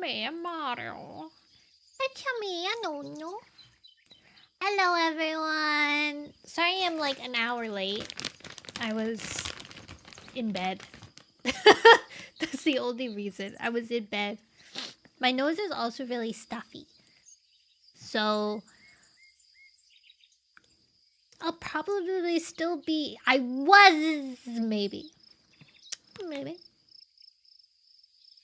me, Mario. It's me, Nono. Hello, everyone. Sorry I'm like an hour late. I was in bed. That's the only reason. I was in bed. My nose is also really stuffy. So I'll probably still be... I was... Maybe.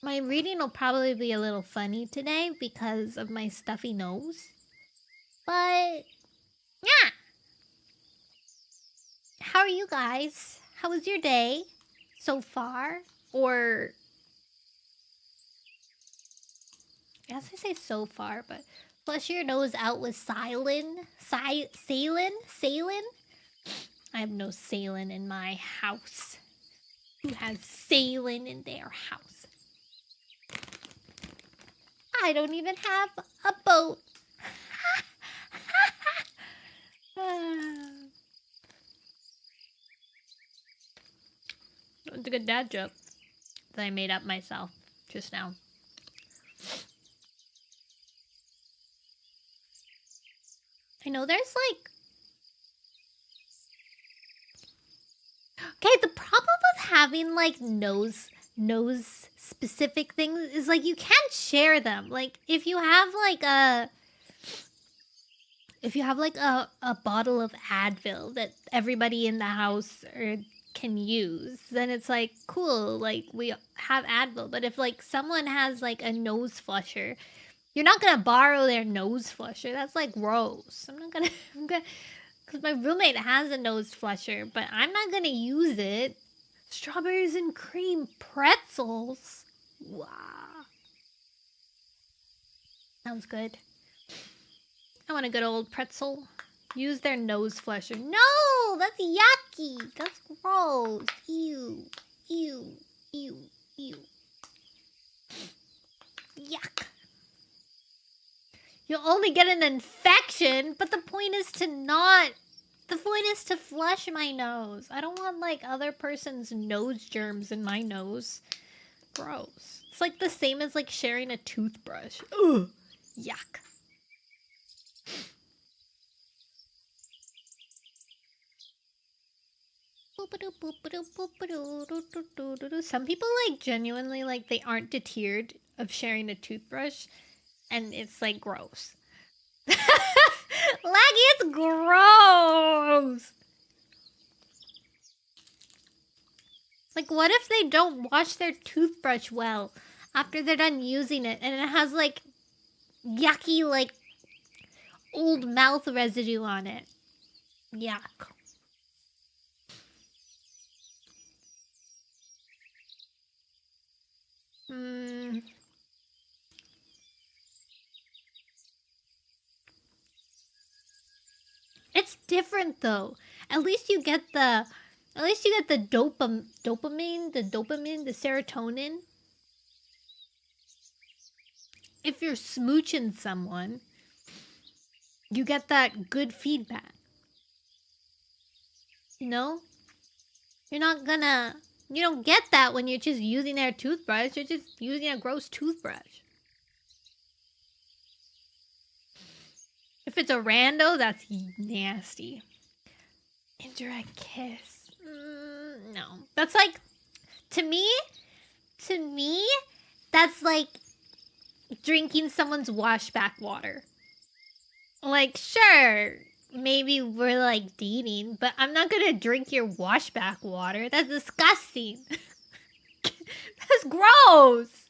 My reading will probably be a little funny today because of my stuffy nose. But... yeah! How are you guys? How was your day so far? Or... I guess I say so far, but... flush your nose out with Salin? Salin? I have no Salin in my house. Who has Salin in their house? I don't even have a boat. It's a good dad joke that I made up myself just now. I know there's like... okay, the problem with having like nose specific things is like you can't share them. Like if you have like a bottle of Advil that everybody in the house can use, then it's like cool, like we have Advil. But if like someone has like a nose flusher, you're not gonna borrow their nose flusher. That's like gross. I'm gonna because my roommate has a nose flusher, but I'm not gonna use it. Strawberries and cream pretzels. Wow. Sounds good. I want a good old pretzel. Use their nose flusher. No! That's yucky! That's gross. Ew. Ew. Ew. Ew. Yuck. You'll only get an infection, but the point is to not... the point is to flush my nose. I don't want, like, other person's nose germs in my nose. Gross. It's like the same as, like, sharing a toothbrush. Ugh. Yuck. Some people, like, genuinely, like, they aren't deterred of sharing a toothbrush. And it's, like, gross. Laggy, it's gross! Like, what if they don't wash their toothbrush well after they're done using it, and it has, like, yucky, like, old mouth residue on it? Yuck. It's different though. At least you get the dopamine, the serotonin. If you're smooching someone, you get that good feedback. You know? You don't get that when you're just using their toothbrush. You're just using a gross toothbrush. If it's a rando, that's nasty. Indirect kiss. No. That's like, to me, that's like drinking someone's washback water. Like, sure, maybe we're like dating, but I'm not gonna drink your washback water. That's disgusting. That's gross.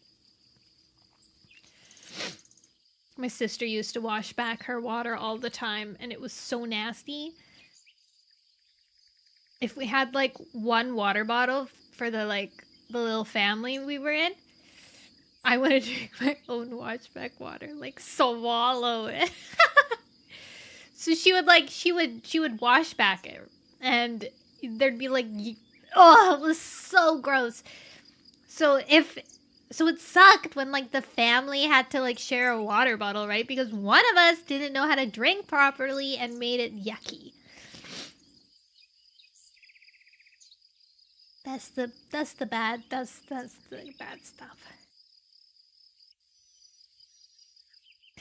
My sister used to wash back her water all the time, and it was so nasty. If we had like one water bottle for the little family we were in, I want to drink my own washback water, like swallow it. So she would wash back it, and there'd be like, oh, it was so gross. So it sucked when like the family had to like share a water bottle, right? Because one of us didn't know how to drink properly and made it yucky. That's the bad stuff.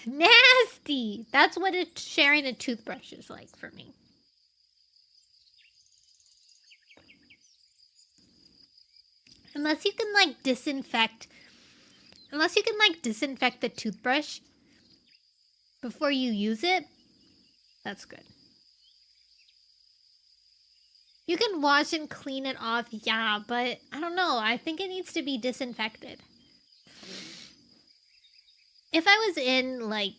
Nasty! That's what sharing a toothbrush is like for me. Unless you can like disinfect the toothbrush before you use it, that's good. You can wash and clean it off, yeah, but I don't know. I think it needs to be disinfected. If I was in like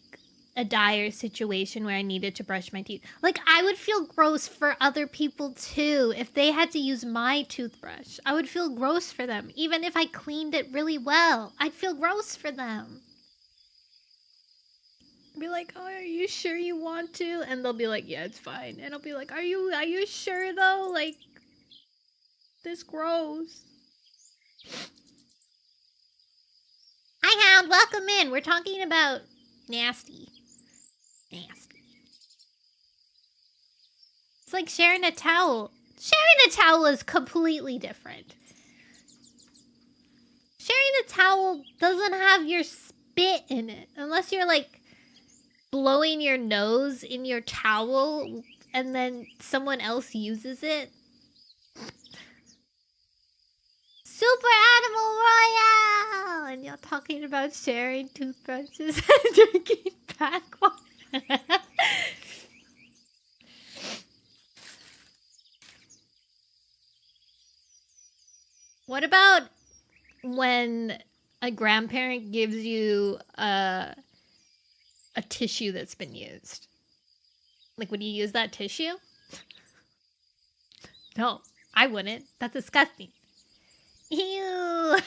a dire situation where I needed to brush my teeth, like I would feel gross for other people too. If they had to use my toothbrush, I would feel gross for them. Even if I cleaned it really well, I'd feel gross for them. Be like, oh, are you sure you want to? And they'll be like, yeah, it's fine. And I'll be like, are you sure though? Like, this gross. Hi, Hound. Welcome in. We're talking about nasty. Nasty. It's like sharing a towel. Sharing a towel is completely different. Sharing a towel doesn't have your spit in it. Unless you're like blowing your nose in your towel and then someone else uses it. Super Animal Royale! And you're talking about sharing toothbrushes and drinking back water. What about when a grandparent gives you a tissue that's been used? Like, would you use that tissue? No, I wouldn't. That's disgusting. Ew.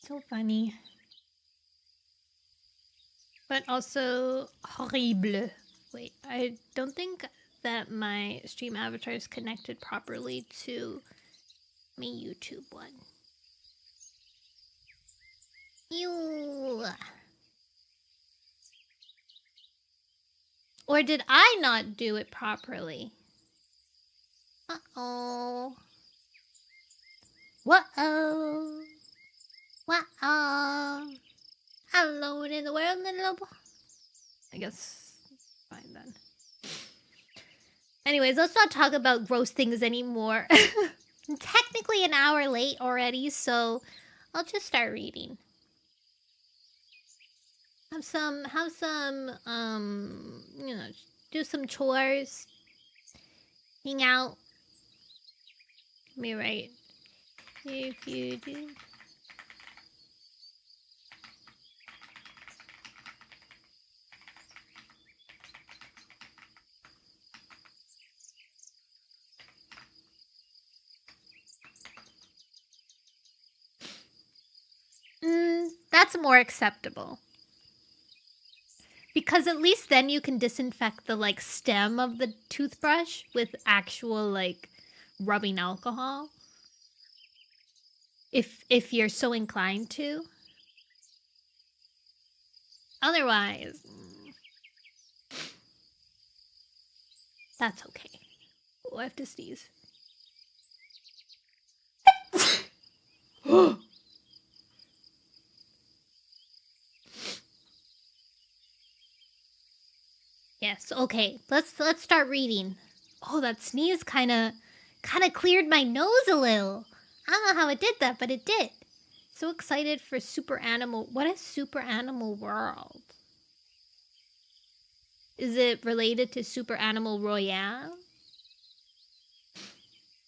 So funny. But also horrible. Wait, I don't think that my stream avatar is connected properly to my YouTube one. Ew. Or did I not do it properly? Uh-oh. Whoa. Whoa. Alone in the world, little boy. I guess fine then. Anyways, let's not talk about gross things anymore. I'm technically an hour late already, so I'll just start reading. Have some, you know, do some chores. Hang out. Let me write. If you do. That's more acceptable. Because at least then you can disinfect the, like, stem of the toothbrush with actual, like, rubbing alcohol. If you're so inclined to. Otherwise, that's okay. Oh, I have to sneeze. Yes, okay. Let's start reading. Oh, that sneeze kind of cleared my nose a little. I don't know how it did that, but it did. So excited for Super Animal. What is Super Animal World? Is it related to Super Animal Royale?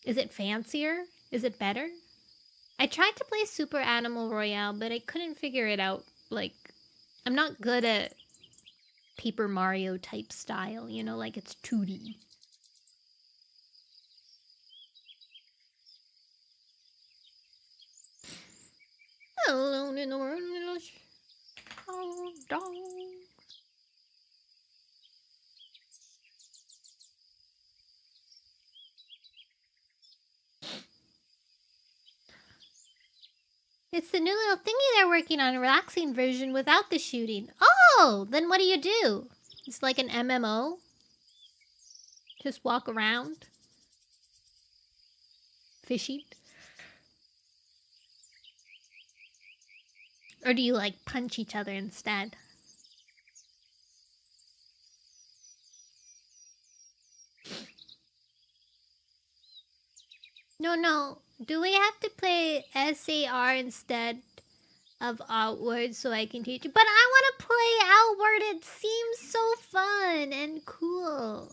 Is it fancier? Is it better? I tried to play Super Animal Royale, but I couldn't figure it out. Like, I'm not good at Paper Mario type style, you know, like it's 2D. Alone in the world, little dog. It's the new little thingy they're working on, a relaxing version without the shooting. Oh, then what do you do? It's like an MMO? Just walk around? Fishing? Or do you like punch each other instead? No. Do we have to play SAR instead of Outward so I can teach you? But I want to play Outward. It seems so fun and cool.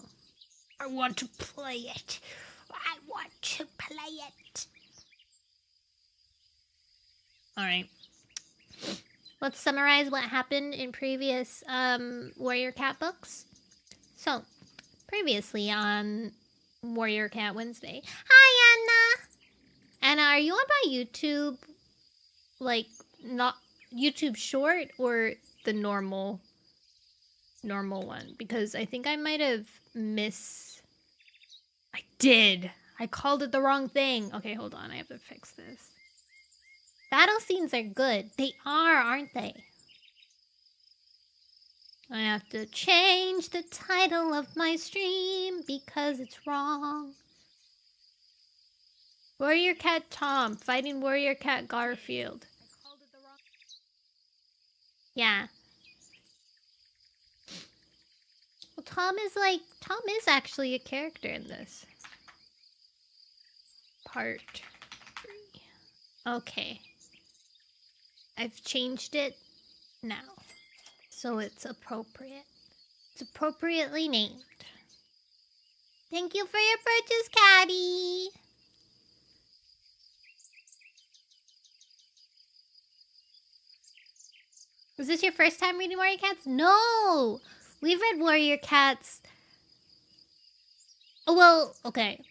I want to play it. Alright. Let's summarize what happened in previous Warrior Cat books. So, previously on Warrior Cat Wednesday. Hi, Anna! Anna, are you on my YouTube? Like, not YouTube short or the normal one? Because I think I might have I did! I called it the wrong thing. Okay, hold on. I have to fix this. Battle scenes are good. They are, aren't they? I have to change the title of my stream because it's wrong. Warrior Cat Tom fighting Warrior Cat Garfield. I called it the wrong. Yeah. Well, Tom is actually a character in this. Part 3. Okay. I've changed it now. So it's appropriate. It's appropriately named. Thank you for your purchase, Caddy! Was this your first time reading Warrior Cats? No! We've read Warrior Cats... Oh, well, okay.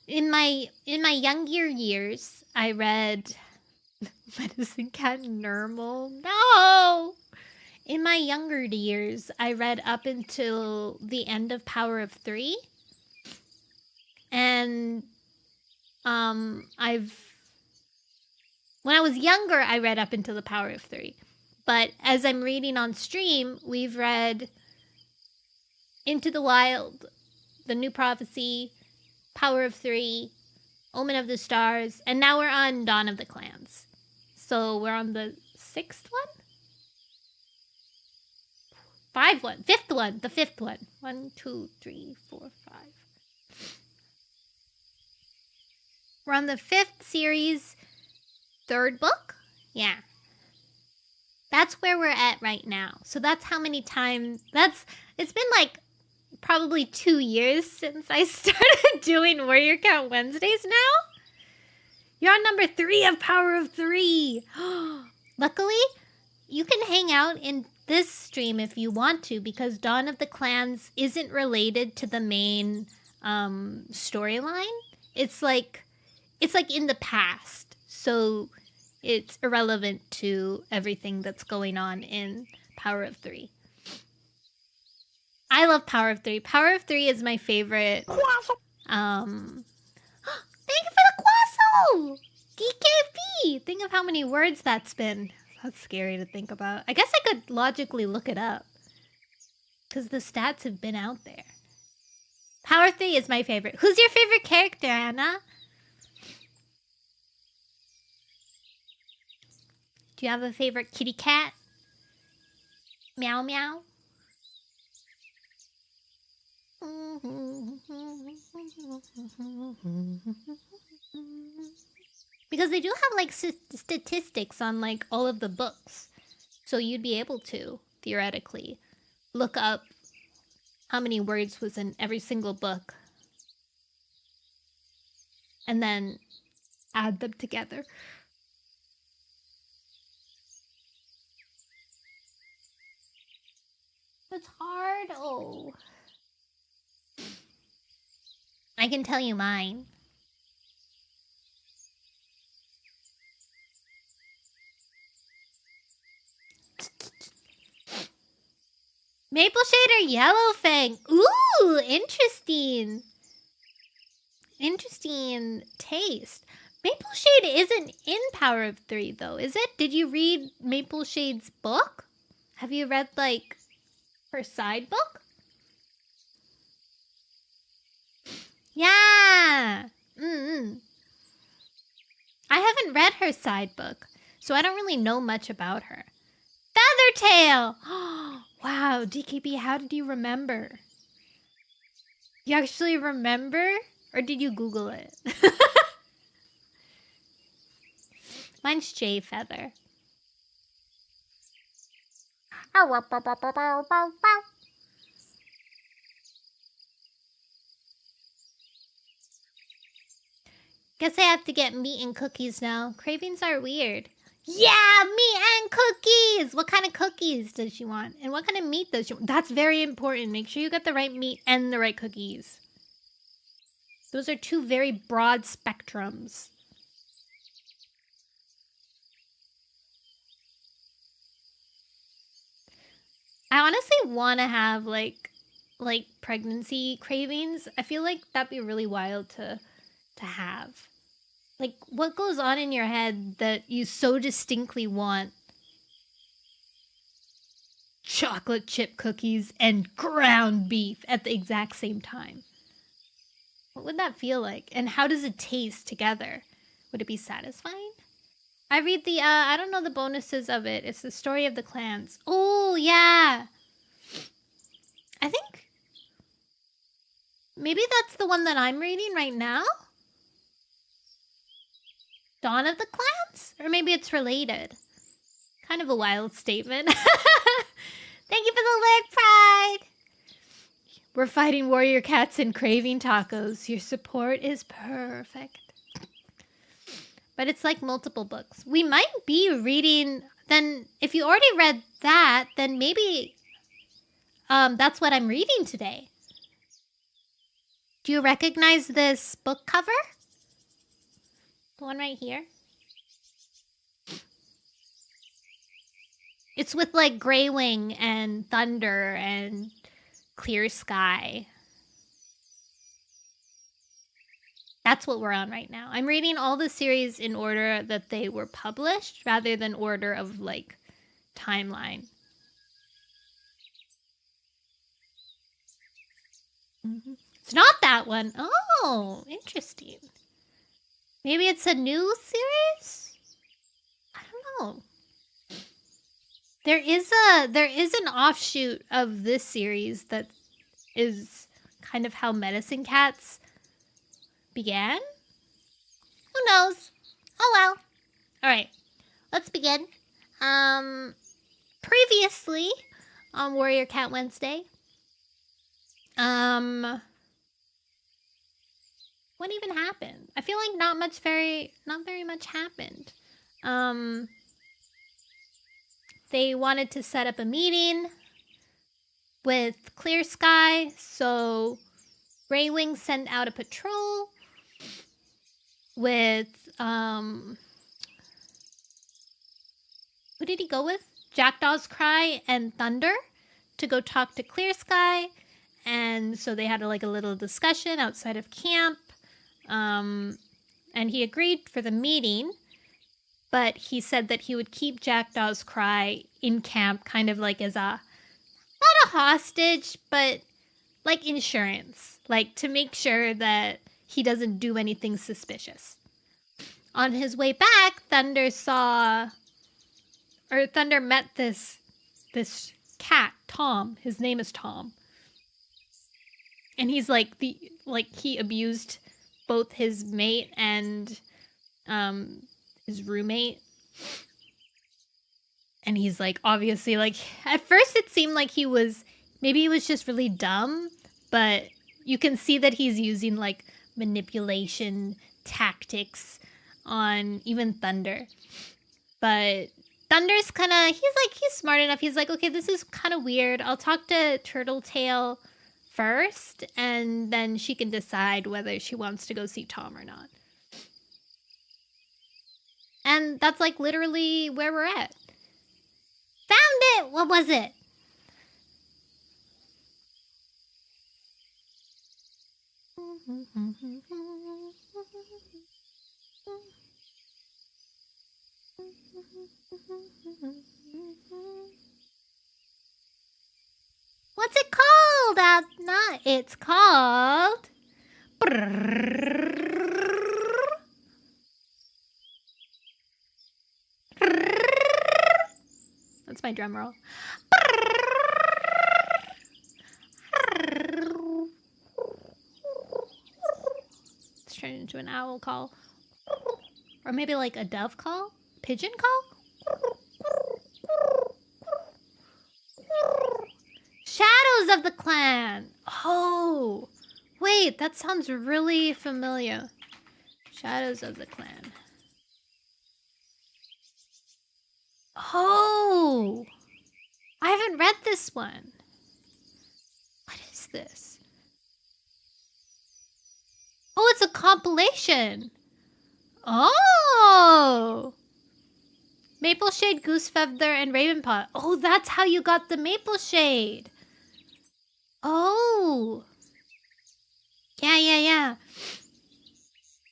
In my younger years, I read Medicine Cat Normal. No! In my younger years, I read up until the end of Power of 3. And when I was younger, I read up until the Power of 3. But as I'm reading on stream, we've read Into the Wild, The New Prophecy, Power of 3, Omen of the Stars, and now we're on Dawn of the Clans. So we're on the 6th one? 5th one. The 5th one. 1, 2, 3, 4, 5. We're on the 5th series, 3rd book? Yeah. That's where we're at right now. So that's how many times... It's been like probably 2 years since I started doing Warrior Cat Wednesdays now. You're on number 3 of Power of 3. Luckily, you can hang out in this stream if you want to, because Dawn of the Clans isn't related to the main storyline. It's like in the past. So it's irrelevant to everything that's going on in Power of 3. I love Power of 3. Power of 3 is my favorite. Thank you for the Quasso! DKP! Think of how many words that's been. That's scary to think about. I guess I could logically look it up. Because the stats have been out there. Power 3 is my favorite. Who's your favorite character, Anna? Do you have a favorite kitty cat? Meow meow. Because they do have like statistics on like all of the books. So you'd be able to, theoretically, look up how many words was in every single book. And then add them together. It's hard. Oh. I can tell you mine. Maple Shade or Yellowfang? Ooh, interesting. Interesting taste. Maple Shade isn't in Power of 3, though, is it? Did you read Maple Shade's book? Have you read, like, her side book? Yeah! I haven't read her side book, so I don't really know much about her. Feathertail! Wow, DKB, how did you remember? You actually remember? Or did you Google it? Mine's Jay Feather. Guess I have to get meat and cookies now. Cravings are weird. Yeah, meat and cookies! What kind of cookies does she want? And what kind of meat does she want? That's very important. Make sure you get the right meat and the right cookies. Those are two very broad spectrums. I honestly want to have like pregnancy cravings. I feel like that'd be really wild to have. Like, what goes on in your head that you so distinctly want chocolate chip cookies and ground beef at the exact same time? What would that feel like? And how does it taste together? Would it be satisfying? I read the, I don't know the bonuses of it. It's the story of the clans. Oh, yeah. I think maybe that's the one that I'm reading right now. Dawn of the Clans? Or maybe it's related. Kind of a wild statement. Thank you for the leg pride. We're fighting warrior cats and craving tacos. Your support is perfect. But it's like multiple books. We might be reading... Then, if you already read that, then maybe that's what I'm reading today. Do you recognize this book cover? The one right here. It's with like Greywing and Thunder and Clear Sky. That's what we're on right now. I'm reading all the series in order that they were published rather than order of like timeline. It's not that one. Oh, interesting. Maybe it's a new series? I don't know. There is an offshoot of this series that is kind of how Medicine Cats began. Who knows? Oh well. Alright. Let's begin. Previously on Warrior Cat Wednesday. What even happened? I feel like not very much happened. They wanted to set up a meeting with Clear Sky, so Greywing sent out a patrol with who did he go with? Jackdaw's Cry and Thunder to go talk to Clear Sky, and so they had a little discussion outside of camp. And he agreed for the meeting, but he said that he would keep Jackdaw's Cry in camp, kind of like as not a hostage, but like insurance, like to make sure that he doesn't do anything suspicious. On his way back, Thunder met this cat, Tom. His name is Tom. And he's he abused both his mate and his roommate. And he's obviously at first it seemed like he was just really dumb, but you can see that he's using manipulation tactics on even Thunder. But Thunder's he's smart enough. He's okay, this is kind of weird. I'll talk to Turtletail first, and then she can decide whether she wants to go see Tom or not. And that's literally where we're at. Found it! What was it? What's it called, Adna? It's called... That's my drum roll. Let's turn it into an owl call. Or maybe like a dove call? Pigeon call? Shadows of the Clan! Oh! Wait, that sounds really familiar. Shadows of the Clan. Oh! I haven't read this one. What is this? Oh, it's a compilation. Oh! Maple Shade, Goose Feather, and Ravenpaw. Oh, that's how you got the Maple Shade. Oh. Yeah.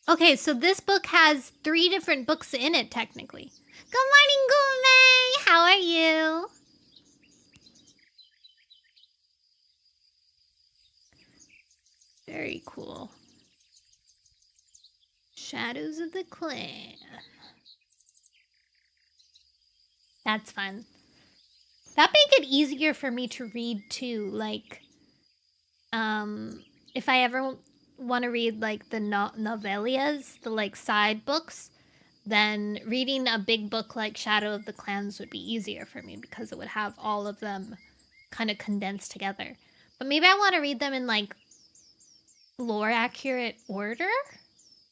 Okay, so this book has 3 different books in it, technically. Good morning, Gume! How are you? Very cool. Shadows of the Clan. That's fun. That make it easier for me to read too. Like, if I ever want to read like the novellas, the like side books, then reading a big book like Shadow of the Clans would be easier for me because it would have all of them kind of condensed together. But maybe I want to read them in like lore accurate order.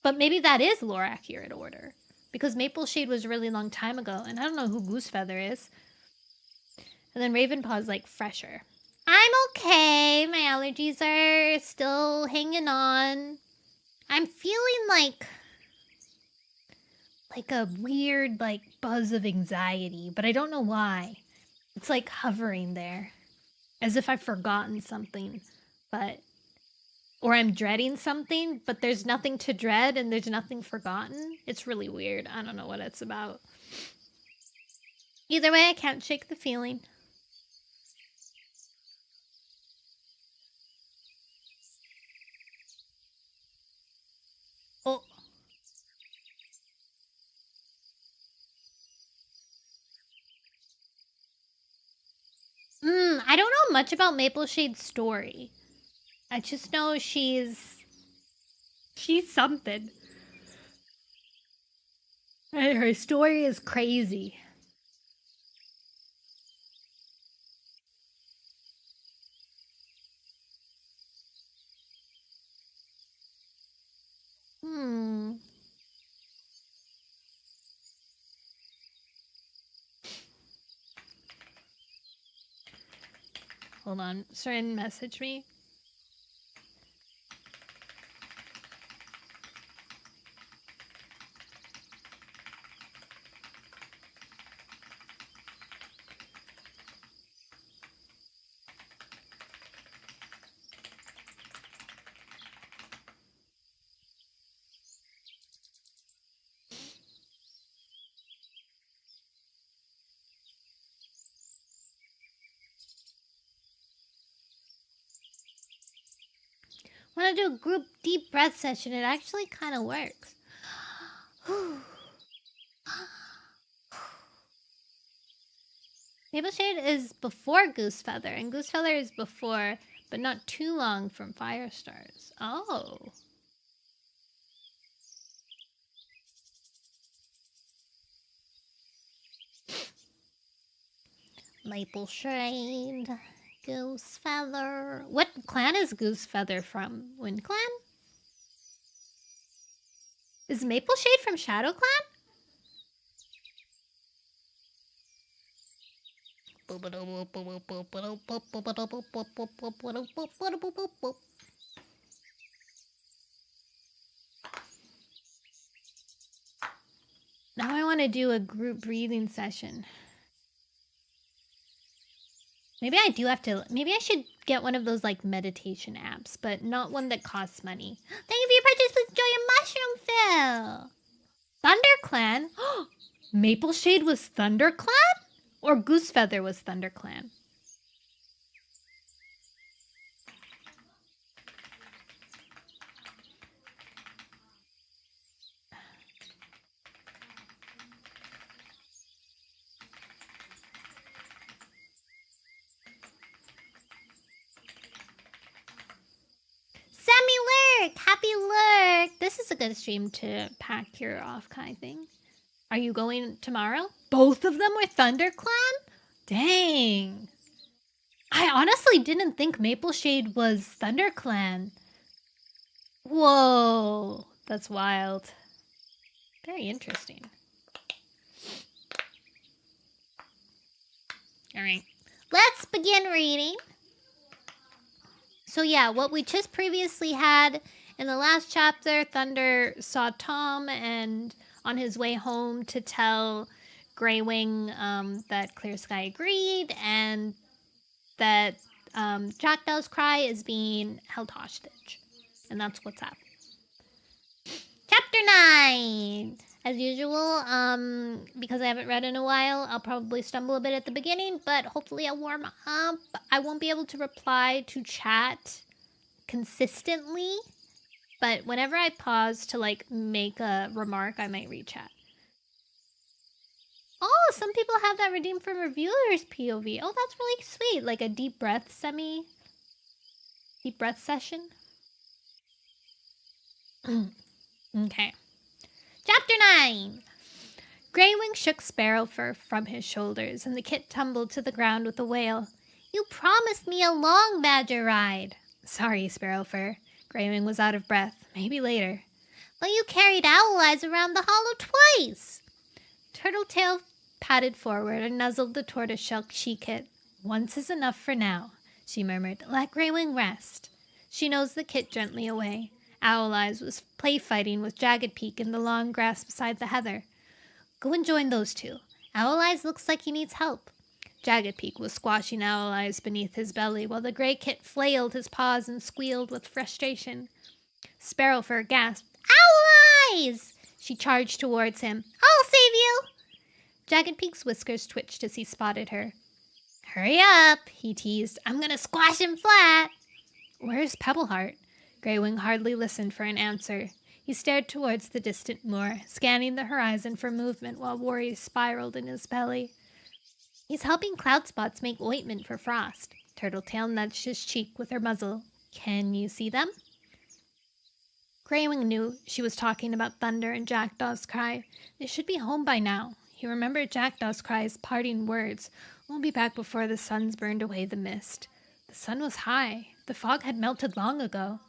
But maybe that is lore accurate order. Because Maple Shade was a really long time ago, and I don't know who Goosefeather is. And then Ravenpaw's like fresher. I'm okay. My allergies are still hanging on. I'm feeling like a weird like buzz of anxiety, but I don't know why. It's like hovering there. As if I've forgotten something, or I'm dreading something, but there's nothing to dread and there's nothing forgotten. It's really weird. I don't know what it's about. Either way, I can't shake the feeling. Oh. I don't know much about Maple Shade's story. I just know she's something. And her story is crazy. Hold on. Someone message me. Want to do a group deep breath session? It actually kind of works. Maple Shade is before Goosefeather, and Goosefeather is before, but not too long from Firestars. Oh. Maple Shade, Goosefeather. What clan is Goosefeather from? Wind Clan? Is Maple Shade from Shadow Clan? Now I want to do a group breathing session. Maybe I do have to. Maybe I should get one of those like meditation apps, but not one that costs money. Thank you for your purchase. Please enjoy your mushroom fill. ThunderClan? Maple Shade was ThunderClan? Or Goosefeather was ThunderClan? lurk! Happy lurk! This is a good stream to pack your off kind of thing. Are you going tomorrow? Both of them were ThunderClan? Dang. I honestly didn't think Mapleshade was ThunderClan. Whoa. That's wild. Very interesting. Alright. Let's begin reading. So yeah, what we just previously had in the last chapter, Thunder saw Tom and on his way home to tell Greywing that Clear Sky agreed and that Jackdaw's Cry is being held hostage. And that's what's happening. Chapter 9! As usual, because I haven't read in a while, I'll probably stumble a bit at the beginning, but hopefully I'll warm up. I won't be able to reply to chat consistently, but whenever I pause to, like, make a remark, I might read chat. Oh, some people have that redeemed for reviewers POV. Oh, that's really sweet. Like a deep breath deep breath session. Okay. Chapter 9! Greywing shook Sparrowfur from his shoulders, and the kit tumbled to the ground with a wail. You promised me a long badger ride. Sorry, Sparrowfur. Greywing was out of breath. Maybe later. But you carried Owl Eyes around the hollow twice. Turtletail padded forward and nuzzled the tortoiseshell she-kit. Once is enough for now, she murmured. Let Greywing rest. She nosed the kit gently away. Owl Eyes was play-fighting with Jagged Peak in the long grass beside the heather. Go and join those two. Owl Eyes looks like he needs help. Jagged Peak was squashing Owl Eyes beneath his belly while the gray kit flailed his paws and squealed with frustration. Sparrowfur gasped. Owl Eyes! She charged towards him. I'll save you! Jagged Peak's whiskers twitched as he spotted her. Hurry up, he teased. I'm gonna squash him flat. Where's Pebbleheart? Greywing hardly listened for an answer. He stared towards the distant moor, scanning the horizon for movement while worry spiraled in his belly. He's helping Cloudspots make ointment for Frost. Turtletail nudged his cheek with her muzzle. Can you see them? Greywing knew she was talking about Thunder and Jackdaw's Cry. They should be home by now. He remembered Jackdaw's Cry's parting words. We'll be back before the sun's burned away the mist. The sun was high. The fog had melted long ago.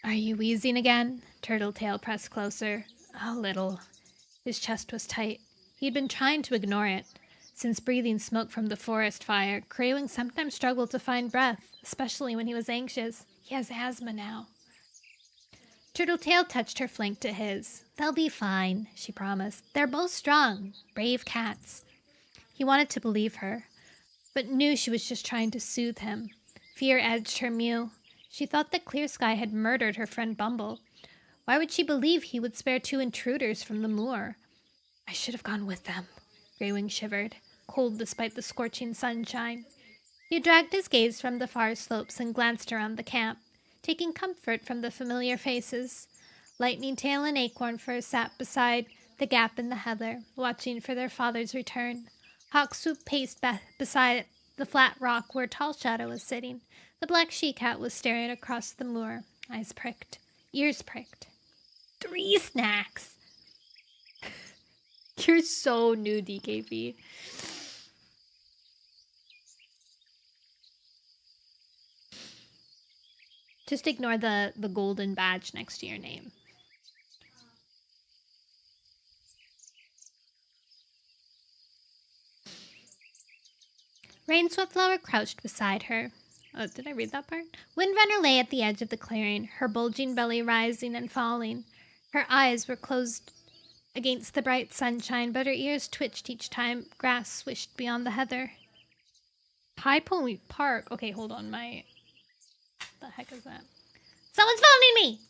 Are you wheezing again? Turtletail pressed closer. A little. His chest was tight. He'd been trying to ignore it. Since breathing smoke from the forest fire, Greywing sometimes struggled to find breath, especially when he was anxious. He has asthma now. Turtletail touched her flank to his. They'll be fine, she promised. They're both strong, brave cats. He wanted to believe her, but knew she was just trying to soothe him. Fear edged her mew. She thought that Clear Sky had murdered her friend Bumble. Why would she believe he would spare two intruders from the moor? I should have gone with them. Greywing shivered, cold despite the scorching sunshine. He dragged his gaze from the far slopes and glanced around the camp, taking comfort from the familiar faces. Lightning Tail and Acorn Fur sat beside the gap in the heather, watching for their father's return. Hawkswoop paced beside the flat rock where Tall Shadow was sitting. The black she-cat was staring across the moor, eyes pricked, ears pricked. 3 snacks! You're so new, DKP. Just ignore the golden badge next to your name. Rainswept Flower crouched beside her. Oh, did I read that part? Windrunner lay at the edge of the clearing, her bulging belly rising and falling. Her eyes were closed against the bright sunshine, but her ears twitched each time grass swished beyond the heather. High Point Park. Okay, hold on. What the heck is that? Someone's phoning me!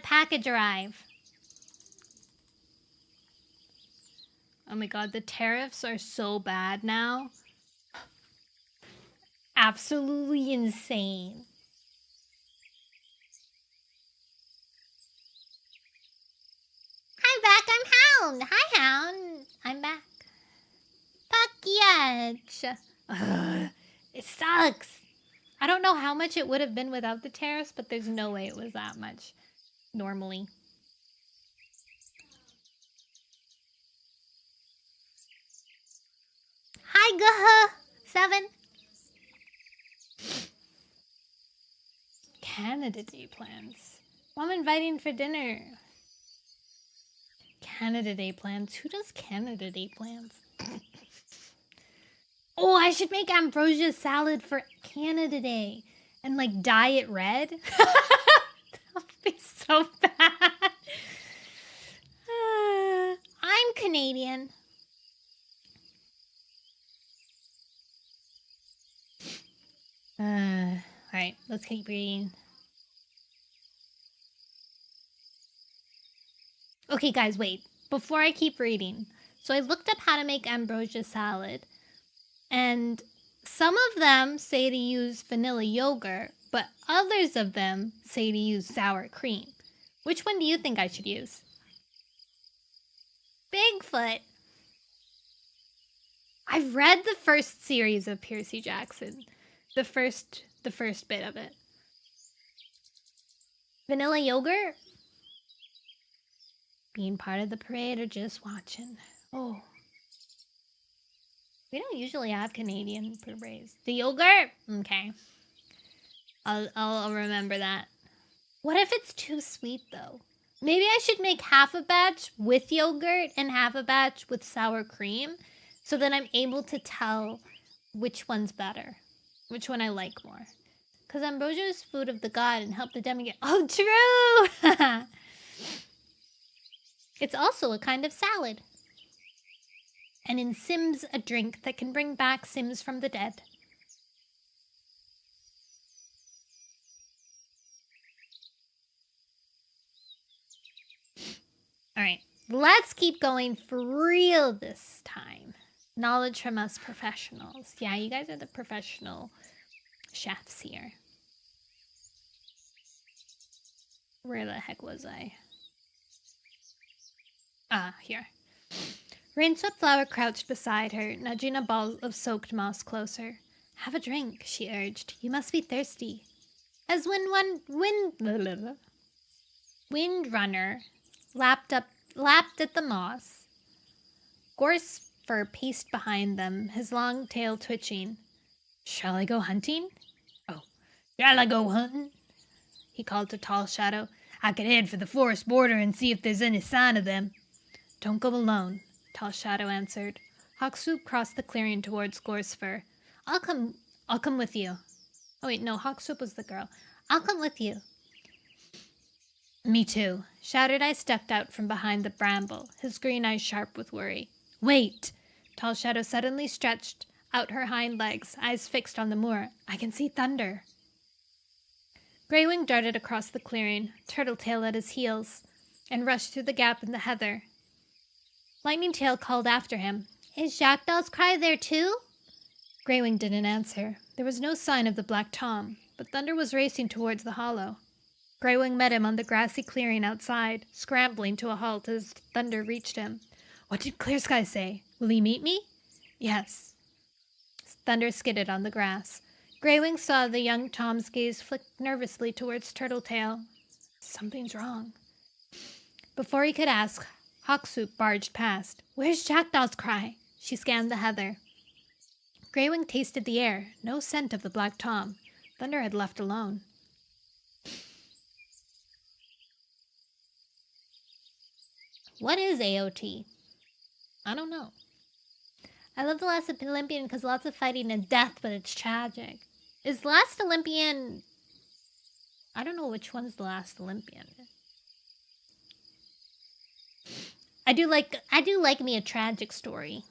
package arrive. Oh my god, the tariffs are so bad now. Absolutely insane. I'm back, I'm Hound. Hi, Hound. I'm back. Package. It sucks. I don't know how much it would have been without the tariffs, but there's no way it was that much normally. Hi, Guh7. Canada Day plans. Mom inviting for dinner. Canada Day plans. Who does Canada Day plans? Oh, I should make ambrosia salad for Canada Day and like dye it red. That would be so bad. I'm Canadian. Alright, let's keep reading. Okay, guys, wait. Before I keep reading. So I looked up how to make ambrosia salad. And some of them say to use vanilla yogurt, but others of them say to use sour cream. Which one do you think I should use? Bigfoot. I've read the first series of Percy Jackson. The first bit of it. Vanilla yogurt? Being part of the parade or just watching? Oh. We don't usually have Canadian parades. The yogurt? Okay. I'll remember that. What if it's too sweet though? Maybe I should make half a batch with yogurt and half a batch with sour cream so that I'm able to tell which one's better. Which one I like more. Because ambrosia is food of the god and help the demigod. Oh, true! It's also a kind of salad. And in Sims, a drink that can bring back Sims from the dead. Alright, let's keep going for real this time. Knowledge from us professionals. Yeah, you guys are the professional chefs here. Where the heck was I? Ah, here. Rainswept Flower crouched beside her, nudging a ball of soaked moss closer. Have a drink, she urged. You must be thirsty. As when one windrunner lapped at the moss. Gorse fur paced behind them, his long tail twitching. Shall I go hunting? Oh, shall I go hunting? He called to Tall Shadow. I could head for the forest border and see if there's any sign of them. Don't go alone, Tall Shadow answered. Hawkswoop crossed the clearing towards Gorsefur. I'll come with you. Oh wait, no, Hawkswoop was the girl. I'll come with you. Me too. Shattered Eye stepped out from behind the bramble, his green eyes sharp with worry. Wait! Tall Shadow suddenly stretched out her hind legs, eyes fixed on the moor. I can see thunder. Greywing darted across the clearing, Turtletail at his heels, and rushed through the gap in the heather. Lightning Tail called after him. Is Jackdaw's cry there too? Greywing didn't answer. There was no sign of the Black Tom, but Thunder was racing towards the hollow. Greywing met him on the grassy clearing outside, scrambling to a halt as Thunder reached him. What did Clear Sky say? Will he meet me? Yes. Thunder skidded on the grass. Greywing saw the young Tom's gaze flick nervously towards Turtletail. Something's wrong. Before he could ask, Hawkswoop barged past. Where's Jackdaw's cry? She scanned the heather. Greywing tasted the air. No scent of the Black Tom. Thunder had left alone. What is AOT? I don't know. I love The Last Olympian because lots of fighting and death, but it's tragic. Is Last Olympian... I don't know which one's The Last Olympian. I do like me a tragic story.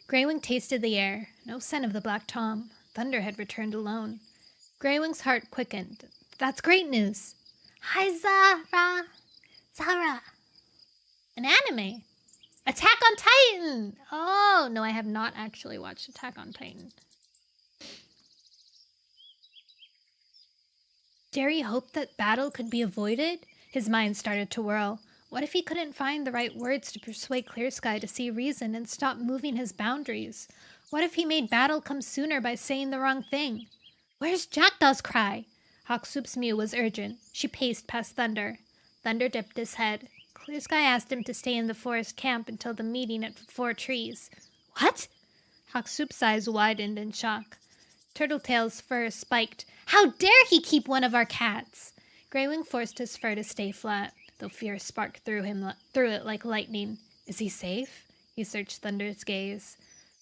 Greywing tasted the air. No scent of the Black Tom. Thunder had returned alone. Greywing's heart quickened. That's great news. Hi, Zara. Zara. An anime. Attack on Titan! Oh, no, I have not actually watched Attack on Titan. Derry hoped that battle could be avoided. His mind started to whirl. What if he couldn't find the right words to persuade Clear Sky to see reason and stop moving his boundaries? What if he made battle come sooner by saying the wrong thing? Where's Jackdaw's cry? Hawksoup's mew was urgent. She paced past Thunder. Thunder dipped his head. Clear Sky asked him to stay in the forest camp until the meeting at 4 trees. What? Hawksoup's eyes widened in shock. Turtletail's fur spiked. How dare he keep one of our cats? Greywing forced his fur to stay flat, though fear sparked through it like lightning. Is he safe? He searched Thunder's gaze.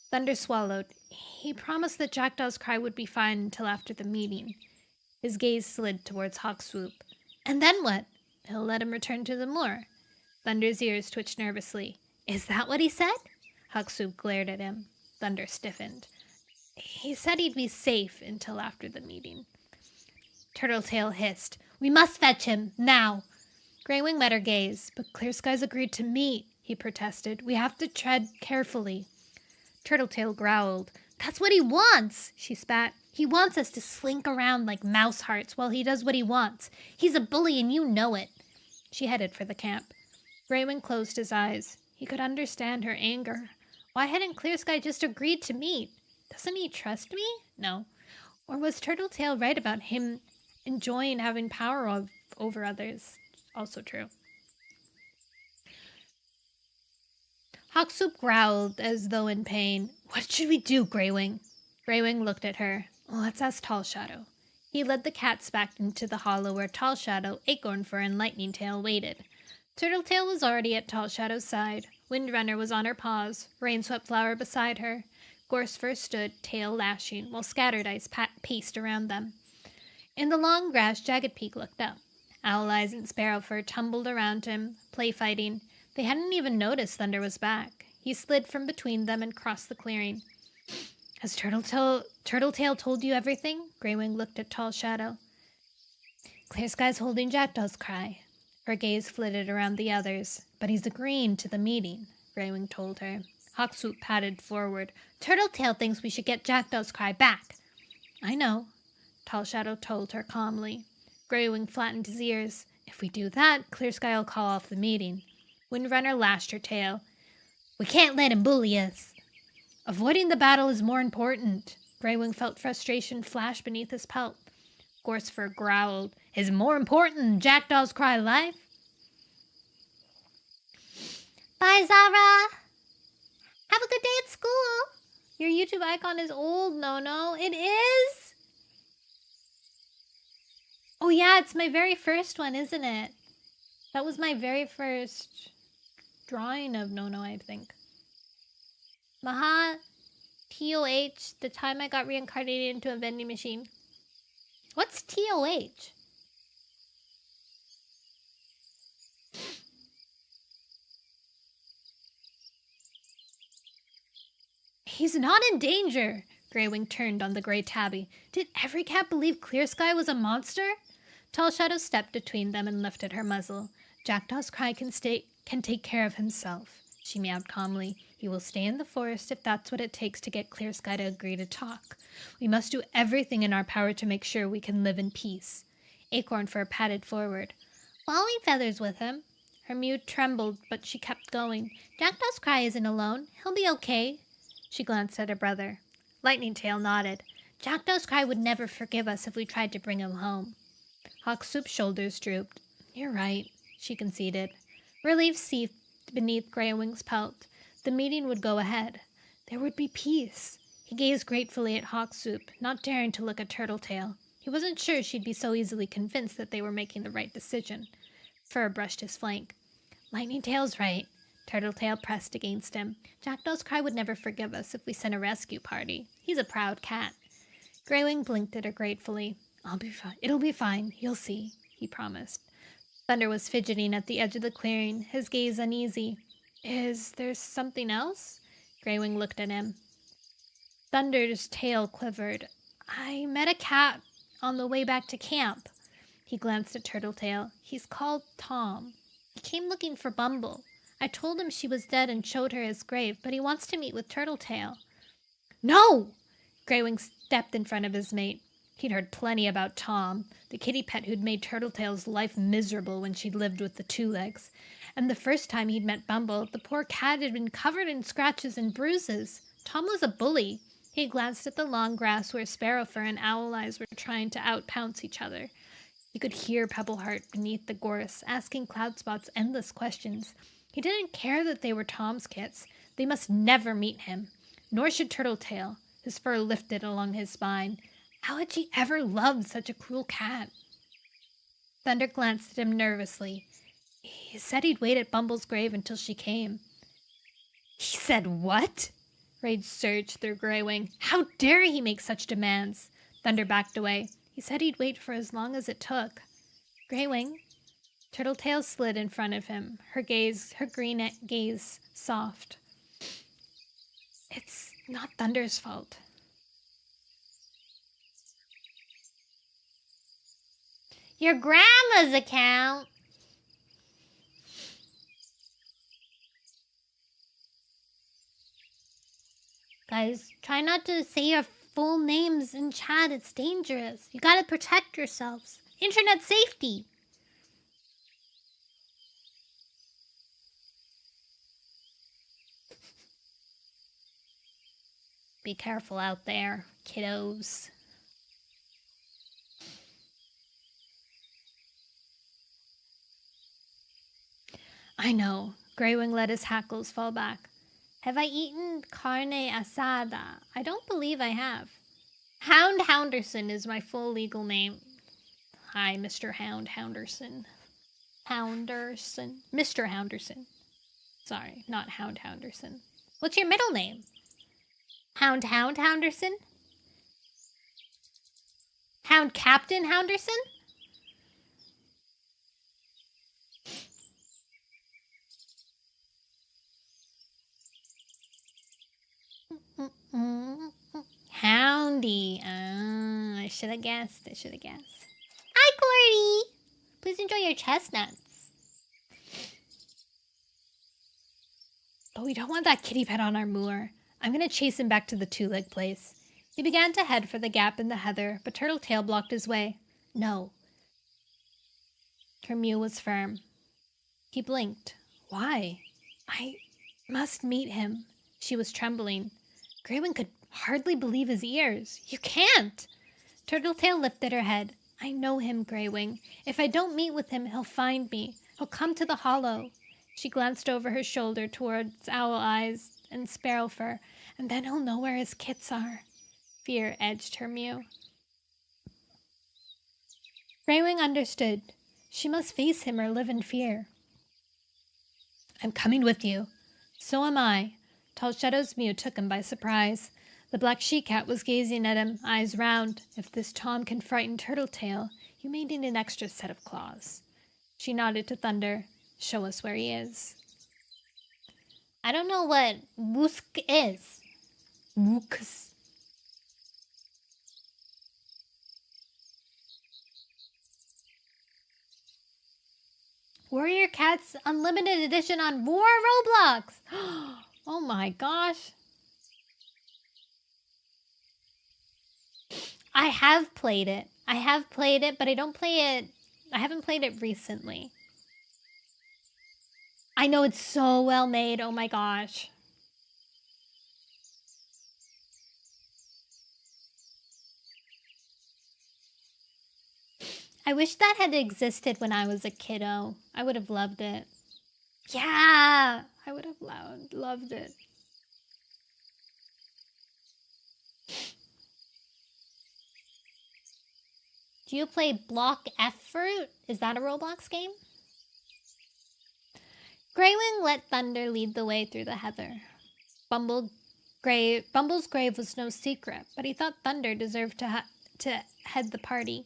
Thunder swallowed. He promised that Jackdaw's cry would be fine until after the meeting. His gaze slid towards Hawkswoop. And then what? He'll let him return to the moor. Thunder's ears twitched nervously. Is that what he said? Hawkswoop glared at him. Thunder stiffened. He said he'd be safe until after the meeting. Turtletail hissed. We must fetch him, now. Greywing met her gaze, but Clear Skies agreed to meet, he protested. We have to tread carefully. Turtletail growled. That's what he wants, she spat. He wants us to slink around like mouse hearts while he does what he wants. He's a bully and you know it. She headed for the camp. Greywing closed his eyes. He could understand her anger. Why hadn't Clear Sky just agreed to meet? Doesn't he trust me? No. Or was Turtletail right about him enjoying having power over others? Also true. Hawkswoop growled as though in pain. What should we do, Greywing? Greywing looked at her. Let's ask Tall Shadow. He led the cats back into the hollow where Tall Shadow, Acorn Fur, and Lightning Tail waited. Turtletail was already at Tall Shadow's side. Windrunner was on her paws, Rainswept Flower beside her. Gorsefur stood, tail lashing, while Scattered Ice paced around them. In the long grass, Jagged Peak looked up. Owl Eyes and Sparrowfur tumbled around him, play-fighting. They hadn't even noticed Thunder was back. He slid from between them and crossed the clearing. Has Turtletail told you everything? Greywing looked at Tall Shadow. Clear Sky's holding Jackdaw's cry. Her gaze flitted around the others. But he's agreeing to the meeting, Greywing told her. Hawkswoop padded forward. Turtletail thinks we should get Jackdaw's cry back. I know, Tall Shadow told her calmly. Greywing flattened his ears. If we do that, Clear Sky will call off the meeting. Windrunner lashed her tail. We can't let him bully us. Avoiding the battle is more important. Greywing felt frustration flash beneath his pelt. Gorsefur growled. Is more important than Jackdaw's cry life? Bye, Zara. Have a good day at school. Your YouTube icon is old, Nono. It is? Oh yeah, it's my very first one, isn't it? That was my very first drawing of Nono, I think. Maha, TOH, the time I got reincarnated into a vending machine. What's TOH? He's not in danger. Greywing turned on the gray tabby. Did every cat believe Clear Sky was a monster? Tall Shadow stepped between them and lifted her muzzle. Jackdaw's cry can take care of himself, she meowed calmly. He will stay in the forest if that's what it takes to get Clear Sky to agree to talk. We must do everything in our power to make sure we can live in peace. Acorn Fur padded forward. Falling Feathers with him. Her mew trembled, but she kept going. Jackdaw's cry isn't alone. He'll be okay. She glanced at her brother. Lightning Tail nodded. Jackdaw's cry would never forgive us if we tried to bring him home. Hawkswoop's shoulders drooped. You're right, she conceded. Relief seethed beneath Greywing's pelt. The meeting would go ahead. There would be peace. He gazed gratefully at Hawkswoop, not daring to look at Turtletail. He wasn't sure she'd be so easily convinced that they were making the right decision. Fur brushed his flank. Lightning Tail's right. Turtletail pressed against him. Jackdaw's cry would never forgive us if we sent a rescue party. He's a proud cat. Greywing blinked at her gratefully. I'll be fine. It'll be fine. You'll see, he promised. Thunder was fidgeting at the edge of the clearing, his gaze uneasy. Is there something else? Greywing looked at him. Thunder's tail quivered. I met a cat on the way back to camp. He glanced at Turtletail. He's called Tom. He came looking for Bumble. I told him she was dead and showed her his grave, but he wants to meet with Turtletail. No! Greywing stepped in front of his mate. He'd heard plenty about Tom, the kitty pet who'd made Turtletail's life miserable when she'd lived with the two legs. And the first time he'd met Bumble, the poor cat had been covered in scratches and bruises. Tom was a bully. He glanced at the long grass where Sparrowfur and Owl Eyes were trying to outpounce each other. He could hear Pebbleheart beneath the gorse, asking Cloudspot's endless questions. He didn't care that they were Tom's kits. They must never meet him. Nor should Turtletail. His fur lifted along his spine. How had she ever loved such a cruel cat? Thunder glanced at him nervously. He said he'd wait at Bumble's grave until she came. He said what? Rage surged through Greywing. How dare he make such demands? Thunder backed away. He said he'd wait for as long as it took. Greywing. Turtletail slid in front of him, her green gaze soft. It's not Thunder's fault. Your grandma's account. Guys, try not to say your full names in chat. It's dangerous. You gotta protect yourselves. Internet safety. Be careful out there, kiddos. I know. Greywing let his hackles fall back. Have I eaten carne asada? I don't believe I have. Hound Hounderson is my full legal name. Hi, Mr. Hounderson. Mr. Hounderson. Sorry, not Hound Hounderson. What's your middle name? Hounderson? Hound Captain Hounderson? Houndy. I should have guessed. Hi, Cordy. Please enjoy your chestnuts. But we don't want that kitty pet on our moor. I'm going to chase him back to the two-leg place. He began to head for the gap in the heather, but Turtletail blocked his way. No. Her mew was firm. He blinked. Why? I must meet him. She was trembling. Greywing could hardly believe his ears. You can't! Turtletail lifted her head. I know him, Greywing. If I don't meet with him, he'll find me. He'll come to the hollow. She glanced over her shoulder towards Owl Eyes and Sparrowfur, and then he'll know where his kits are. Fear edged her mew. Greywing understood. She must face him or live in fear. I'm coming with you. So am I. Tall Shadow's mew took him by surprise. The black she-cat was gazing at him, eyes round. If this Tom can frighten Turtletail, you may need an extra set of claws. She nodded to Thunder. Show us where he is. I don't know what woosk is. Wooks. Warrior Cats Unlimited Edition on War Roblox. Oh my gosh. I have played it, but I don't play it. I haven't played it recently. I know it's so well made. Oh my gosh. I wish that had existed when I was a kiddo. I would have loved it. Yeah, I would have loved it. Do you play Block F Fruit? Is that a Roblox game? Greywing let Thunder lead the way through the heather. Bumble's grave was no secret, but he thought Thunder deserved to head the party.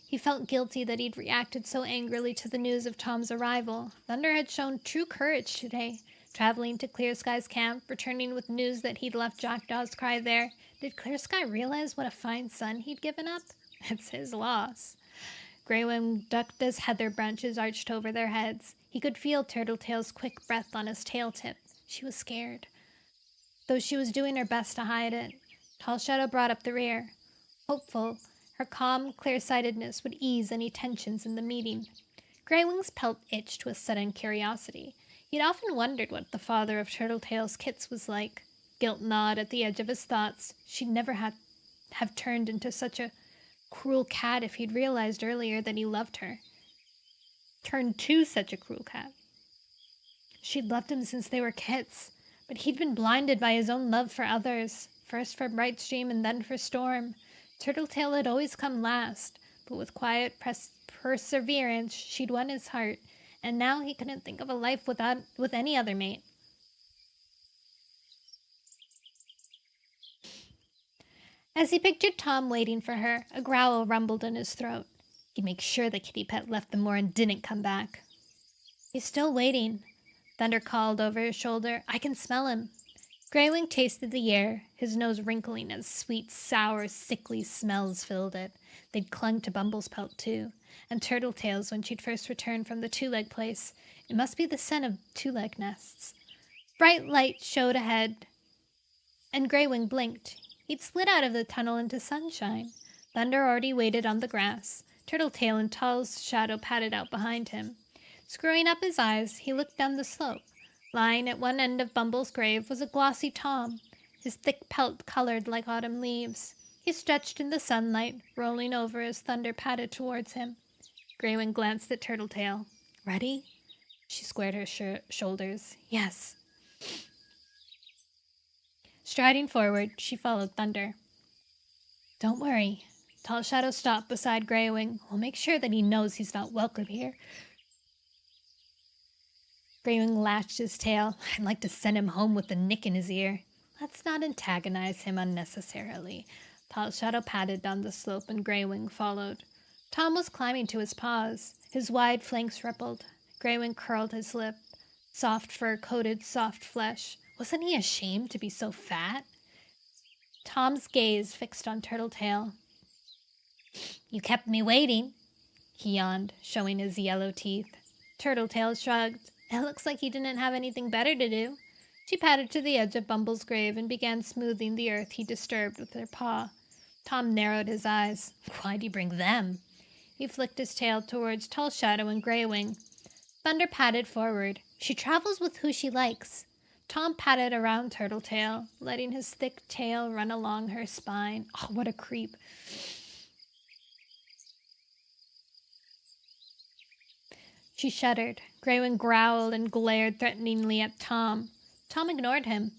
He felt guilty that he'd reacted so angrily to the news of Tom's arrival. Thunder had shown true courage today. Traveling to Clear Sky's camp, returning with news that he'd left Jackdaw's cry there, did Clear Sky realize what a fine son he'd given up? It's his loss. Greywing ducked as heather branches arched over their heads. He could feel Turtletail's quick breath on his tail tip. She was scared, though she was doing her best to hide it. Tall Shadow brought up the rear. Hopeful, her calm, clear-sightedness would ease any tensions in the meeting. Greywing's pelt itched with sudden curiosity. He'd often wondered what the father of Turtletail's kits was like. Guilt gnawed at the edge of his thoughts. She'd never have turned into such a cruel cat if he'd realized earlier that he loved her. Turned to such a cruel cat. She'd loved him since they were kits, but he'd been blinded by his own love for others, first for Brightstream and then for Storm. Turtletail had always come last, but with quiet perseverance she'd won his heart, and now he couldn't think of a life with any other mate. As he pictured Tom waiting for her, a growl rumbled in his throat. He'd make sure the kitty pet left the moor and didn't come back. He's still waiting, Thunder called over his shoulder. I can smell him. Greywing tasted the air, his nose wrinkling as sweet, sour, sickly smells filled it. They'd clung to Bumble's pelt, too, and Turtletail's when she'd first returned from the two-leg place. It must be the scent of two-leg nests. Bright light showed ahead, and Greywing blinked. He'd slid out of the tunnel into sunshine. Thunder already waited on the grass. Turtletail and Tall Shadow padded out behind him. Screwing up his eyes, he looked down the slope. Lying at one end of Bumble's grave was a glossy Tom, his thick pelt colored like autumn leaves. He stretched in the sunlight, rolling over as Thunder padded towards him. Greywing glanced at Turtletail. Ready? She squared her shoulders. Yes. Striding forward, she followed Thunder. Don't worry. Tall Shadow stopped beside Greywing. We'll make sure that he knows he's not welcome here. Greywing lashed his tail. I'd like to send him home with a nick in his ear. Let's not antagonize him unnecessarily. Tall Shadow padded down the slope and Greywing followed. Tom was climbing to his paws. His wide flanks rippled. Greywing curled his lip. Soft fur coated soft flesh. Wasn't he ashamed to be so fat? Tom's gaze fixed on Turtletail. You kept me waiting, he yawned, showing his yellow teeth. Turtletail shrugged. It looks like he didn't have anything better to do. She padded to the edge of Bumble's grave and began smoothing the earth he disturbed with her paw. Tom narrowed his eyes. Why'd you bring them? He flicked his tail towards Tall Shadow and Greywing. Thunder padded forward. She travels with who she likes. Tom patted around Turtletail, letting his thick tail run along her spine. Oh, what a creep. She shuddered. Greywing growled and glared threateningly at Tom. Tom ignored him.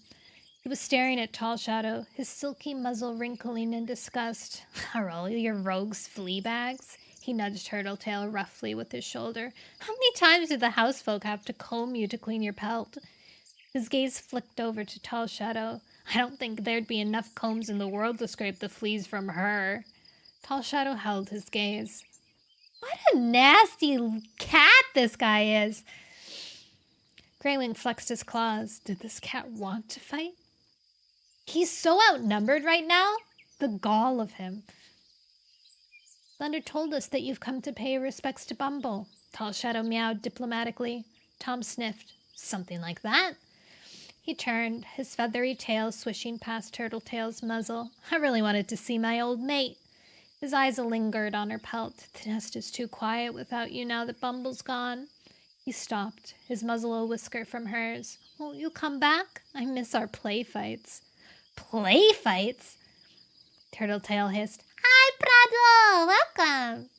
He was staring at Tall Shadow, his silky muzzle wrinkling in disgust. Are all your rogues flea bags? He nudged Turtletail roughly with his shoulder. How many times do the housefolk have to comb you to clean your pelt? His gaze flicked over to Tall Shadow. I don't think there'd be enough combs in the world to scrape the fleas from her. Tall Shadow held his gaze. What a nasty cat this guy is. Greywing flexed his claws. Did this cat want to fight? He's so outnumbered right now. The gall of him. Thunder told us that you've come to pay your respects to Bumble. Tall Shadow meowed diplomatically. Tom sniffed. Something like that. He turned, his feathery tail swishing past Turtletail's muzzle. I really wanted to see my old mate. His eyes lingered on her pelt. The nest is too quiet without you now that Bumble's gone. He stopped, his muzzle a whisker from hers. Won't you come back? I miss our play fights. Play fights? Turtletail hissed. Hi, Prado! Welcome!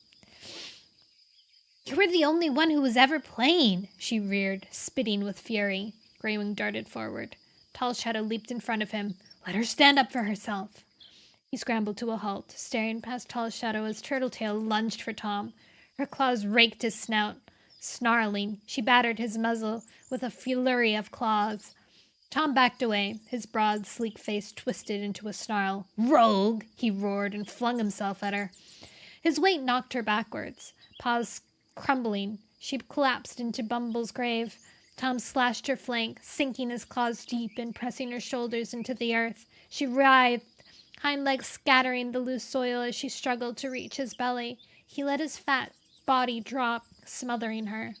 You were the only one who was ever playing, she reared, spitting with fury. Greywing darted forward. Tall Shadow leaped in front of him. Let her stand up for herself. He scrambled to a halt, staring past Tall Shadow as Turtletail lunged for Tom. Her claws raked his snout. Snarling, she battered his muzzle with a flurry of claws. Tom backed away, his broad, sleek face twisted into a snarl. Rogue! He roared and flung himself at her. His weight knocked her backwards. Paws crumbling, she collapsed into Bumble's grave. Tom slashed her flank, sinking his claws deep and pressing her shoulders into the earth. She writhed, hind legs scattering the loose soil as she struggled to reach his belly. He let his fat body drop, smothering her.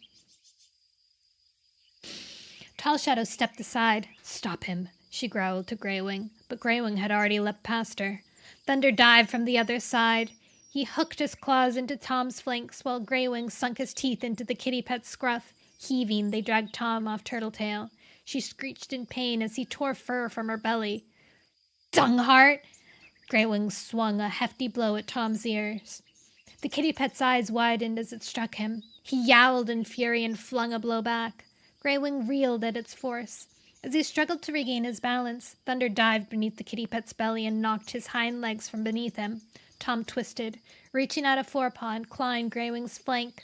Tall Shadow stepped aside. "Stop him," she growled to Greywing, but Greywing had already leapt past her. Thunder dived from the other side. He hooked his claws into Tom's flanks while Greywing sunk his teeth into the kitty pet's scruff. Heaving, they dragged Tom off Turtletail. She screeched in pain as he tore fur from her belly. "Dungheart!" Greywing swung a hefty blow at Tom's ears. The kitty pet's eyes widened as it struck him. He yowled in fury and flung a blow back. Greywing reeled at its force. As he struggled to regain his balance, Thunder dived beneath the kitty pet's belly and knocked his hind legs from beneath him. Tom twisted, reaching out a forepaw and clawing Greywing's flank.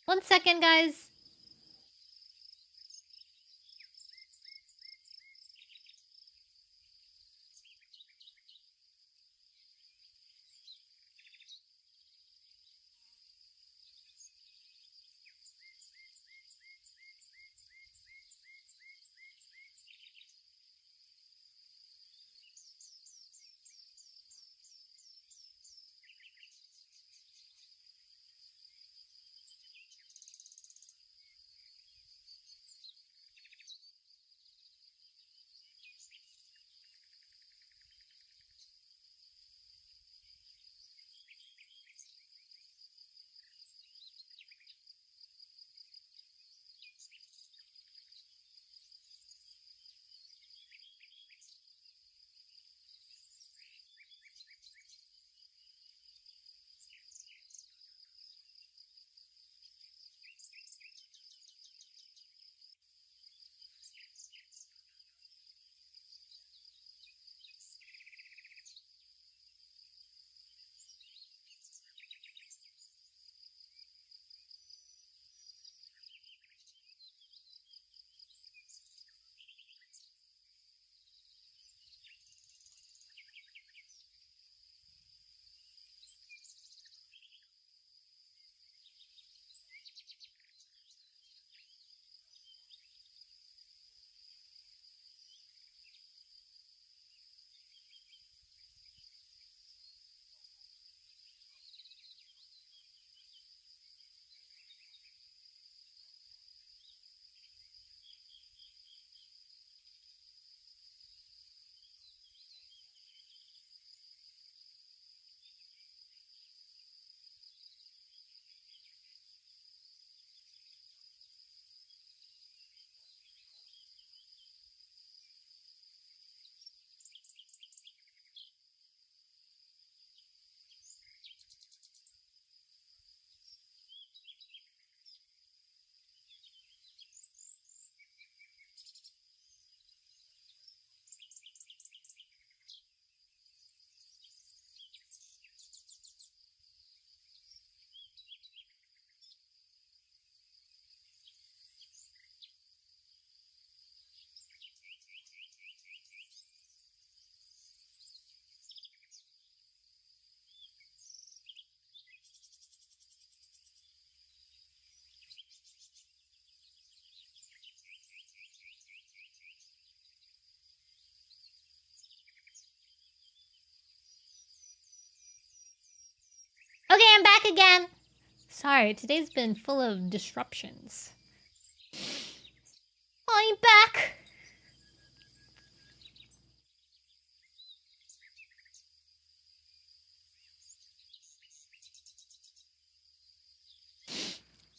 1 second, guys. Okay, I'm back again. Sorry, today's been full of disruptions. I'm back.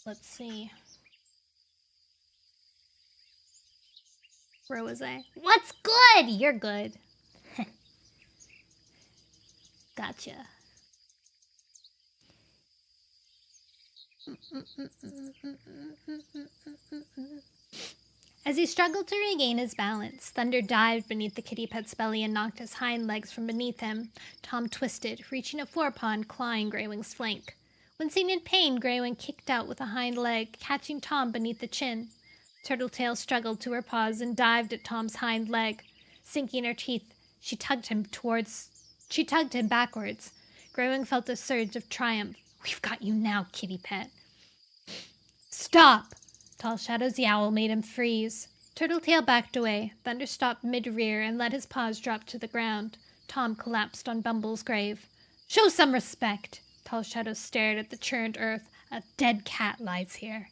Let's see. Where was I? What's good? You're good. Gotcha. As he struggled to regain his balance, Thunder dived beneath the kitty pet's belly and knocked his hind legs from beneath him. Tom twisted, reaching a forepaw and clawing Greywing's flank. When seen in pain, Greywing kicked out with a hind leg, catching Tom beneath the chin. Turtletail struggled to her paws and dived at Tom's hind leg. Sinking her teeth, she tugged him backwards. Greywing felt a surge of triumph. "We've got you now, kitty pet." "Stop!" Tall Shadow's yowl made him freeze. Turtletail backed away. Thunder stopped mid-rear and let his paws drop to the ground. Tom collapsed on Bumble's grave. "Show some respect!" Tall Shadow stared at the churned earth. "A dead cat lies here."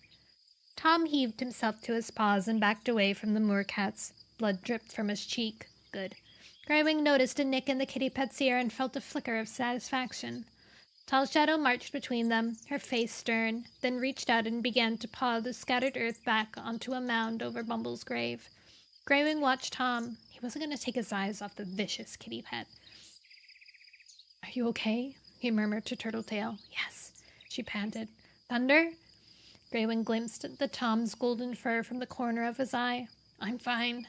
Tom heaved himself to his paws and backed away from the moorcats. Blood dripped from his cheek. Good. Greywing noticed a nick in the kitty pet's ear and felt a flicker of satisfaction. Tall Shadow marched between them, her face stern, then reached out and began to paw the scattered earth back onto a mound over Bumble's grave. Greywing watched Tom. He wasn't going to take his eyes off the vicious kitty pet. "Are you okay?" he murmured to Turtletail. "Yes," she panted. "Thunder?" Greywing glimpsed at the Tom's golden fur from the corner of his eye. "I'm fine."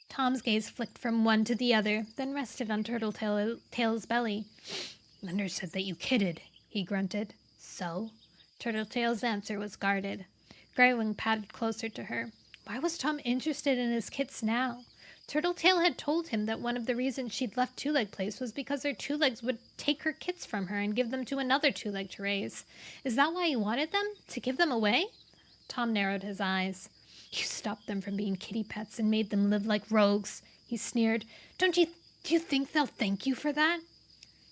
Tom's gaze flicked from one to the other, then rested on Turtletail's belly. "Thunder said that you kidded," he grunted. "So?" Turtletail's answer was guarded. Greywing padded closer to her. Why was Tom interested in his kits now? Turtletail had told him that one of the reasons she'd left Two-Leg Place was because her two legs would take her kits from her and give them to another two-leg to raise. Is that why he wanted them? To give them away? Tom narrowed his eyes. "You stopped them from being kitty pets and made them live like rogues," he sneered. Do you think they'll thank you for that?"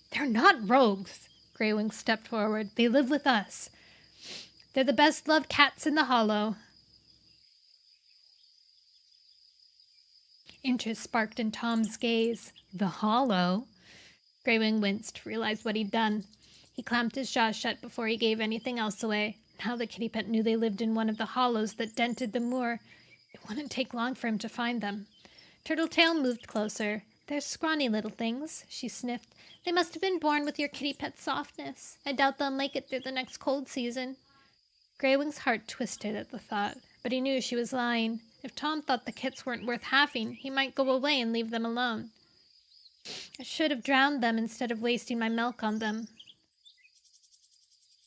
"They're not rogues." Greywing stepped forward. "They live with us. They're the best-loved cats in the Hollow." Interest sparked in Tom's gaze. "The Hollow?" Greywing winced, realized what he'd done. He clamped his jaw shut before he gave anything else away. Now the kitty pet knew they lived in one of the hollows that dented the moor. It wouldn't take long for him to find them. Turtletail moved closer. "They're scrawny little things," she sniffed. "They must have been born with your kitty pet's softness. I doubt they'll make it through the next cold season." Greywing's heart twisted at the thought, but he knew she was lying. If Tom thought the kits weren't worth having, he might go away and leave them alone. "I should have drowned them instead of wasting my milk on them."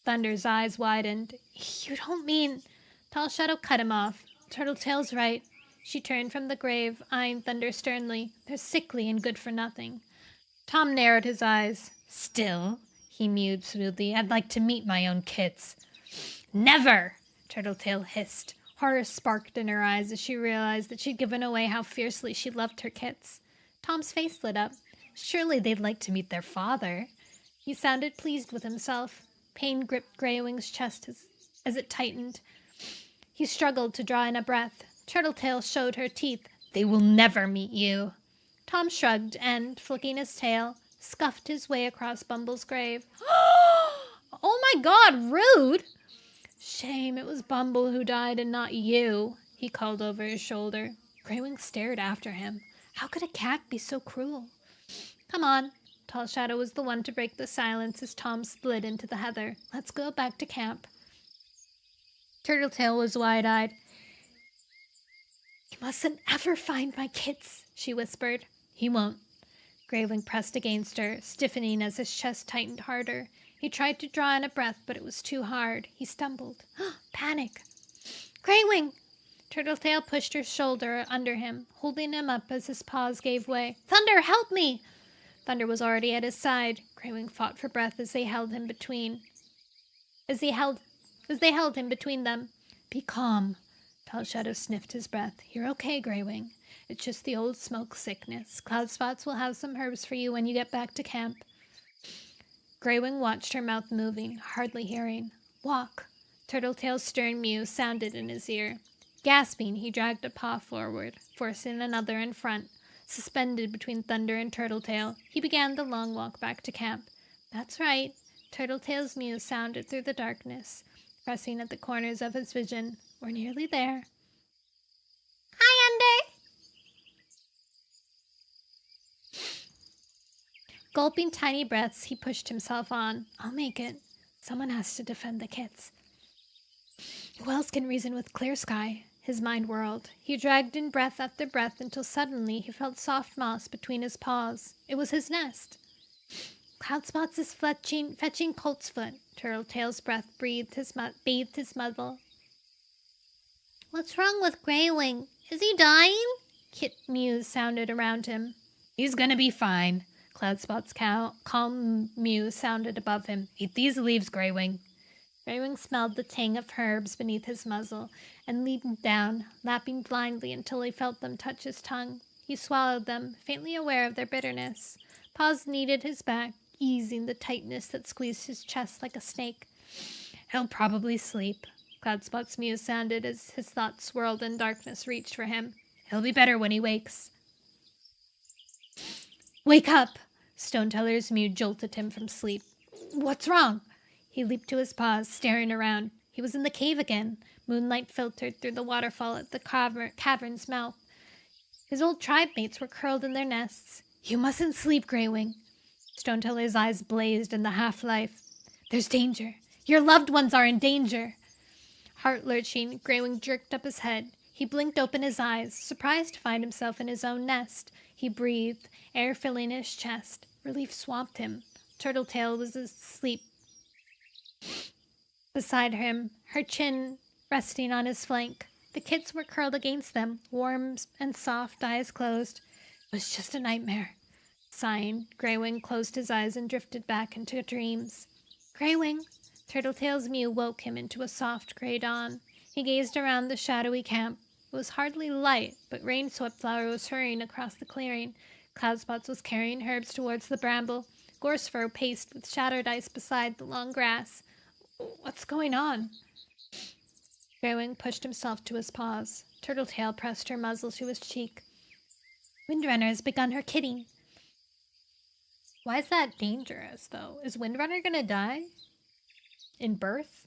Thunder's eyes widened. "You don't mean—" Tall Shadow cut him off. "Turtletail's right." She turned from the grave, eyeing Thunder sternly. "They're sickly and good for nothing." Tom narrowed his eyes. "Still," he mewed smoothly, "I'd like to meet my own kits." "Never!" Turtletail hissed. Horror sparked in her eyes as she realized that she'd given away how fiercely she loved her kits. Tom's face lit up. Surely they'd like to meet their father. He sounded pleased with himself. Pain gripped Greywing's chest as it tightened. He struggled to draw in a breath. Turtletail showed her teeth. "They will never meet you." Tom shrugged and, flicking his tail, scuffed his way across Bumble's grave. "Oh my God, rude!" "Shame it was Bumble who died and not you," he called over his shoulder. Greywing stared after him. How could a cat be so cruel? "Come on." Tall Shadow was the one to break the silence as Tom slid into the heather. "Let's go back to camp." Turtletail was wide-eyed. "You mustn't ever find my kits," she whispered. "He won't." Greywing pressed against her, stiffening as his chest tightened harder. He tried to draw in a breath, but it was too hard. He stumbled. Panic! "Greywing!" Turtletail pushed her shoulder under him, holding him up as his paws gave way. "Thunder, help me!" Thunder was already at his side. Greywing fought for breath as they held him between them. "Be calm." Tall Shadow sniffed his breath. "You're okay, Greywing. It's just the old smoke sickness. Cloud Spots will have some herbs for you when you get back to camp." Greywing watched her mouth moving, hardly hearing. "Walk." Turtletail's stern mew sounded in his ear. Gasping, he dragged a paw forward, forcing another in front. Suspended between Thunder and Turtletail, he began the long walk back to camp. "That's right." Turtletail's mew sounded through the darkness, pressing at the corners of his vision. "We're nearly there." "Hi, Under!" Gulping tiny breaths, he pushed himself on. "I'll make it. Someone has to defend the kits." Who else can reason with Clear Sky? His mind whirled. He dragged in breath after breath until suddenly he felt soft moss between his paws. It was his nest. "Cloud Spots is fetching Coltsfoot." Turtletail's breath bathed his muzzle. "What's wrong with Greywing? Is he dying?" Kit mews sounded around him. "He's gonna be fine." Cloud Spot's calm mew sounded above him. "Eat these leaves, Greywing." Greywing smelled the tang of herbs beneath his muzzle and leaned down, lapping blindly until he felt them touch his tongue. He swallowed them, faintly aware of their bitterness. Paws kneaded his back, easing the tightness that squeezed his chest like a snake. He'll probably sleep. Cloudspot's mew sounded as his thoughts swirled and darkness reached for him. He'll be better when he wakes. Wake up! Stoneteller's mew jolted him from sleep. What's wrong? He leaped to his paws, staring around. He was in the cave again. Moonlight filtered through the waterfall at the cavern's mouth. His old tribe mates were curled in their nests. You mustn't sleep, Greywing. Stoneteller's eyes blazed in the half-life. There's danger. Your loved ones are in danger. Heart-lurching, Greywing jerked up his head. He blinked open his eyes, surprised to find himself in his own nest. He breathed, air filling his chest. Relief swamped him. Turtletail was asleep beside him, her chin resting on his flank. The kits were curled against them, warm and soft, eyes closed. It was just a nightmare. Sighing, Greywing closed his eyes and drifted back into dreams. Greywing! Turtletail's mew woke him into a soft gray dawn. He gazed around the shadowy camp. It was hardly light, but Rain-Swept-Flower was hurrying across the clearing. Cloudspots was carrying herbs towards the bramble. Gorsefur paced with shattered ice beside the long grass. What's going on? Greywing pushed himself to his paws. Turtletail pressed her muzzle to his cheek. Windrunner has begun her kidding. Why is that dangerous, though? Is Windrunner gonna die? In birth?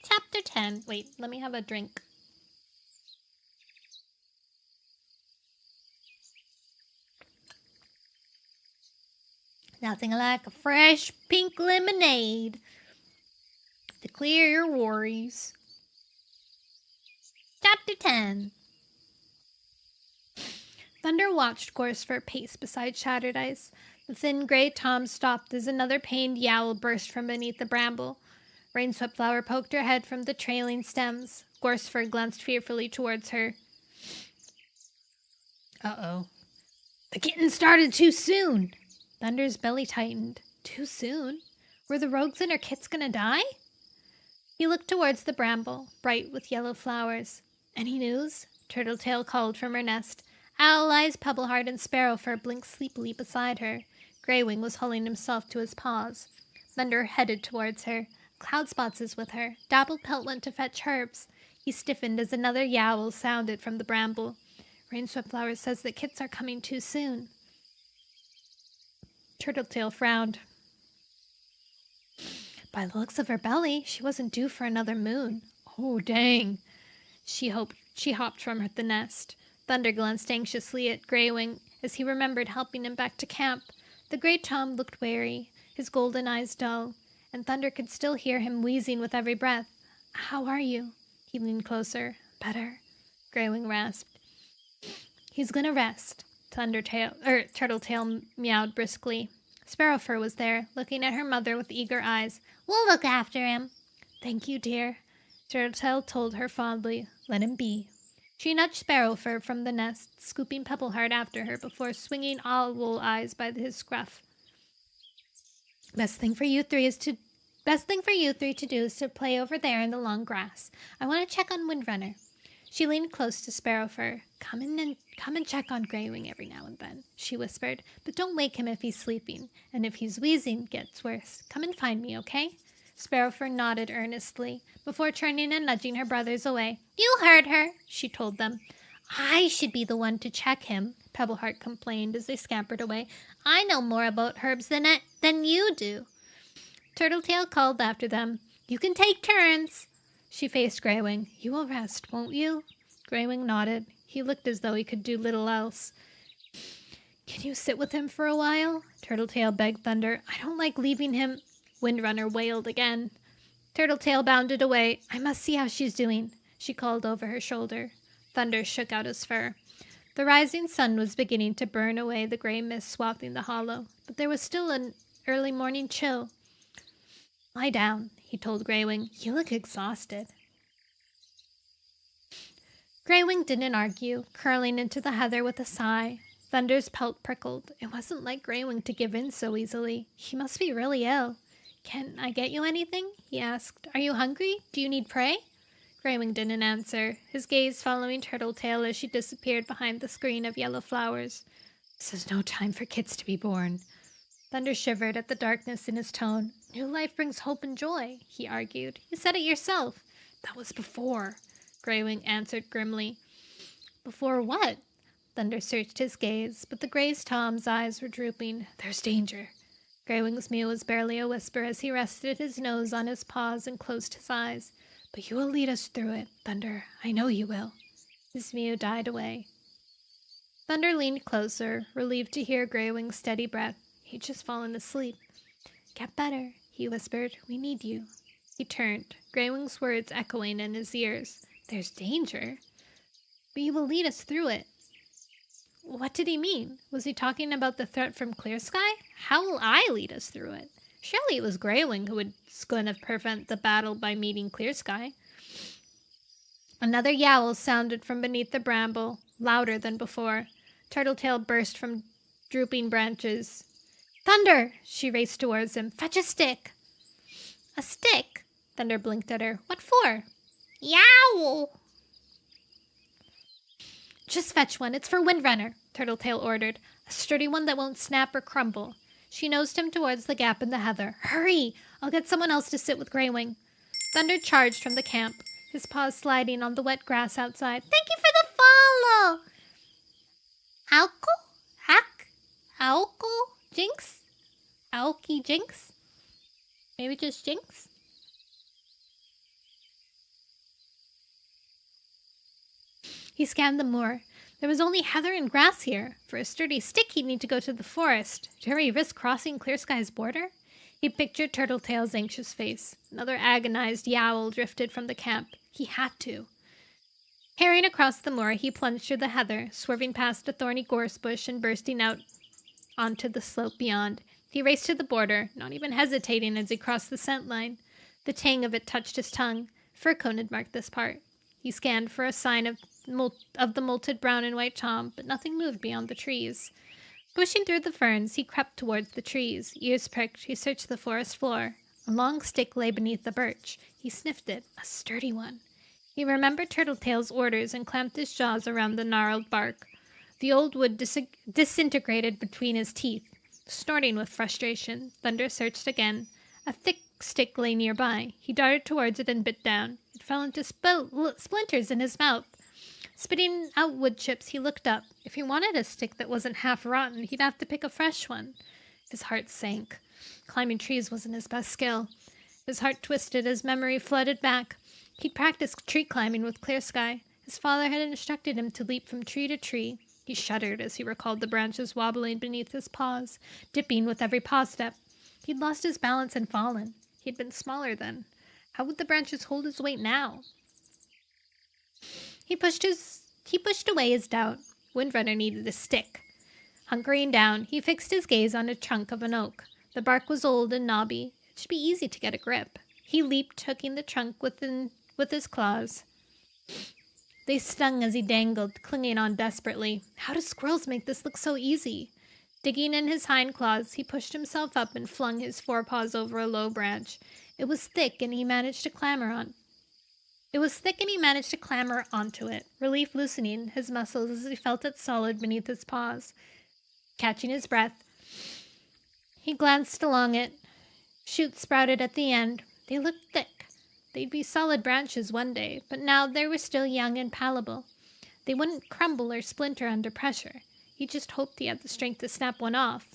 Chapter 10. Wait, let me have a drink. Nothing like a fresh pink lemonade to clear your worries. Chapter 10. Thunder watched Gorsefur pace beside Shattered Ice. The thin gray tom stopped as another pained yowl burst from beneath the bramble. Rain-Swept-Flower poked her head from the trailing stems. Gorsefur glanced fearfully towards her. Uh-oh. The kitten started too soon. Thunder's belly tightened. Too soon? Were the rogues and her kits gonna die? He looked towards the bramble, bright with yellow flowers. Any news? Turtletail called from her nest. Owl Eyes, Pebbleheart, and Sparrowfur blinked sleepily beside her. Greywing was hauling himself to his paws. Thunder headed towards her. Cloudspots is with her. Dapplepelt went to fetch herbs. He stiffened as another yowl sounded from the bramble. Rain-Swept-Flower says that kits are coming too soon. Turtletail frowned. By the looks of her belly, she wasn't due for another moon. Oh, dang. She hopped from the nest. Thunder glanced anxiously at Greywing as he remembered helping him back to camp. The gray tom looked wary, his golden eyes dull, and Thunder could still hear him wheezing with every breath. How are you? He leaned closer. Better, Greywing rasped. He's gonna rest. Turtletail meowed briskly. Sparrowfur was there, looking at her mother with eager eyes. We'll look after him. Thank you, dear. Turtletail told her fondly. Let him be. She nudged Sparrowfur from the nest, scooping Pebbleheart after her before swinging Owl Eyes by his scruff. Best thing for you three to do is to play over there in the long grass. I want to check on Windrunner. She leaned close to Sparrowfur. Come and check on Greywing every now and then, she whispered. But don't wake him if he's sleeping, and if he's wheezing, gets worse. Come and find me, okay? Sparrowfur nodded earnestly, before turning and nudging her brothers away. You heard her, she told them. I should be the one to check him, Pebbleheart complained as they scampered away. I know more about herbs than you do. Turtletail called after them. You can take turns. She faced Greywing. You will rest, won't you? Greywing nodded. He looked as though he could do little else. Can you sit with him for a while? Turtletail begged Thunder. I don't like leaving him. Windrunner wailed again. Turtletail bounded away. I must see how she's doing, she called over her shoulder. Thunder shook out his fur. The rising sun was beginning to burn away the gray mist swathing the hollow, but there was still an early morning chill. Lie down, he told Greywing. You look exhausted. Greywing didn't argue, curling into the heather with a sigh. Thunder's pelt prickled. It wasn't like Greywing to give in so easily. He must be really ill. Can I get you anything? He asked. Are you hungry? Do you need prey? Greywing didn't answer, his gaze following Turtletail as she disappeared behind the screen of yellow flowers. This is no time for kids to be born. Thunder shivered at the darkness in his tone. New life brings hope and joy, he argued. You said it yourself. That was before, Greywing answered grimly. Before what? Thunder searched his gaze, but the Grey's Tom's eyes were drooping. There's danger. Greywing's mew was barely a whisper as he rested his nose on his paws and closed his eyes. But you will lead us through it, Thunder. I know you will. His mew died away. Thunder leaned closer, relieved to hear Greywing's steady breath. He'd just fallen asleep. Get better, he whispered. We need you. He turned, Greywing's words echoing in his ears. There's danger. But you will lead us through it. What did he mean? Was he talking about the threat from Clear Sky? How will I lead us through it? Surely it was Greywing who was going to prevent the battle by meeting Clear Sky. Another yowl sounded from beneath the bramble, louder than before. Turtletail burst from drooping branches. Thunder! She raced towards him. Fetch a stick! A stick? Thunder blinked at her. What for? Yowl! Just fetch one. It's for Windrunner, Turtletail ordered. A sturdy one that won't snap or crumble. She nosed him towards the gap in the heather. Hurry! I'll get someone else to sit with Greywing. Thunder charged from the camp, his paws sliding on the wet grass outside. Thank you for the follow! Alco? Jinx? Alky Jinx? Maybe just Jinx? He scanned the moor. There was only heather and grass here. For a sturdy stick, he'd need to go to the forest. Dare he risk crossing Clear Sky's border? He pictured Turtletail's anxious face. Another agonized yowl drifted from the camp. He had to. Herring across the moor, he plunged through the heather, swerving past a thorny gorse bush and bursting out onto the slope beyond. He raced to the border, not even hesitating as he crossed the scent line. The tang of it touched his tongue. Fur cone had marked this part. He scanned for a sign of the molted brown and white tom, but nothing moved beyond the trees. Pushing through the ferns, he crept towards the trees. Ears pricked, he searched the forest floor. A long stick lay beneath the birch. He sniffed it, a sturdy one. He remembered Turtletail's orders and clamped his jaws around the gnarled bark. The old wood disintegrated between his teeth. Snorting with frustration, Thunder searched again. A thick stick lay nearby. He darted towards it and bit down. It fell into splinters in his mouth. Spitting out wood chips, he looked up. If he wanted a stick that wasn't half rotten, he'd have to pick a fresh one. His heart sank. Climbing trees wasn't his best skill. His heart twisted as memory flooded back. He'd practiced tree climbing with Clear Sky. His father had instructed him to leap from tree to tree. He shuddered as he recalled the branches wobbling beneath his paws, dipping with every paw step. He'd lost his balance and fallen. He'd been smaller then. How would the branches hold his weight now? He pushed away his doubt. Windrunner needed a stick. Hunkering down, he fixed his gaze on a trunk of an oak. The bark was old and knobby. It should be easy to get a grip. He leaped, hooking the trunk with his claws. They stung as he dangled, clinging on desperately. How do squirrels make this look so easy? Digging in his hind claws, he pushed himself up and flung his forepaws over a low branch. It was thick, and he managed to clamber onto it, relief loosening his muscles as he felt it solid beneath his paws. Catching his breath, he glanced along it. Shoots sprouted at the end. They looked thick. They'd be solid branches one day, but now they were still young and palpable. They wouldn't crumble or splinter under pressure. He just hoped he had the strength to snap one off.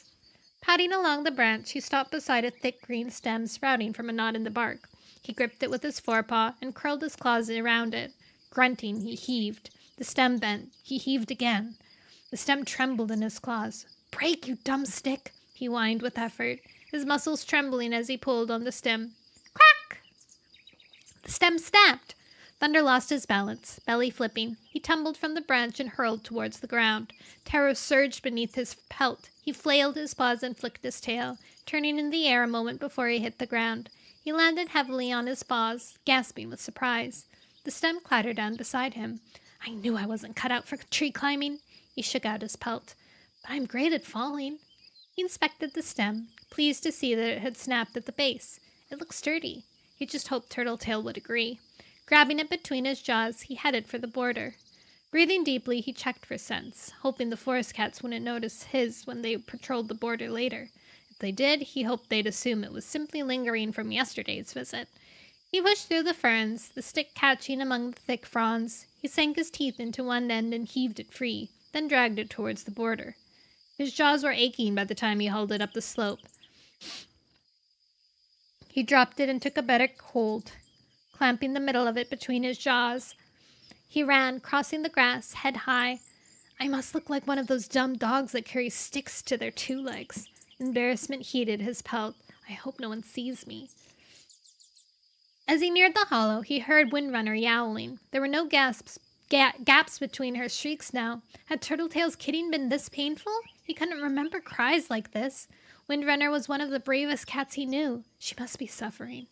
Padding along the branch, he stopped beside a thick green stem sprouting from a knot in the bark. He gripped it with his forepaw and curled his claws around it. Grunting, he heaved. The stem bent. He heaved again. The stem trembled in his claws. Break, you dumb stick, he whined with effort, his muscles trembling as he pulled on the stem. Crack! The stem snapped. Thunder lost his balance, belly flipping. He tumbled from the branch and hurled towards the ground. Terror surged beneath his pelt. He flailed his paws and flicked his tail, turning in the air a moment before he hit the ground. He landed heavily on his paws, gasping with surprise. The stem clattered down beside him. I knew I wasn't cut out for tree climbing. He shook out his pelt. But I'm great at falling. He inspected the stem, pleased to see that it had snapped at the base. It looked sturdy. He just hoped Turtletail would agree. Grabbing it between his jaws, he headed for the border. Breathing deeply, he checked for scents, hoping the forest cats wouldn't notice his when they patrolled the border later. If they did, he hoped they'd assume it was simply lingering from yesterday's visit. He pushed through the ferns, the stick catching among the thick fronds. He sank his teeth into one end and heaved it free, then dragged it towards the border. His jaws were aching by the time he hauled it up the slope. He dropped it and took a better hold, clamping the middle of it between his jaws. He ran, crossing the grass, head high. I must look like one of those dumb dogs that carry sticks to their 2 legs. Embarrassment heated his pelt. I hope no one sees me. As he neared the hollow, he heard Windrunner yowling. There were no gaps between her shrieks now. Had Turtletail's kidding been this painful? He couldn't remember cries like this. Windrunner was one of the bravest cats he knew. She must be suffering.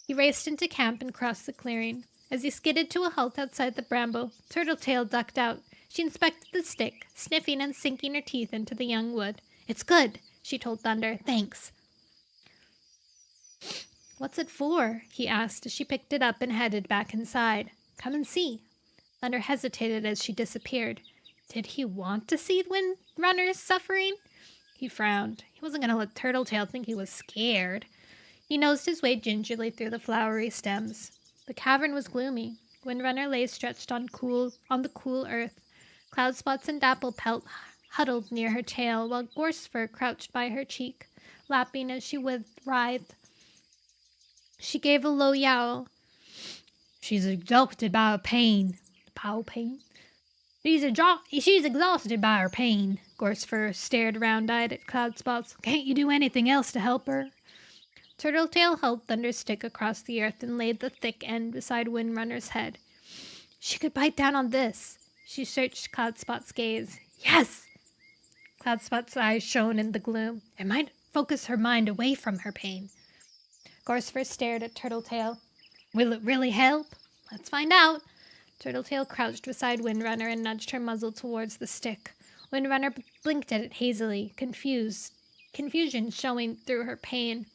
He raced into camp and crossed the clearing. As he skidded to a halt outside the bramble, Turtletail ducked out. She inspected the stick, sniffing and sinking her teeth into the young wood. It's good, she told Thunder. Thanks. What's it for? He asked as she picked it up and headed back inside. Come and see. Thunder hesitated as she disappeared. Did he want to see Windrunner's suffering? He frowned. He wasn't going to let Turtletail think he was scared. He nosed his way gingerly through the flowery stems. The cavern was gloomy. Windrunner lay stretched on the cool earth. Cloudspots and Dapplepelt huddled near her tail, while Gorsefur crouched by her cheek, lapping as she writhed. She gave a low yowl. She's exhausted by her pain. Pain? She's exhausted by her pain. Gorsefur stared round-eyed at Cloudspots. Can't you do anything else to help her? Turtletail held Thunder's stick across the earth and laid the thick end beside Windrunner's head. She could bite down on this. She searched Cloudspot's gaze. Yes! Cloudspot's eyes shone in the gloom. It might focus her mind away from her pain. Gorsefur stared at Turtletail. Will it really help? Let's find out. Turtletail crouched beside Windrunner and nudged her muzzle towards the stick. Windrunner blinked at it hazily, confusion showing through her pain.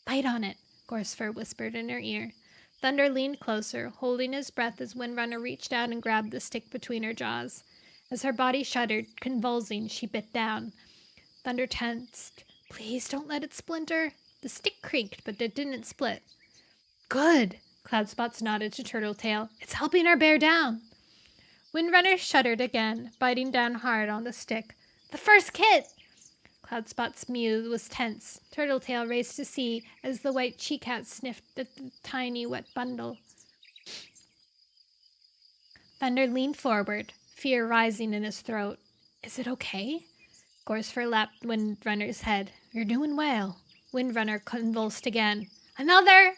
Bite on it, Gorsefur whispered in her ear. Thunder leaned closer, holding his breath as Windrunner reached out and grabbed the stick between her jaws. As her body shuddered, convulsing, she bit down. Thunder tensed. Please don't let it splinter. The stick creaked, but it didn't split. Good, Cloudspots nodded to Turtletail. It's helping her bear down. Windrunner shuddered again, biting down hard on the stick. The first kit! Cloudspot's mew was tense. Turtletail raced to see as the white she-cat sniffed at the tiny wet bundle. Thunder leaned forward, fear rising in his throat. Is it okay? Gorsefur lapped Windrunner's head. You're doing well. Windrunner convulsed again. Another!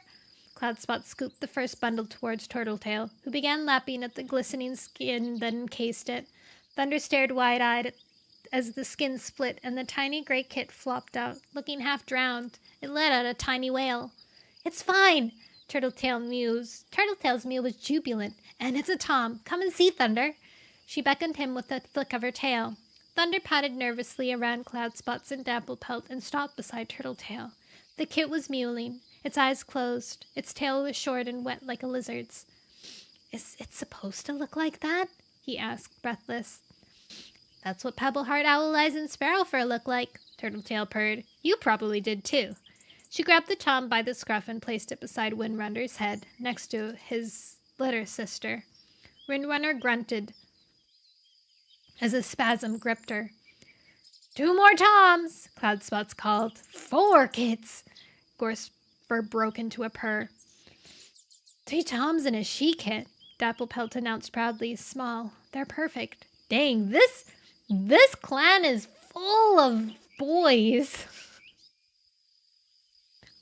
Cloudspot scooped the first bundle towards Turtletail, who began lapping at the glistening skin that encased it. Thunder stared wide-eyed as the skin split and the tiny gray kit flopped out, looking half drowned. It let out a tiny wail. It's fine, Turtletail's mew was jubilant. And it's a Tom. Come and see, Thunder. She beckoned him with a flick of her tail. Thunder patted nervously around Cloudspots and Dapplepelt and stopped beside Turtletail. The kit was mewling, its eyes closed. Its tail was short and wet like a lizard's. Is it supposed to look like that? He asked, breathless. That's what Pebbleheart, Owl Eyes, and Sparrowfur look like, Turtletail purred. You probably did too. She grabbed the Tom by the scruff and placed it beside Windrunner's head, next to his litter sister. Windrunner grunted as a spasm gripped her. 2 more Toms, Cloudspots called. 4 kits. Gorsefur broke into a purr. 3 Toms and a she-kit, Dapplepelt announced proudly. Small. They're perfect. Dang, this clan is full of boys.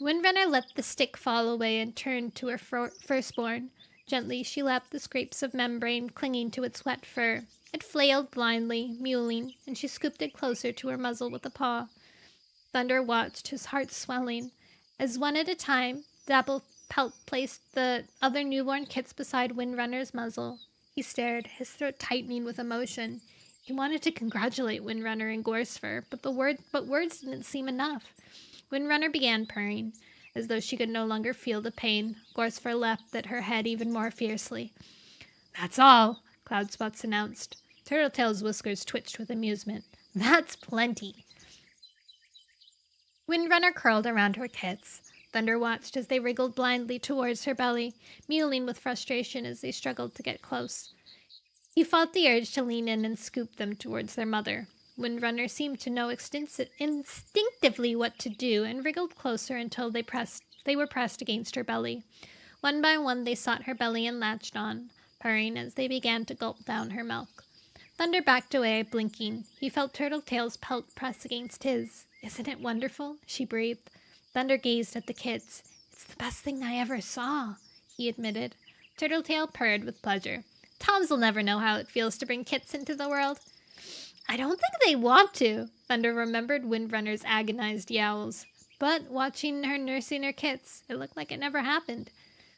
Windrunner let the stick fall away and turned to her firstborn. Gently, she lapped the scrapes of membrane clinging to its wet fur. It flailed blindly, mewling, and she scooped it closer to her muzzle with a paw. Thunder watched, his heart swelling. As one at a time, Dapple Pelt placed the other newborn kits beside Windrunner's muzzle. He stared, his throat tightening with emotion. He wanted to congratulate Windrunner and Gorsefur, but words didn't seem enough. Windrunner began purring. As though she could no longer feel the pain, Gorsefur leapt at her head even more fiercely. "That's all," Cloudspots announced. Turtletail's whiskers twitched with amusement. "That's plenty." Windrunner curled around her kits. Thunder watched as they wriggled blindly towards her belly, mewling with frustration as they struggled to get close. He fought the urge to lean in and scoop them towards their mother. Windrunner seemed to know instinctively what to do and wriggled closer until they were pressed against her belly. One by one they sought her belly and latched on, purring as they began to gulp down her milk. Thunder backed away, blinking. He felt Turtletail's pelt press against his. "Isn't it wonderful?" she breathed. Thunder gazed at the kids. "It's the best thing I ever saw," he admitted. Turtletail purred with pleasure. "Toms will never know how it feels to bring kits into the world." "I don't think they want to," Thunder remembered Windrunner's agonized yowls. But watching her nursing her kits, it looked like it never happened.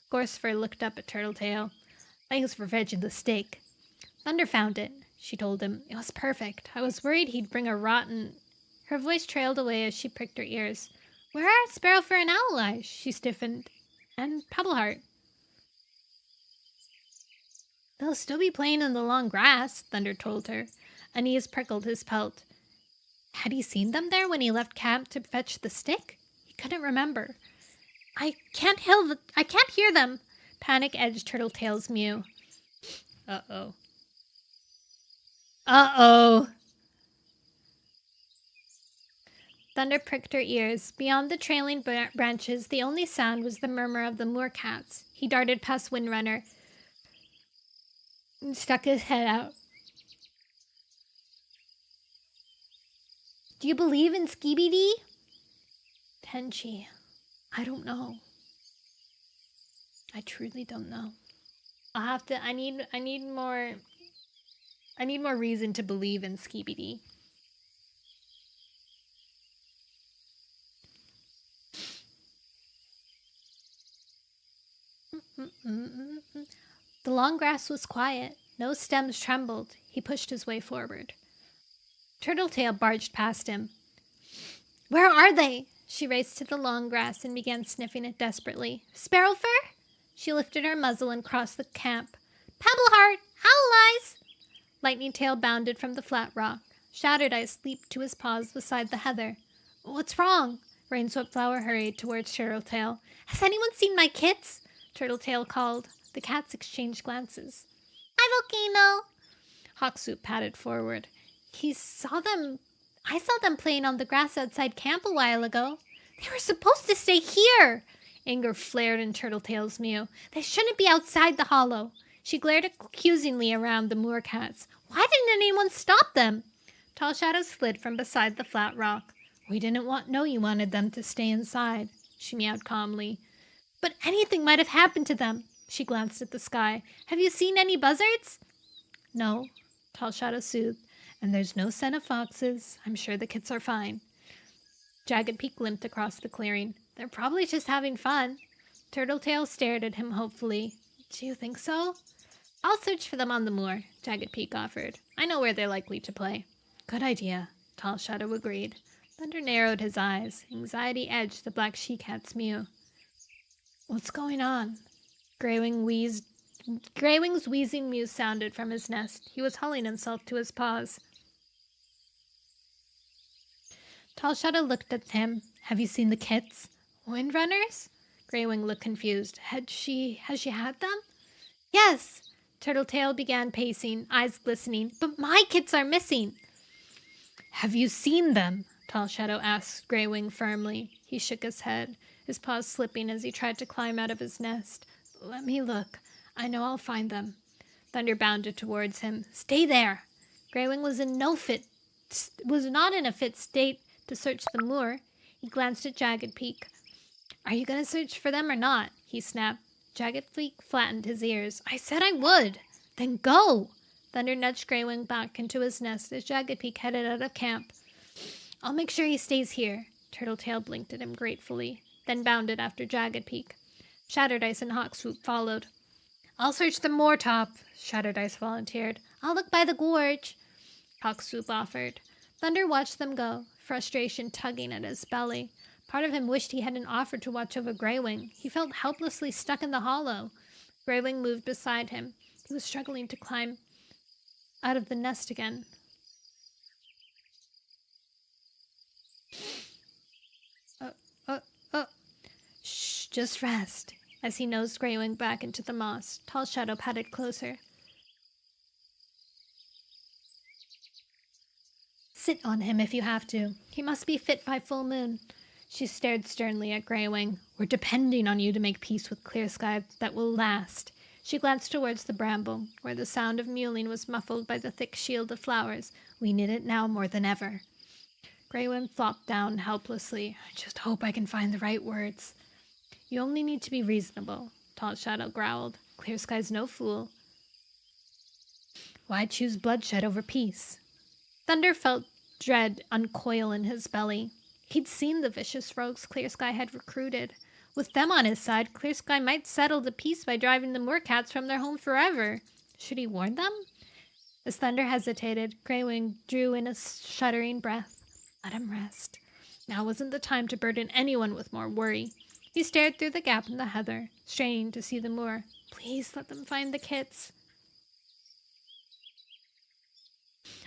Gorsefur looked up at Turtletail. "Thanks for fetching the steak." "Thunder found it," she told him. "It was perfect. I was worried he'd bring a rotten—" Her voice trailed away as she pricked her ears. "Where are Sparrowfur and Owleye?" She stiffened. "And Pebbleheart?" "They'll still be playing in the long grass," Thunder told her. Aeneas prickled his pelt. Had he seen them there when he left camp to fetch the stick? He couldn't remember. I can't hear them," Panic edged Turtletail's mew. Uh-oh. Uh-oh! Thunder pricked her ears. Beyond the trailing branches, the only sound was the murmur of the moorcats. He darted past Windrunner and stuck his head out. "Do you believe in Skibidi?" "Tenchi, I don't know. I truly don't know. I need more reason to believe in Skibidi." The long grass was quiet. No stems trembled. He pushed his way forward. Turtletail barged past him. "Where are they?" She raced to the long grass and began sniffing it desperately. "Sparrowfur?" She lifted her muzzle and crossed the camp. "Pebbleheart! Owleyes!" Lightning Tail bounded from the flat rock. Shattered Ice leaped to his paws beside the heather. "What's wrong?" Rainswept Flower hurried towards Turtletail. "Has anyone seen my kits?" Turtletail called. The cats exchanged glances. "Hi, Volcano!" Hawksoup padded forward. I saw them playing on the grass outside camp a while ago. "They were supposed to stay here!" Anger flared in Turtletail's mew. "They shouldn't be outside the hollow." She glared accusingly around the moorcats. "Why didn't anyone stop them?" Tall Shadow slid from beside the flat rock. "We didn't know you wanted them to stay inside," she meowed calmly. "But anything might have happened to them." She glanced at the sky. "Have you seen any buzzards?" "No," Tall Shadow soothed. "And there's no scent of foxes. I'm sure the kits are fine." Jagged Peak limped across the clearing. "They're probably just having fun." Turtletail stared at him hopefully. "Do you think so?" "I'll search for them on the moor," Jagged Peak offered. "I know where they're likely to play." "Good idea," Tall Shadow agreed. Thunder narrowed his eyes. Anxiety edged the black she-cat's mew. "What's going on?" Greywing's wheezing mew sounded from his nest. He was hauling himself to his paws. Tall Shadow looked at him. "Have you seen the kits?" "Windrunners?" Greywing looked confused. Has she had them?" "Yes." Turtletail began pacing, eyes glistening. "But my kits are missing." "Have you seen them?" Tall Shadow asked Greywing firmly. He shook his head, his paws slipping as he tried to climb out of his nest. "Let me look. I know I'll find them." Thunder bounded towards him. "Stay there." Greywing was not in a fit state to search the moor. He glanced at Jagged Peak. "Are you going to search for them or not?" he snapped. Jagged Peak flattened his ears. "I said I would." "Then go." Thunder nudged Greywing back into his nest as Jagged Peak headed out of camp. "I'll make sure he stays here." Turtletail blinked at him gratefully, then bounded after Jagged Peak. Shatterdice and Hawkswoop followed. I'll search the moor top, Shatterdice volunteered. I'll look by the gorge, Hawkswoop offered. Thunder watched them go, frustration tugging at his belly. Part of him wished he hadn't offered to watch over Greywing. He felt helplessly stuck in the hollow. Greywing moved beside him. He was struggling to climb out of the nest again. Shh, just rest. As he nosed Greywing back into the moss, Tall Shadow padded closer. Sit on him if you have to. He must be fit by full moon. She stared sternly at Greywing. We're depending on you to make peace with Clear Sky that will last. She glanced towards the bramble, where the sound of mewling was muffled by the thick shield of flowers. We need it now more than ever. Greywing flopped down helplessly. I just hope I can find the right words. You only need to be reasonable, Tall Shadow growled. Clear Sky's no fool. Why choose bloodshed over peace? Thunder felt dread uncoil in his belly. He'd seen the vicious rogues Clear Sky had recruited. With them on his side, Clear Sky might settle to peace by driving the moorcats from their home forever. Should he warn them? As Thunder hesitated, Greywing drew in a shuddering breath. Let him rest. Now wasn't the time to burden anyone with more worry. He stared through the gap in the heather, straining to see the moor. Please let them find the kits.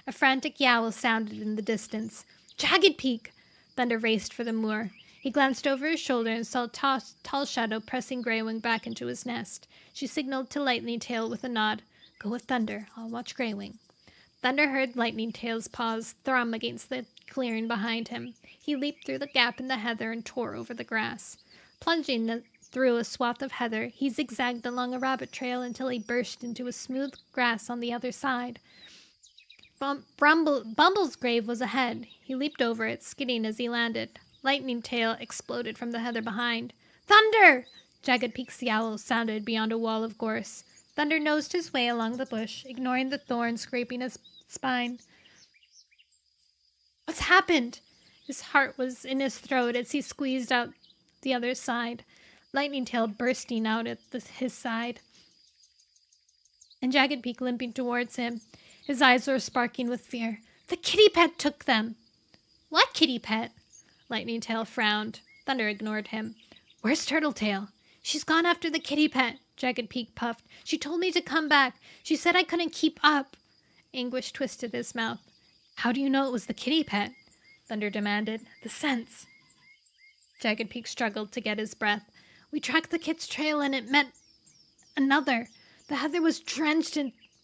A frantic yowl sounded in the distance. Jagged Peak! Thunder raced for the moor. He glanced over his shoulder and saw Tall Shadow pressing Greywing back into his nest. She signaled to Lightning Tail with a nod. Go with Thunder. I'll watch Greywing. Thunder heard Lightning Tail's paws thrum against the clearing behind him. He leaped through the gap in the heather and tore over the grass. Plunging through a swath of heather, he zigzagged along a rabbit trail until he burst into a smooth grass on the other side. Bumble's grave was ahead. He leaped over it, skidding as he landed. Lightning Tail exploded from the heather behind. Thunder! Jagged Peak's yowl sounded beyond a wall of gorse. Thunder nosed his way along the bush, ignoring the thorns scraping his spine. What's happened? His heart was in his throat as he squeezed out the other side, Lightning Tail bursting out at his side, and Jagged Peak limping towards him. His eyes were sparking with fear. The kitty pet took them. What kitty pet? Lightning Tail frowned. Thunder ignored him. Where's Turtletail? She's gone after the kitty pet, Jagged Peak puffed. She told me to come back. She said I couldn't keep up. Anguish twisted his mouth. How do you know it was the kitty pet? Thunder demanded. The scents. Jagged Peak struggled to get his breath. We tracked the kit's trail and it met another. The heather was drenched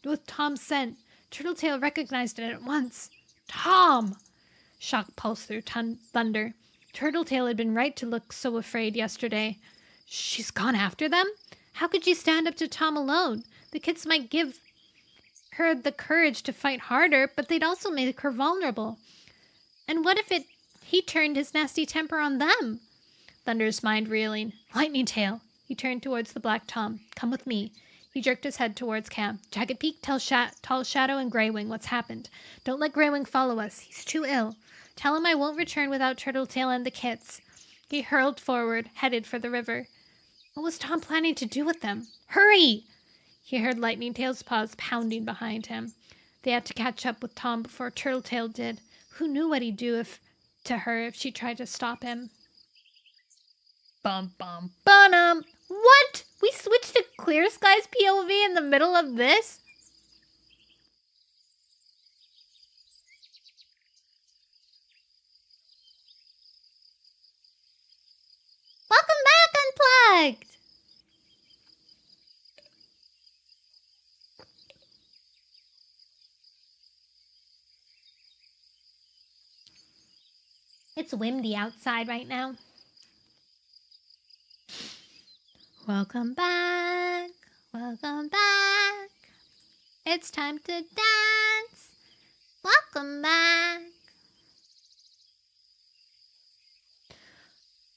with Tom's scent. Turtletail recognized it at once. Tom! Shock pulsed through Thunder. Turtletail had been right to look so afraid yesterday. She's gone after them? How could she stand up to Tom alone? The kits might give her the courage to fight harder, but they'd also make her vulnerable. And what if he turned his nasty temper on them? Thunder's mind reeling. Lightning Tail. He turned towards the Black Tom. Come with me. He jerked his head towards camp. Jagged Peak, Tall Shadow, and Greywing what's happened. Don't let Greywing follow us. He's too ill. Tell him I won't return without Turtletail and the kits. He hurled forward, headed for the river. What was Tom planning to do with them? Hurry! He heard Lightning Tail's paws pounding behind him. They had to catch up with Tom before Turtletail did. Who knew what he'd do to her if she tried to stop him? Bum bum bum. What? We switched to Clear Sky's POV in the middle of this? Welcome back, Unplugged! It's windy outside right now. Welcome back. Welcome back. It's time to dance. Welcome back.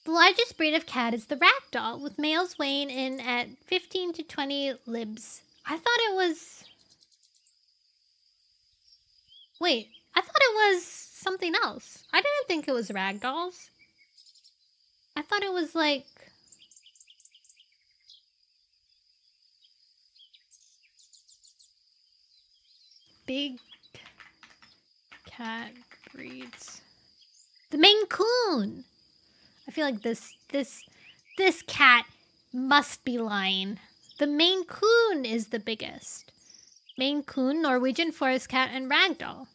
The largest breed of cat is the ragdoll, with males weighing in at 15 to 20 libs. I thought it was... Wait, I thought it was something else. I didn't think it was ragdolls. I thought it was like... big cat breeds? The Maine Coon. I feel like this cat must be lying. The Maine Coon is the biggest. Maine Coon, Norwegian forest cat, and ragdoll.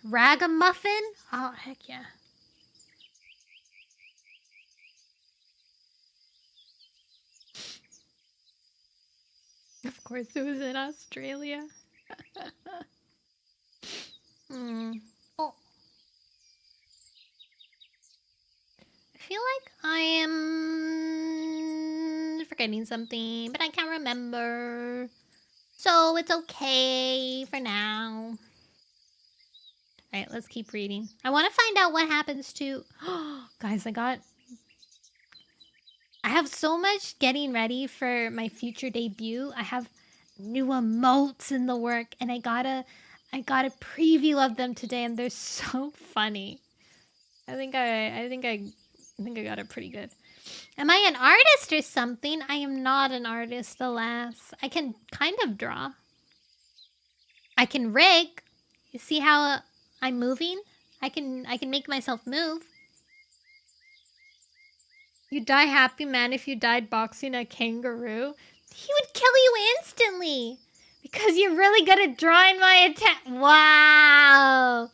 Ragamuffin? Oh, heck yeah. Of course, it was in Australia. Oh. I feel like I am forgetting something, but I can't remember. So it's okay for now. Alright, let's keep reading. I want to find out what happens to... Guys, I have so much getting ready for my future debut. I have new emotes in the work, and I got a preview of them today, and they're so funny. I think I got it pretty good. Am I an artist or something? I am not an artist, alas. I can kind of draw. I can rig. You see how I'm moving? I can make myself move. You die happy, man, if you died boxing a kangaroo. He would kill you instantly. Because you're really good at drawing my attack. Wow.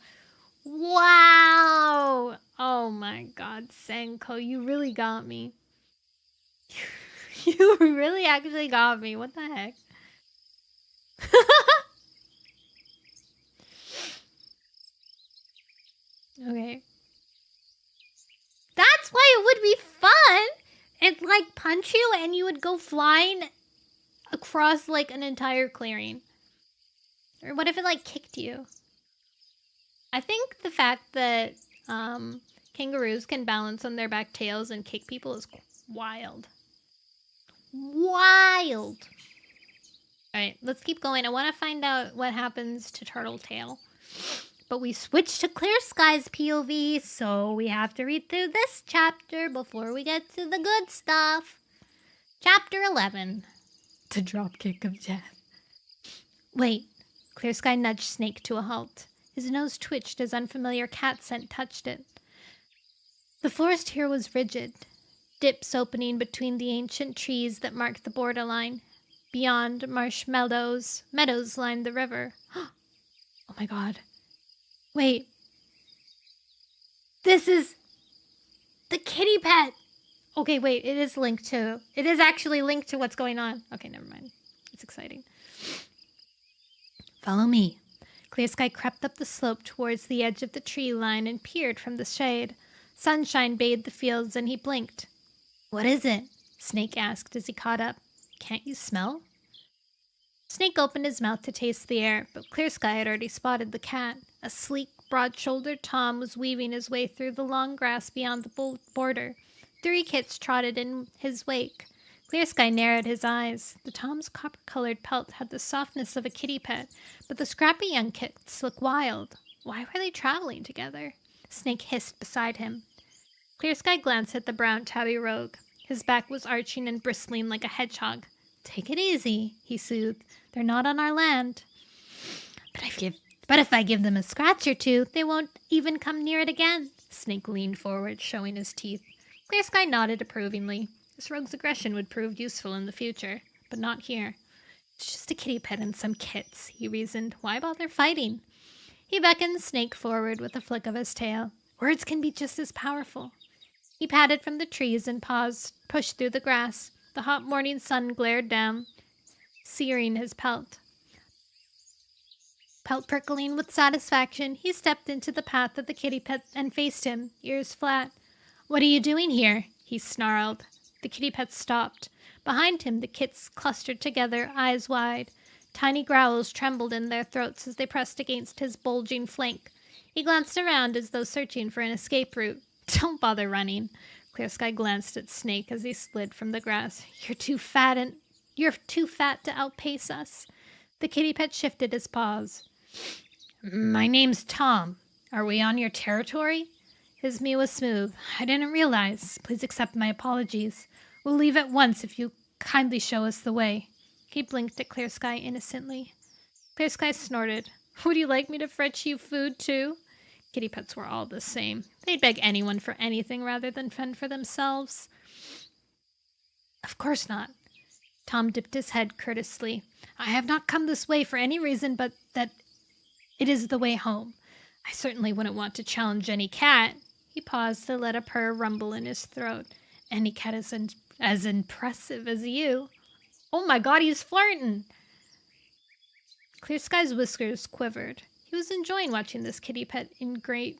Wow. Oh my god, Senko, you really got me. You really actually got me. What the heck? Okay. That's why it would be fun. It'd like punch you and you would go flying across like an entire clearing. Or what if it like kicked you? I think the fact that kangaroos can balance on their back tails and kick people is wild. Wild! Alright, let's keep going. I want to find out what happens to Turtletail. But we switched to Clear Sky's POV, so we have to read through this chapter before we get to the good stuff. Chapter 11. The Dropkick of Death. Wait. Clear Sky nudged Snake to a halt. His nose twitched as unfamiliar cat scent touched it. The forest here was rigid, dips opening between the ancient trees that marked the borderline. Beyond, marsh meadows lined the river. Oh my god. Wait. This is the kitty pet. Okay, wait, it is actually linked to what's going on. Okay, never mind. It's exciting. Follow me. Clear Sky crept up the slope towards the edge of the tree line and peered from the shade. Sunshine bathed the fields and he blinked. What is it? Snake asked as he caught up. Can't you smell? Snake opened his mouth to taste the air, but Clear Sky had already spotted the cat. A sleek, broad-shouldered Tom was weaving his way through the long grass beyond the border. 3 kits trotted in his wake. Clear Sky narrowed his eyes. The Tom's copper-colored pelt had the softness of a kitty pet, but the scrappy young kits looked wild. Why were they traveling together? Snake hissed beside him. Clear Sky glanced at the brown tabby rogue. His back was arching and bristling like a hedgehog. Take it easy, he soothed. They're not on our land. But if I give them a scratch or two, they won't even come near it again. Snake leaned forward, showing his teeth. Clear Sky nodded approvingly. This rogue's aggression would prove useful in the future, but not here. It's just a kitty pet and some kits, he reasoned. Why bother fighting? He beckoned Snake forward with a flick of his tail. Words can be just as powerful. He patted from the trees and pushed through the grass. The hot morning sun glared down, searing his pelt. Pelt prickling with satisfaction, he stepped into the path of the kitty pet and faced him, ears flat. What are you doing here? He snarled. The kitty pet stopped. Behind him, the kits clustered together, eyes wide. Tiny growls trembled in their throats as they pressed against his bulging flank. He glanced around as though searching for an escape route. Don't bother running. Clear Sky glanced at Snake as he slid from the grass. You're too fat to outpace us. The kitty pet shifted his paws. My name's Tom. Are we on your territory? His mew was smooth. I didn't realize. Please accept my apologies. We'll leave at once if you kindly show us the way. He blinked at Clear Sky innocently. Clear Sky snorted. Would you like me to fetch you food, too? Kitty pets were all the same. They'd beg anyone for anything rather than fend for themselves. Of course not. Tom dipped his head courteously. I have not come this way for any reason but that it is the way home. I certainly wouldn't want to challenge any cat. He paused to let a purr rumble in his throat. Any cat is as impressive as you. Oh my god, he's flirting! Clear Sky's whiskers quivered. He was enjoying watching this kitty pet ingratiate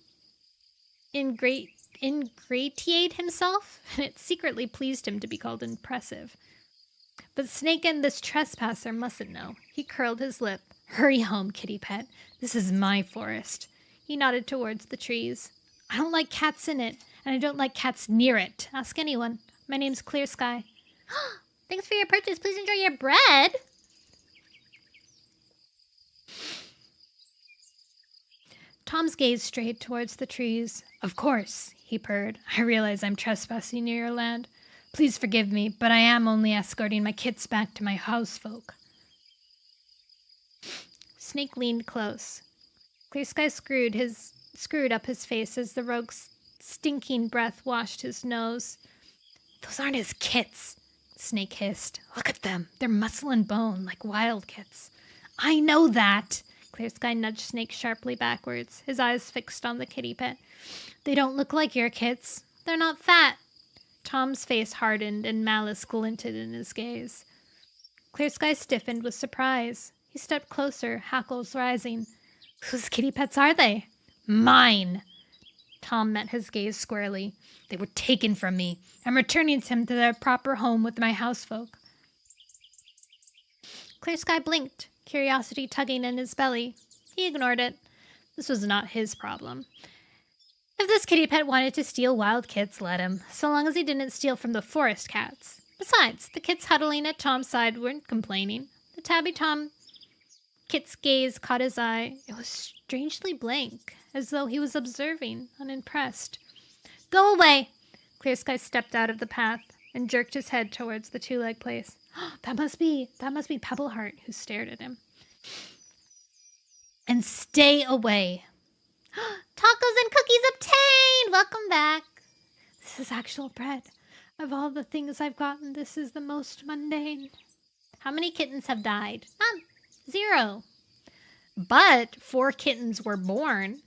himself, and it secretly pleased him to be called impressive. But Snake and this trespasser mustn't know. He curled his lip. Hurry home, kitty pet. This is my forest. He nodded towards the trees. I don't like cats in it, and I don't like cats near it. Ask anyone. My name's Clear Sky. Thanks for your purchase. Please enjoy your bread. Tom's gaze strayed towards the trees. Of course, he purred. I realize I'm trespassing near your land. Please forgive me, but I am only escorting my kits back to my housefolk. Snake leaned close. Clear Sky screwed up his face as the rogue's stinking breath washed his nose. Those aren't his kits, Snake hissed. Look at them. They're muscle and bone, like wild kits. I know that. Clear Sky nudged Snake sharply backwards, his eyes fixed on the kitty pet. They don't look like your kits. They're not fat. Tom's face hardened and malice glinted in his gaze. Clear Sky stiffened with surprise. He stepped closer, hackles rising. Whose kitty pets are they? Mine. Tom met his gaze squarely. They were taken from me. I'm returning them to their proper home with my housefolk. Clear Sky blinked, curiosity tugging in his belly. He ignored it. This was not his problem. If this kitty pet wanted to steal wild kits, let him, so long as he didn't steal from the forest cats. Besides, the kits huddling at Tom's side weren't complaining. The tabby Tom kit's gaze caught his eye. It was strangely blank, as though he was observing, unimpressed. Go away! Clear Sky stepped out of the path and jerked his head towards the two-leg place. That must be Pebbleheart, who stared at him. And stay away. Tacos and cookies obtained! Welcome back. This is actual bread. Of all the things I've gotten, this is the most mundane. How many kittens have died? 0. But 4 kittens were born.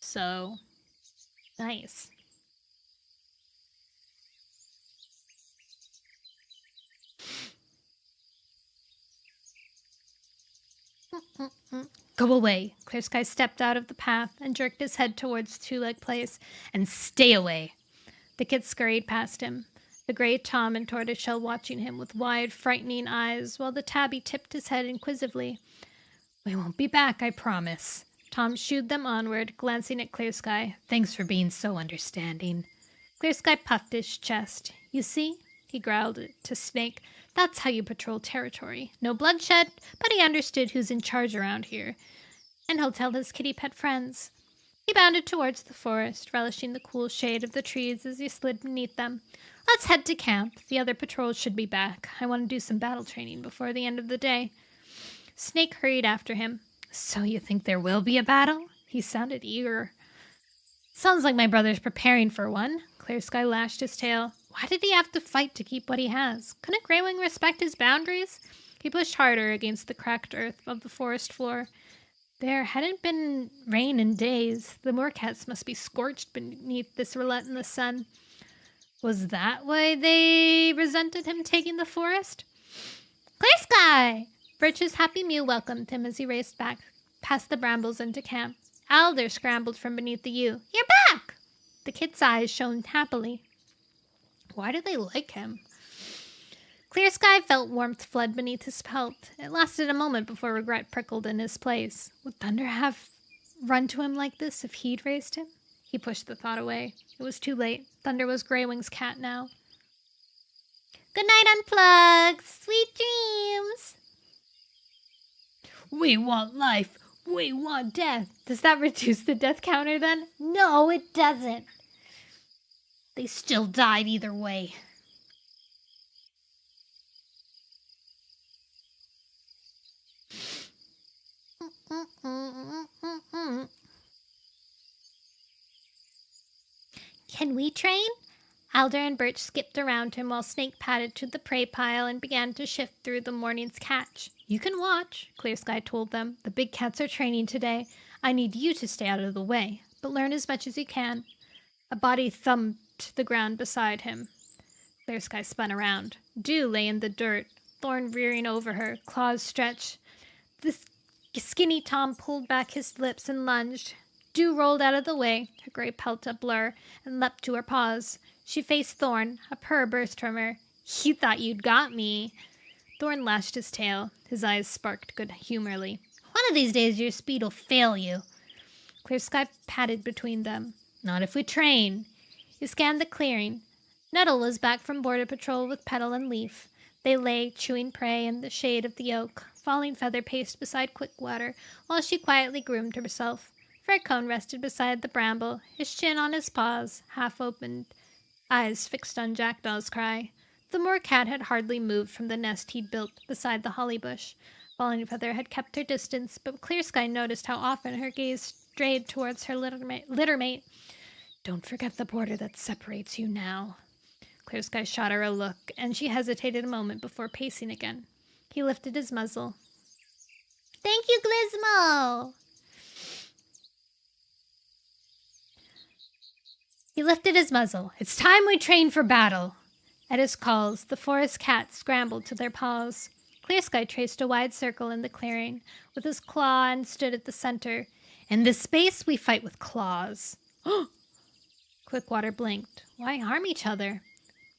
So, nice. Go away. Clear Sky stepped out of the path and jerked his head towards two-leg place. And stay away. The kid scurried past him, the gray Tom and Tortoiseshell watching him with wide, frightening eyes, while the tabby tipped his head inquisitively. We won't be back, I promise. Tom shooed them onward, glancing at Clear Sky. Thanks for being so understanding. Clear Sky puffed his chest. You see? He growled to Snake. That's how you patrol territory. No bloodshed, but he understood who's in charge around here. And he'll tell his kitty pet friends. He bounded towards the forest, relishing the cool shade of the trees as he slid beneath them. Let's head to camp. The other patrols should be back. I want to do some battle training before the end of the day. Snake hurried after him. So you think there will be a battle? He sounded eager. Sounds like my brother's preparing for one. Clear Sky lashed his tail. Why did he have to fight to keep what he has? Couldn't Greywing respect his boundaries? He pushed harder against the cracked earth of the forest floor. There hadn't been rain in days. The moorcats must be scorched beneath this relentless sun. Was that why they resented him taking the forest? Clear Sky! Birch's happy mew welcomed him as he raced back past the brambles into camp. Alder scrambled from beneath the yew. You're back! The kid's eyes shone happily. Why do they like him? Clear Sky felt warmth flood beneath his pelt. It lasted a moment before regret prickled in his place. Would Thunder have run to him like this if he'd raised him? He pushed the thought away. It was too late. Thunder was Greywing's cat now. Good night, Unplugged! Sweet dreams! We want life. We want death. Does that reduce the death counter then? No, it doesn't. They still died either way. Can we train? Alder and Birch skipped around him while Snake padded to the prey pile and began to shift through the morning's catch. You can watch, Clear Sky told them. The big cats are training today. I need you to stay out of the way, but learn as much as you can. A body thumped the ground beside him. Clear Sky spun around. Dew lay in the dirt, Thorn rearing over her, claws stretched. The skinny Tom pulled back his lips and lunged. Dew rolled out of the way, her gray pelt a blur, and leapt to her paws. She faced Thorn. A purr burst from her. You thought you'd got me. Thorn lashed his tail. His eyes sparked good-humoredly. One of these days your speed'll fail you. Clear Sky padded between them. Not if we train. He scanned the clearing. Nettle was back from border patrol with Petal and Leaf. They lay, chewing prey in the shade of the oak. Falling Feather paced beside Quickwater, while she quietly groomed herself. Faircone rested beside the bramble, his chin on his paws, half-opened, eyes fixed on Jackdaw's cry. The moor cat had hardly moved from the nest he'd built beside the holly bush. Falling Feather had kept her distance, but Clear Sky noticed how often her gaze strayed towards her litter mate. Don't forget the border that separates you now. Clear Sky shot her a look, and she hesitated a moment before pacing again. He lifted his muzzle. Thank you, Gizmo! He lifted his muzzle. It's time we train for battle. At his calls, the forest cats scrambled to their paws. Clear Sky traced a wide circle in the clearing with his claw and stood at the center. In this space, we fight with claws. Quickwater blinked. Why harm each other?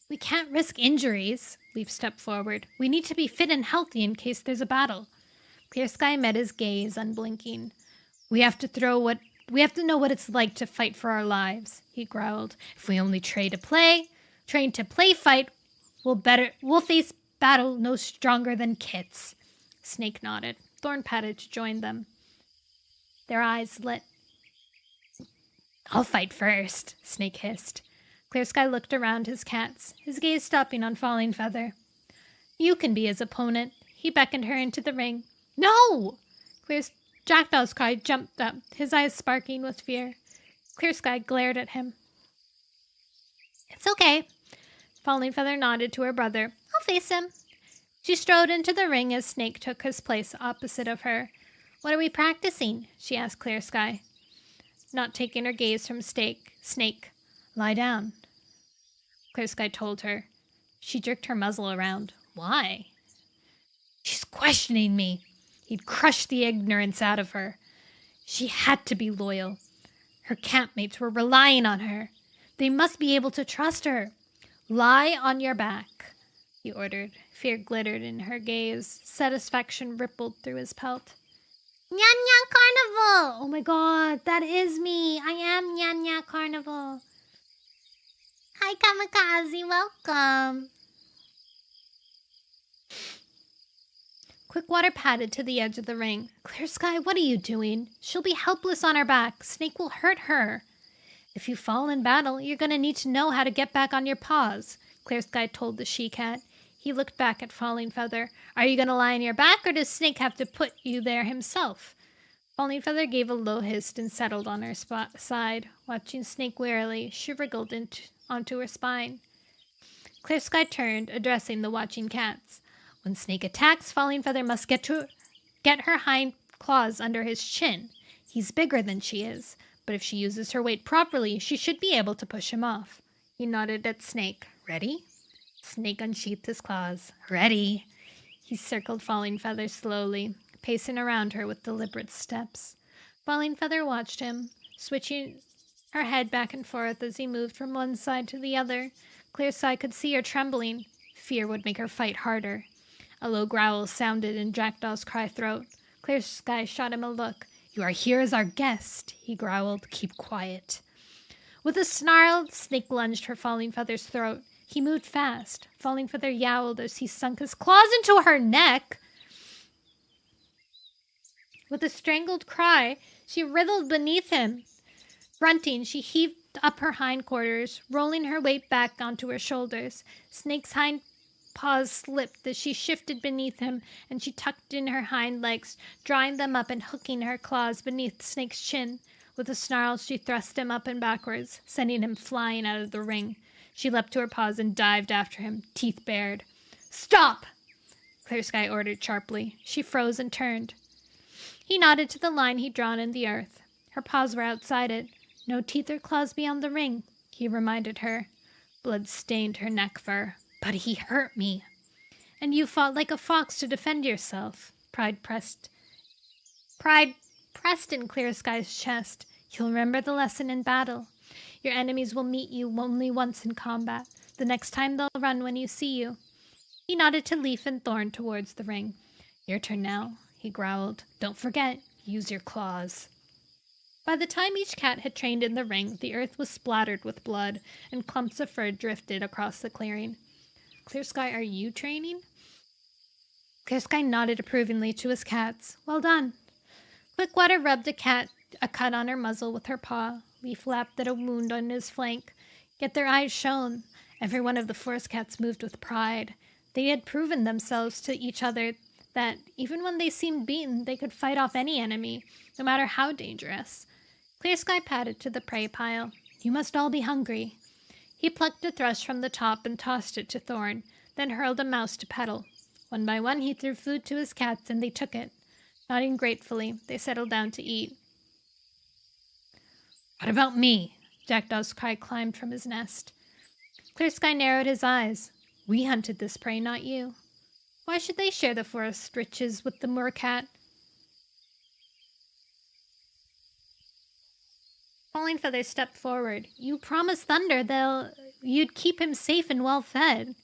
We can't risk injuries. Leaf stepped forward. We need to be fit and healthy in case there's a battle. Clear Sky met his gaze, unblinking. We have to know what it's like to fight for our lives, he growled. If we only train to play fight, we'll face battle no stronger than kits. Snake nodded. Thorn padded to join them. Their eyes lit. I'll fight first, Snake hissed. Clear Sky looked around his cats, his gaze stopping on Falling Feather. You can be his opponent. He beckoned her into the ring. No! Jackdaw's cry jumped up, his eyes sparkling with fear. Clear Sky glared at him. It's okay. Falling Feather nodded to her brother. I'll face him. She strode into the ring as Snake took his place opposite of her. What are we practicing? She asked Clear Sky, not taking her gaze from Snake. Lie down. Clear Sky told her. She jerked her muzzle around. Why? She's questioning me. He'd crushed the ignorance out of her. She had to be loyal. Her campmates were relying on her. They must be able to trust her. Lie on your back, he ordered. Fear glittered in her gaze. Satisfaction rippled through his pelt. Nyan Nyan Carnival! Oh my god, that is me. I am Nyan Nyan Carnival. Hi, Kamikaze. Welcome. Quickwater padded to the edge of the ring. Clear Sky, what are you doing? She'll be helpless on her back. Snake will hurt her. If you fall in battle, you're going to need to know how to get back on your paws, Clear Sky told the she-cat. He looked back at Falling Feather. Are you going to lie on your back, or does Snake have to put you there himself? Falling Feather gave a low hiss and settled on her side. Watching Snake warily, she wriggled onto her spine. Clear Sky turned, addressing the watching cats. When Snake attacks, Falling Feather must get her hind claws under his chin. He's bigger than she is, but if she uses her weight properly, she should be able to push him off. He nodded at Snake. Ready? Snake unsheathed his claws. Ready. He circled Falling Feather slowly, pacing around her with deliberate steps. Falling Feather watched him, switching her head back and forth as he moved from one side to the other. Clear Sky could see her trembling. Fear would make her fight harder. A low growl sounded in Jackdaw's cry throat. Clear Sky shot him a look. You are here as our guest, he growled. Keep quiet. With a snarl, Snake lunged for Falling Feather's throat. He moved fast. Falling Feather yowled as he sunk his claws into her neck. With a strangled cry, she writhed beneath him. Grunting, she heaved up her hindquarters, rolling her weight back onto her shoulders. Snake's hind paws slipped as she shifted beneath him, and she tucked in her hind legs, drawing them up and hooking her claws beneath Snake's chin. With a snarl, she thrust him up and backwards, sending him flying out of the ring. She leapt to her paws and dived after him, teeth bared. "Stop!" Clear Sky ordered sharply. She froze and turned. He nodded to the line he'd drawn in the earth. Her paws were outside it. No teeth or claws beyond the ring, he reminded her. Blood stained her neck fur. "But he hurt me." "And you fought like a fox to defend yourself." Pride pressed in Clear Sky's chest. "You'll remember the lesson in battle. Your enemies will meet you only once in combat. The next time they'll run when you see you." He nodded to Leaf and Thorn towards the ring. "Your turn now," he growled. "Don't forget, use your claws." By the time each cat had trained in the ring, the earth was splattered with blood, and clumps of fur drifted across the clearing. "Clear Sky, are you training?" Clear Sky nodded approvingly to his cats. "Well done." Quickwater rubbed a cut on her muzzle with her paw. Leaf lapped at a wound on his flank. Yet their eyes shone. Every one of the forest cats moved with pride. They had proven themselves to each other that, even when they seemed beaten, they could fight off any enemy, no matter how dangerous. Clear Sky padded to the prey pile. "You must all be hungry." He plucked a thrush from the top and tossed it to Thorn, then hurled a mouse to Petal. One by one he threw food to his cats, and they took it. Nodding gratefully, they settled down to eat. "What about me?" Jackdaw's cry climbed from his nest. Clear Sky narrowed his eyes. "We hunted this prey, not you." "Why should they share the forest riches with the moorcat?" Falling Feathers stepped forward. "You promised Thunder you'd keep him safe and well fed."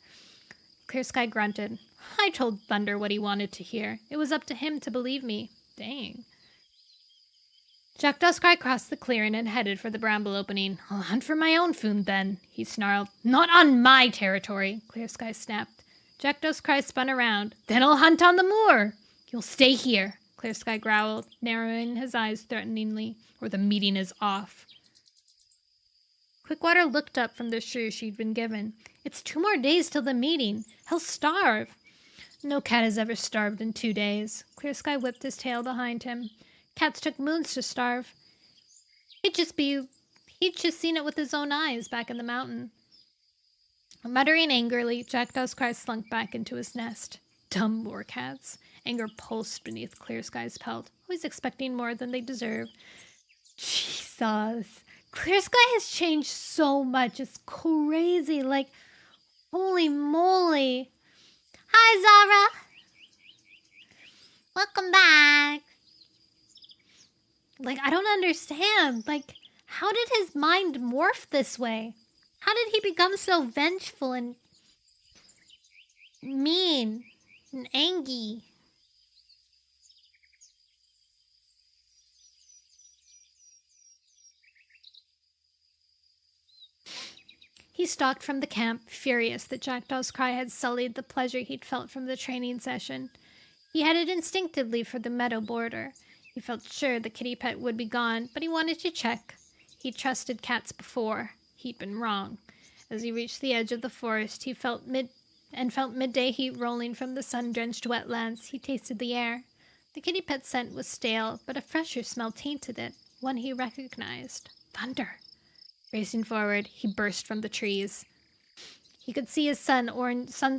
Clear Sky grunted. "I told Thunder what he wanted to hear. It was up to him to believe me." Dang. Jackdaw's cry crossed the clearing and headed for the bramble opening. "I'll hunt for my own food then," he snarled. "Not on my territory," Clear Sky snapped. Jackdaw's cry spun around. "Then I'll hunt on the moor." "You'll stay here," Clear Sky growled, narrowing his eyes threateningly, "or the meeting is off." Quickwater looked up from the shrew she'd been given. "It's 2 more days till the meeting. He'll starve." "No cat has ever starved in 2 days." Clear Sky whipped his tail behind him. "Cats took moons to starve." He'd just seen it with his own eyes back in the mountain. Muttering angrily, Jackdaw's cry slunk back into his nest. Dumb moorcats. Anger pulsed beneath Clear Sky's pelt, always expecting more than they deserved. Jesus. Clear Sky has changed so much. It's crazy. Like, holy moly. Hi, Zara. Welcome back. Like, I don't understand. Like, how did his mind morph this way? How did he become so vengeful and mean and angry? He stalked from the camp, furious that Jackdaw's cry had sullied the pleasure he'd felt from the training session. He headed instinctively for the meadow border. He felt sure the kitty pet would be gone, but he wanted to check. He'd trusted cats before. He'd been wrong. As he reached the edge of the forest, he felt midday heat rolling from the sun-drenched wetlands. He tasted the air. The kitty pet scent was stale, but a fresher smell tainted it, one he recognized. Thunder. Racing forward, he burst from the trees. He could see his son's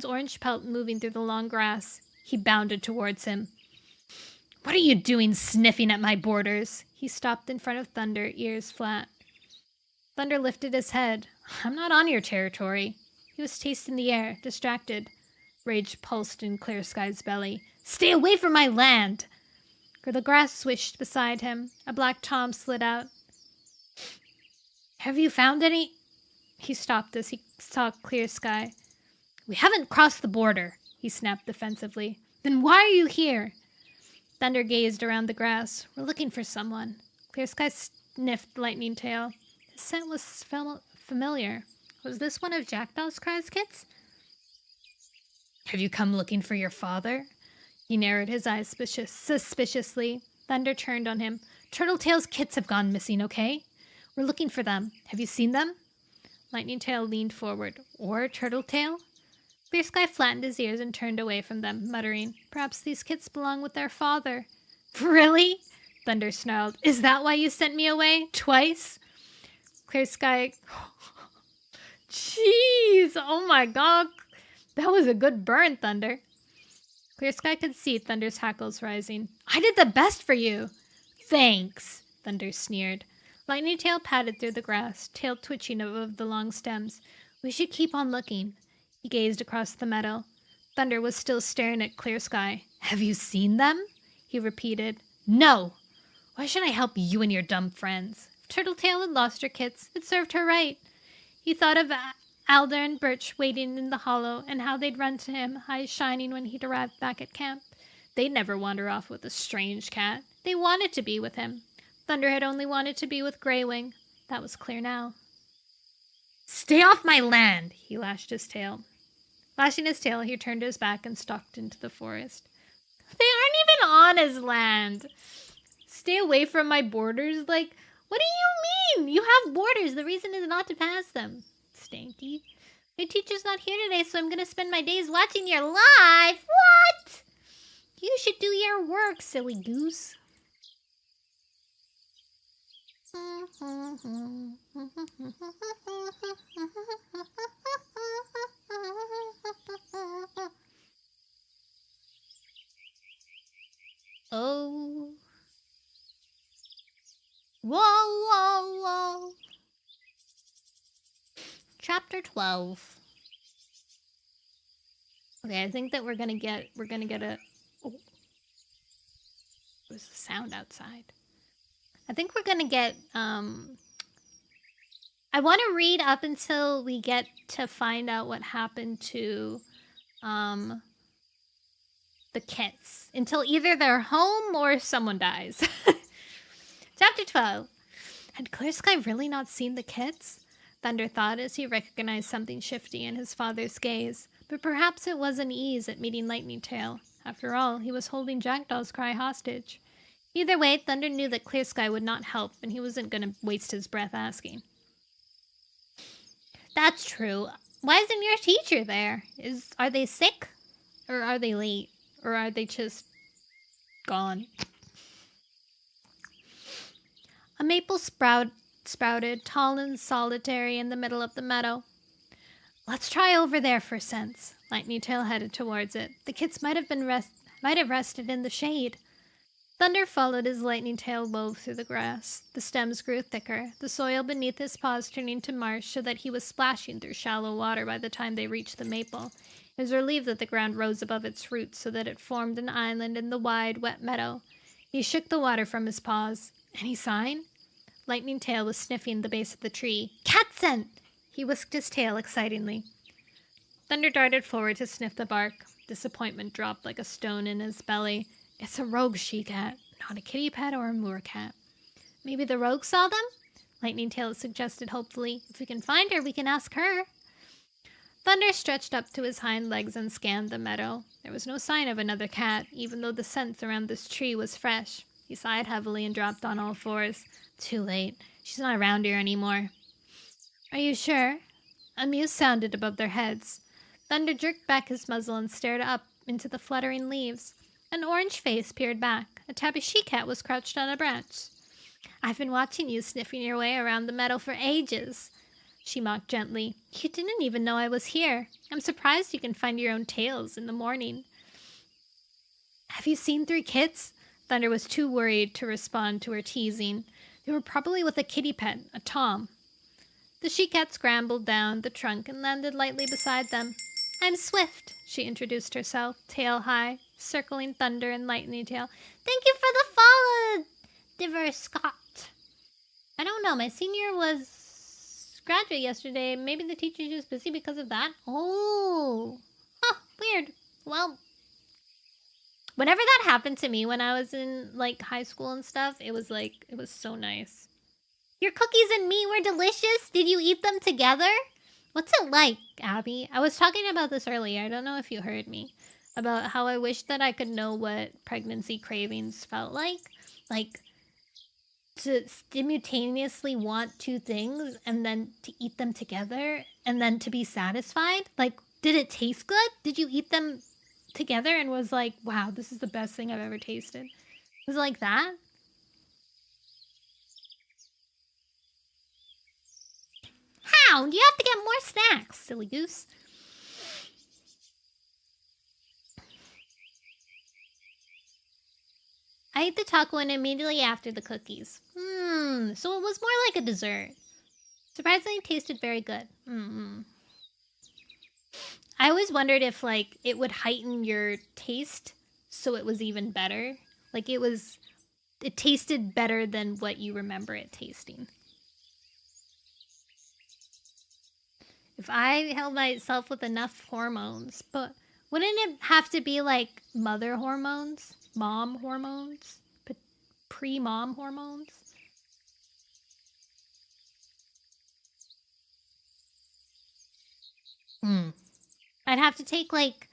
orange pelt moving through the long grass. He bounded towards him. "What are you doing sniffing at my borders?" He stopped in front of Thunder, ears flat. Thunder lifted his head. "I'm not on your territory." He was tasting the air, distracted. Rage pulsed in Clear Sky's belly. "Stay away from my land!" The grass swished beside him. A black tom slid out. "Have you found any—" He stopped as he saw Clear Sky. "We haven't crossed the border," he snapped defensively. "Then why are you here?" Thunder gazed around the grass. "We're looking for someone." Clear Sky sniffed Lightning Tail. His scent was familiar. Was this one of Jackdaw's cry's kits? "Have you come looking for your father?" He narrowed his eyes suspiciously. Thunder turned on him. "Turtletail's kits have gone missing, okay? We're looking for them. Have you seen them?" Lightning Tail leaned forward. "Or Turtletail?" Clear Sky flattened his ears and turned away from them, muttering, "Perhaps these kits belong with their father." "Really?" Thunder snarled. "Is that why you sent me away? Twice?" Clear Sky... Jeez! Oh my god! That was a good burn, Thunder. Clear Sky could see Thunder's hackles rising. "I did the best for you!" "Thanks!" Thunder sneered. Lightning Tail padded through the grass, tail twitching above the long stems. "We should keep on looking." He gazed across the meadow. Thunder was still staring at Clear Sky. "Have you seen them?" he repeated. "No! Why should I help you and your dumb friends?" If Turtletail had lost her kits, it served her right. He thought of Alder and Birch waiting in the hollow, and how they'd run to him, eyes shining, when he'd arrived back at camp. They'd never wander off with a strange cat. They wanted to be with him. Thunder had only wanted to be with Greywing. That was clear now. "Stay off my land!" He lashed his tail. Lashing his tail, he turned his back and stalked into the forest. They aren't even on his land! "Stay away from my borders?" Like, what do you mean? You have borders. The reason is not to pass them. Stanky. "My teacher's not here today, so I'm going to spend my days watching your live." What? You should do your work, silly goose. Oh. Whoa, whoa, whoa. Chapter 12. Okay, I think that we're gonna get a... Oh. There's a sound outside. I think we're gonna get, I want to read up until we get to find out what happened to, the kits. Until either they're home or someone dies. Chapter 12. Had Clear Sky really not seen the kits? Thunder thought as he recognized something shifty in his father's gaze. But perhaps it was an ease at meeting Lightning Tail. After all, he was holding Jackdaw's cry hostage. Either way, Thunder knew that Clear Sky would not help, and he wasn't going to waste his breath asking. "That's true. Why isn't your teacher there? Are they sick? Or are they late? Or are they just gone?" A maple sprouted, tall and solitary in the middle of the meadow. "Let's try over there for sense." Lightning Tail headed towards it. The kits might have rested in the shade. Thunder followed his Lightning Tail wove through the grass. The stems grew thicker, the soil beneath his paws turning to marsh so that he was splashing through shallow water by the time they reached the maple. He was relieved that the ground rose above its roots so that it formed an island in the wide, wet meadow. He shook the water from his paws. Any sign? Lightning Tail was sniffing the base of the tree. "Cat scent!" He whisked his tail excitingly. Thunder darted forward to sniff the bark. Disappointment dropped like a stone in his belly. It's a rogue she-cat, not a kitty pet or a moor cat. "Maybe the rogue saw them?" Lightning Tail suggested hopefully. "If we can find her, we can ask her." Thunder stretched up to his hind legs and scanned the meadow. There was no sign of another cat, even though the scent around this tree was fresh. He sighed heavily and dropped on all fours. Too late. She's not around here anymore. "Are you sure?" A mew sounded above their heads. Thunder jerked back his muzzle and stared up into the fluttering leaves. An orange face peered back. A tabby she-cat was crouched on a branch. "I've been watching you sniffing your way around the meadow for ages," she mocked gently. "You didn't even know I was here. I'm surprised you can find your own tails in the morning." "Have you seen 3 kits?" Thunder was too worried to respond to her teasing. "They were probably with a kitty pet, a tom." The she-cat scrambled down the trunk and landed lightly beside them. "I'm Swift," she introduced herself, tail high, circling Thunder and Lightning Tail. "Thank you for the follow, Diver Scott." "I don't know, my senior was graduate yesterday. Maybe the teacher's just busy because of that." "Oh. Huh, weird. Well, whenever that happened to me when I was in, like, high school and stuff, it was so nice." "Your cookies and meat were delicious? Did you eat them together?" "What's it like, Abby?" I was talking about this earlier. I don't know if you heard me. About how I wish that I could know what pregnancy cravings felt like. Like, to simultaneously want 2 things and then to eat them together and then to be satisfied. Like, Did it taste good? Did you eat them together and was like, wow, this is the best thing I've ever tasted? Was it like that? Hound, you have to get more snacks, silly goose. I ate the taco and immediately after the cookies. So it was more like a dessert. Surprisingly, it tasted very good. I always wondered if, like, it would heighten your taste so it was even better. Like, it tasted better than what you remember it tasting. If I held myself with enough hormones, but wouldn't it have to be like mother hormones? Mom hormones? Pre-mom hormones? I'd have to take like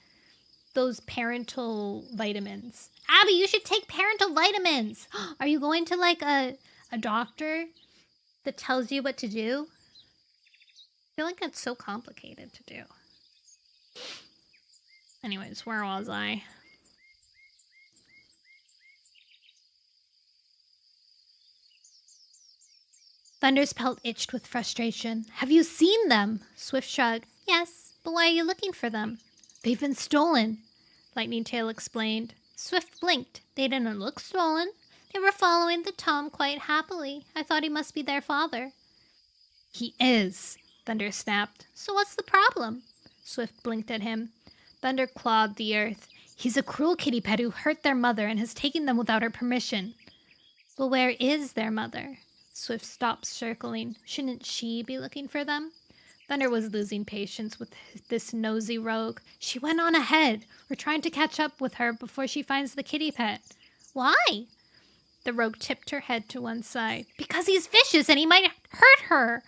those parental vitamins. Abby, you should take parental vitamins. Are you going to like a doctor that tells you what to do? I feel like it's so complicated to do. Anyways, where was I? Thunder's pelt itched with frustration. Have you seen them? Swift shrugged. Yes, but why are you looking for them? They've been stolen, Lightning Tail explained. Swift blinked. They didn't look stolen. They were following the Tom quite happily. I thought he must be their father. He is, Thunder snapped. So what's the problem? Swift blinked at him. Thunder clawed the earth. He's a cruel kitty pet who hurt their mother and has taken them without her permission. Well, where is their mother? Swift stopped circling. Shouldn't she be looking for them? Thunder was losing patience with this nosy rogue. She went on ahead. We're trying to catch up with her before she finds the kitty pet. Why? The rogue tipped her head to one side. Because he's vicious and he might hurt her.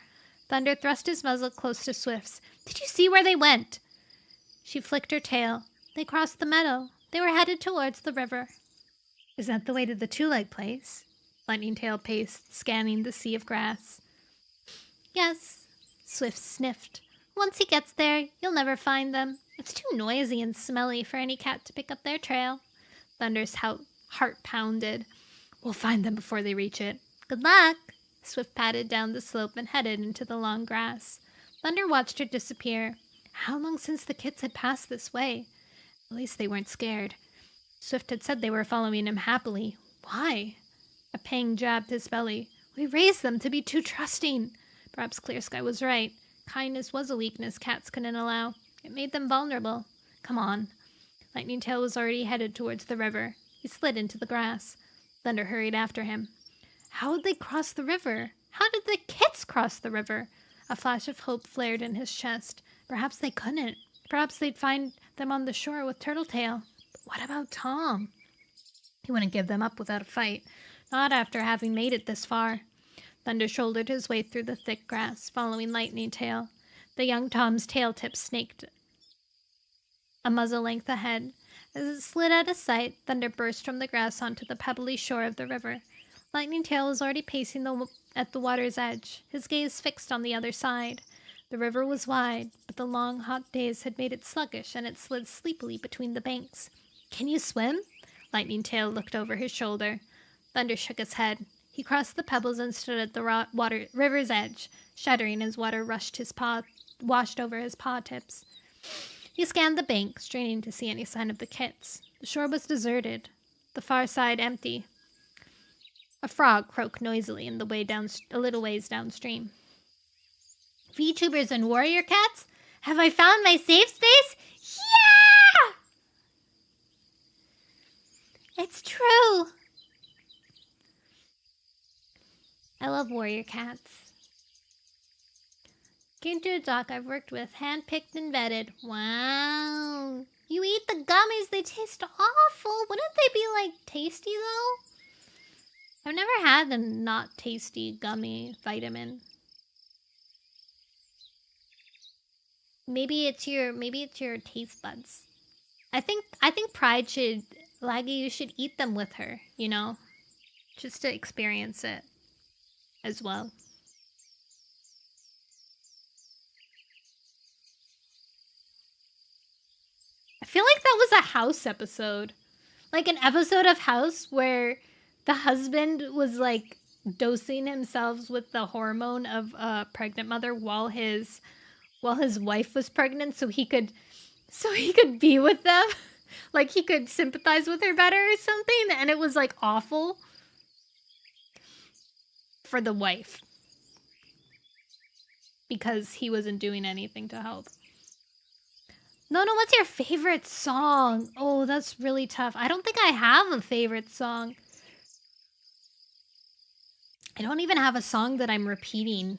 Thunder thrust his muzzle close to Swift's. Did you see where they went? She flicked her tail. They crossed the meadow. They were headed towards the river. Is that the way to the two-leg place? Lightning Tail paced, scanning the sea of grass. Yes, Swift sniffed. Once he gets there, you'll never find them. It's too noisy and smelly for any cat to pick up their trail. Thunder's heart pounded. We'll find them before they reach it. Good luck! Swift padded down the slope and headed into the long grass. Thunder watched her disappear. How long since the kids had passed this way? At least they weren't scared. Swift had said they were following him happily. Why? A pang jabbed his belly. We raised them to be too trusting. Perhaps Clear Sky was right. Kindness was a weakness cats couldn't allow. It made them vulnerable. Come on. Lightning Tail was already headed towards the river. He slid into the grass. Thunder hurried after him. How would they cross the river? How did the kits cross the river? A flash of hope flared in his chest. Perhaps they couldn't. Perhaps they'd find them on the shore with Turtletail. But what about Tom? He wouldn't give them up without a fight. Not after having made it this far. Thunder shouldered his way through the thick grass, following Lightning Tail. The young Tom's tail tip snaked a muzzle length ahead. As it slid out of sight, Thunder burst from the grass onto the pebbly shore of the river. Lightning Tail was already pacing at the water's edge, his gaze fixed on the other side. The river was wide, but the long, hot days had made it sluggish, and it slid sleepily between the banks. Can you swim? Lightning Tail looked over his shoulder. Thunder shook his head. He crossed the pebbles and stood at the river's edge, shuddering as water washed over his paw tips. He scanned the bank, straining to see any sign of the kits. The shore was deserted, the far side empty. A frog croaked noisily a little ways downstream. VTubers and warrior cats? Have I found my safe space? Yeah! It's true! I love warrior cats. Came to a doc I've worked with, hand-picked and vetted. Wow! You eat the gummies, they taste awful. Wouldn't they be, like, tasty, though? I've never had a not tasty gummy vitamin. Maybe it's your taste buds. I think Pride should, Laggy, you should eat them with her, you know? Just to experience it as well. feel like that was a House episode. Like an episode of House where the husband was like dosing himself with the hormone of a pregnant mother while his wife was pregnant so he could be with them. Like he could sympathize with her better or something, and it was like awful for the wife because he wasn't doing anything to help. Nono, what's your favorite song? Oh, that's really tough. I don't think I have a favorite song. I don't even have a song that I'm repeating.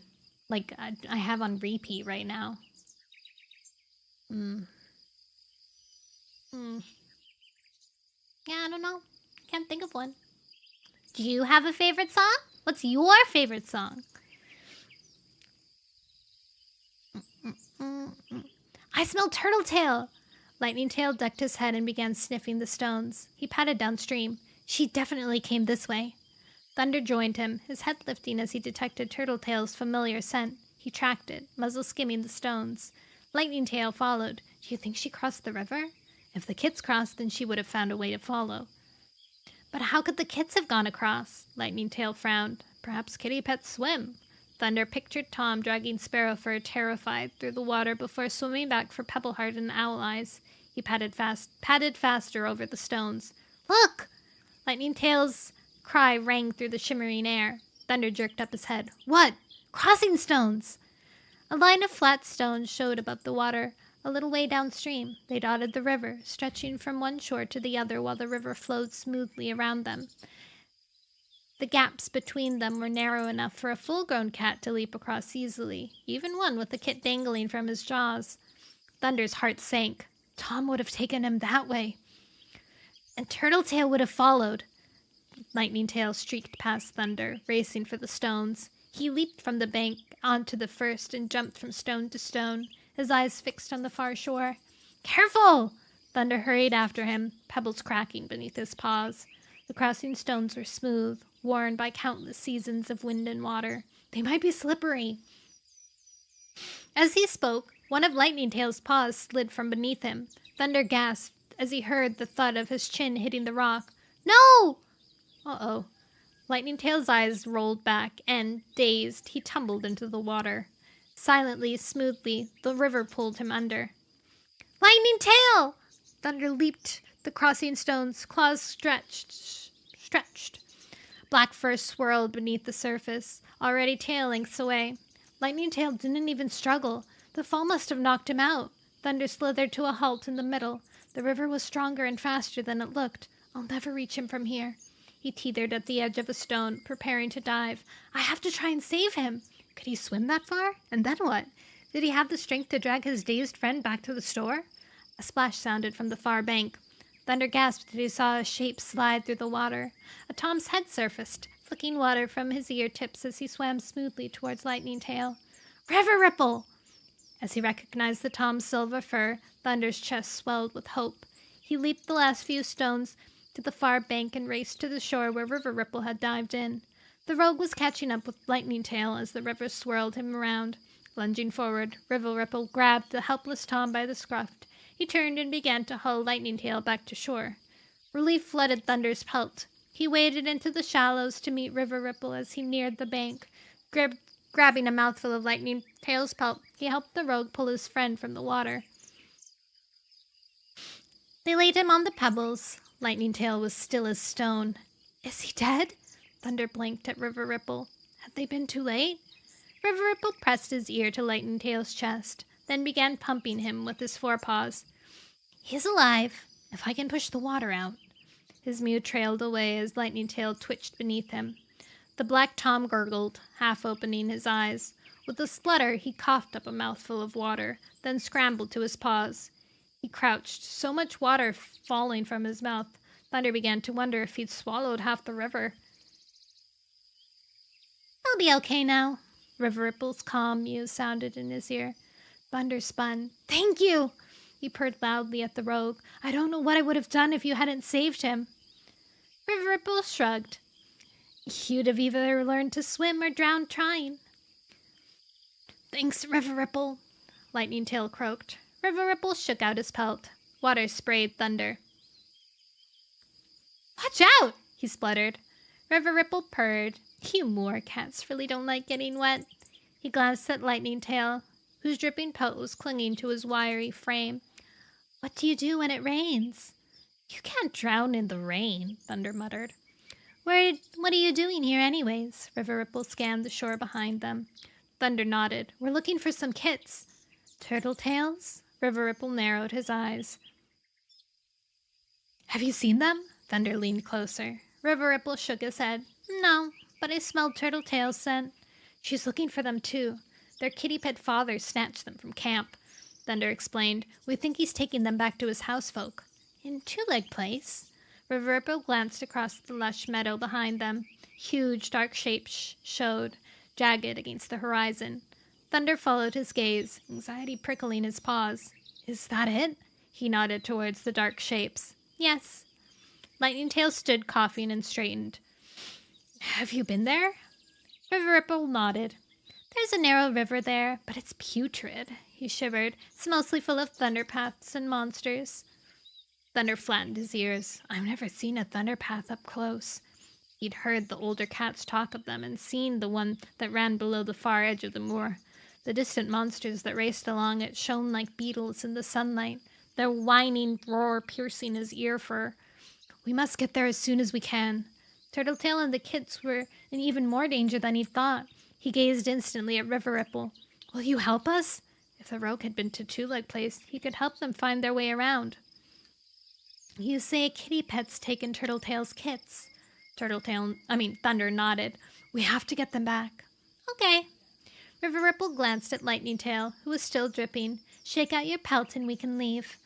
Like, I have on repeat right now. Yeah, I don't know. Can't think of one. Do you have a favorite song? What's your favorite song? I smell turtle tail! Lightning Tail ducked his head and began sniffing the stones. He padded downstream. She definitely came this way. Thunder joined him, his head lifting as he detected Turtle Tail's familiar scent. He tracked it, muzzle skimming the stones. Lightning Tail followed. Do you think she crossed the river? If the kids crossed, then she would have found a way to follow. But how could the kids have gone across? Lightning Tail frowned. Perhaps kitty pets swim. Thunder pictured Tom dragging Sparrowfur terrified through the water before swimming back for Pebbleheart and Owl Eyes. He padded faster over the stones. Look! Lightning Tail's cry rang through the shimmering air. Thunder jerked up his head. What? Crossing stones! A line of flat stones showed above the water. A little way downstream, they dotted the river, stretching from one shore to the other while the river flowed smoothly around them. The gaps between them were narrow enough for a full-grown cat to leap across easily, even one with the kit dangling from his jaws. Thunder's heart sank. Tom would have taken him that way. And Turtletail would have followed. Lightning Tail streaked past Thunder, racing for the stones. He leaped from the bank onto the first and jumped from stone to stone, his eyes fixed on the far shore. Careful! Thunder hurried after him, pebbles cracking beneath his paws. The crossing stones were smooth, worn by countless seasons of wind and water. They might be slippery. As he spoke, one of Lightning Tail's paws slid from beneath him. Thunder gasped as he heard the thud of his chin hitting the rock. No! Uh-oh. Lightning Tail's eyes rolled back, and, dazed, he tumbled into the water. Silently, smoothly, the river pulled him under. Lightning Tail! Thunder leaped the crossing stones, claws stretched. Black fur swirled beneath the surface, already tail lengths away. Lightning Tail didn't even struggle. The fall must have knocked him out. Thunder slithered to a halt in the middle. The river was stronger and faster than it looked. I'll never reach him from here. He teetered at the edge of a stone, preparing to dive. I have to try and save him. Could he swim that far? And then what? Did he have the strength to drag his dazed friend back to the store? A splash sounded from the far bank. Thunder gasped as he saw a shape slide through the water. A Tom's head surfaced, flicking water from his ear tips as he swam smoothly towards Lightning Tail. River Ripple! As he recognized the Tom's silver fur, Thunder's chest swelled with hope. He leaped the last few stones to the far bank and raced to the shore where River Ripple had dived in. The rogue was catching up with Lightning Tail as the river swirled him around. Lunging forward, River Ripple grabbed the helpless Tom by the scruff. He turned and began to haul Lightning Tail back to shore. Relief flooded Thunder's pelt. He waded into the shallows to meet River Ripple as he neared the bank. Grabbing a mouthful of Lightning Tail's pelt, he helped the rogue pull his friend from the water. They laid him on the pebbles. Lightning Tail was still as stone. Is he dead? Thunder blinked at River Ripple. Had they been too late? River Ripple pressed his ear to Lightning Tail's chest, then began pumping him with his forepaws. He's alive, if I can push the water out. His mew trailed away as Lightning Tail twitched beneath him. The black Tom gurgled, half opening his eyes. With a splutter, he coughed up a mouthful of water, then scrambled to his paws. He crouched, so much water falling from his mouth. Thunder began to wonder if he'd swallowed half the river. I'll be okay now. River Ripple's calm mew sounded in his ear. Thunder spun. Thank you! He purred loudly at the rogue. I don't know what I would have done if you hadn't saved him. River Ripple shrugged. You'd have either learned to swim or drowned trying. Thanks, River Ripple, Lightning Tail croaked. River Ripple shook out his pelt. Water sprayed Thunder. Watch out! He spluttered. River Ripple purred. You moor cats really don't like getting wet. He glanced at Lightning Tail, whose dripping pelt was clinging to his wiry frame. What do you do when it rains? You can't drown in the rain, Thunder muttered. What are you doing here anyways? River Ripple scanned the shore behind them. Thunder nodded. We're looking for some kits. Turtle tails? River Ripple narrowed his eyes. Have you seen them? Thunder leaned closer. River Ripple shook his head. No, but I smelled Turtle Tail's scent. She's looking for them too. Their kitty pet father snatched them from camp. Thunder explained. We think he's taking them back to his housefolk. In Two-Leg Place? River Ripple glanced across the lush meadow behind them. Huge, dark shapes showed, jagged against the horizon. Thunder followed his gaze, anxiety prickling his paws. Is that it? He nodded towards the dark shapes. Yes. Lightning Tail stood coughing and straightened. Have you been there? River Ripple nodded. There's a narrow river there, but it's putrid. He shivered. It's mostly full of thunderpaths and monsters. Thunder flattened his ears. I've never seen a thunderpath up close. He'd heard the older cats talk of them and seen the one that ran below the far edge of the moor. The distant monsters that raced along it shone like beetles in the sunlight, their whining roar piercing his ear fur. We must get there as soon as we can. Turtletail and the kits were in even more danger than he thought. He gazed instantly at River Ripple. Will you help us? If the rogue had been to Two-Leg Place, he could help them find their way around. You say kitty pet's taken Turtletail's kits. Thunder nodded. We have to get them back. Okay. River Ripple glanced at Lightning Tail, who was still dripping. Shake out your pelt and we can leave.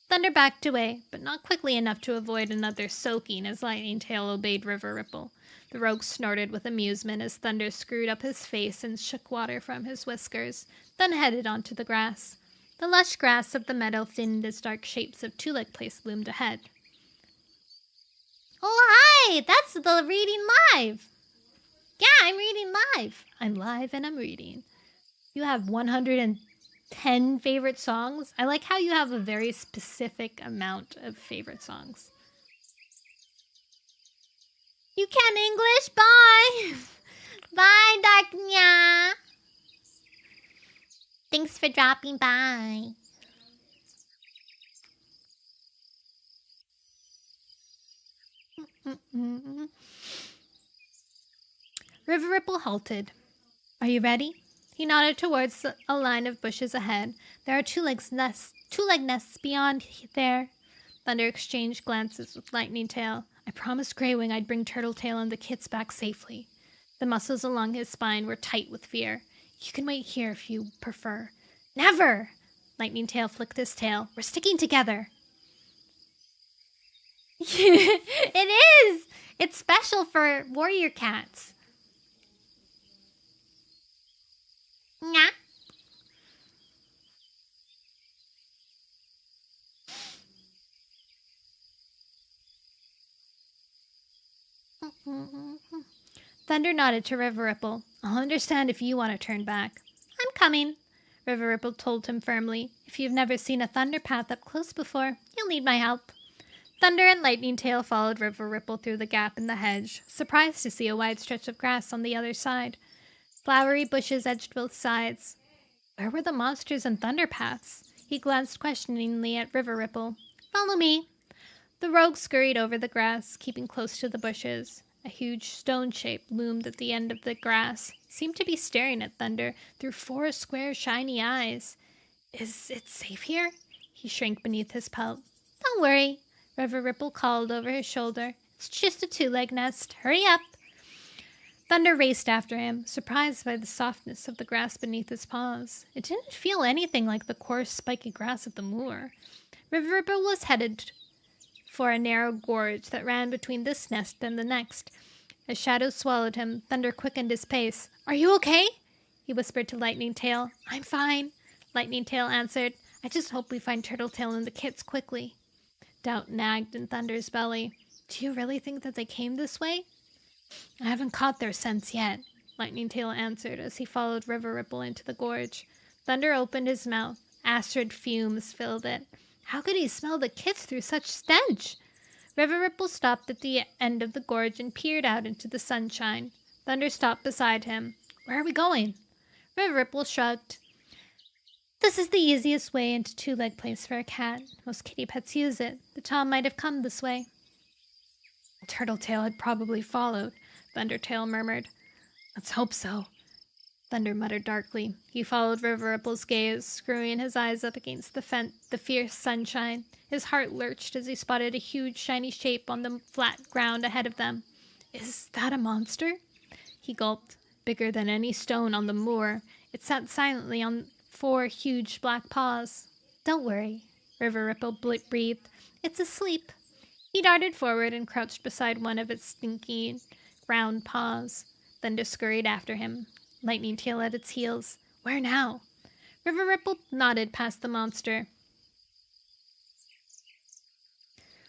Thunder backed away, but not quickly enough to avoid another soaking as Lightning Tail obeyed River Ripple. The rogue snorted with amusement as Thunder screwed up his face and shook water from his whiskers, then headed onto the grass. The lush grass of the meadow thinned as dark shapes of Two-Leg Place loomed ahead. Oh, hi! That's the reading live! Yeah, I'm reading live. I'm live and I'm reading. You have 110 favorite songs? I like how you have a very specific amount of favorite songs. You can English? Bye! Bye, Darknya! Thanks for dropping by. River Ripple halted. Are you ready? He nodded towards a line of bushes ahead. There are two-leg nests beyond there. Thunder exchanged glances with Lightning Tail. I promised Greywing I'd bring Turtletail and the kits back safely. The muscles along his spine were tight with fear. You can wait here if you prefer. Never! Lightning Tail flicked his tail. We're sticking together. It is! It's special for warrior cats. Nah. Thunder nodded to River Ripple. I'll understand if you want to turn back. I'm coming, River Ripple told him firmly. If you've never seen a thunder path up close before, you'll need my help. Thunder and Lightning Tail followed River Ripple through the gap in the hedge, surprised to see a wide stretch of grass on the other side. Flowery bushes edged both sides. Where were the monsters and thunder paths? He glanced questioningly at River Ripple. Follow me. The rogue scurried over the grass, keeping close to the bushes. A huge stone shape loomed at the end of the grass. It seemed to be staring at Thunder through 4 square, shiny eyes. Is it safe here? He shrank beneath his pelt. Don't worry, River Ripple called over his shoulder. It's just a 2-leg nest. Hurry up. Thunder raced after him, surprised by the softness of the grass beneath his paws. It didn't feel anything like the coarse, spiky grass of the moor. River Ripple was headed for a narrow gorge that ran between this nest and the next. As shadows swallowed him, Thunder quickened his pace. Are you okay? He whispered to Lightning Tail. I'm fine, Lightning Tail answered. I just hope we find Turtletail and the kits quickly. Doubt nagged in Thunder's belly. Do you really think that they came this way? I haven't caught their scents yet, Lightning Tail answered as he followed River Ripple into the gorge. Thunder opened his mouth. Acrid fumes filled it. How could he smell the kiss through such stench? River Ripple stopped at the end of the gorge and peered out into the sunshine. Thunder stopped beside him. Where are we going? River Ripple shrugged. This is the easiest way into Two-Leg Place for a cat. Most kitty pets use it. The Tom might have come this way. Turtletail had probably followed, Thundertail murmured. Let's hope so. Thunder muttered darkly. He followed River Ripple's gaze, screwing his eyes up against the fierce sunshine. His heart lurched as he spotted a huge, shiny shape on the flat ground ahead of them. Is that a monster? He gulped. Bigger than any stone on the moor. It sat silently on 4 huge black paws. Don't worry, River Ripple breathed. It's asleep. He darted forward and crouched beside one of its stinky, round paws. Thunder scurried after him, Lightning Tail at its heels. Where now? River Ripple nodded past the monster.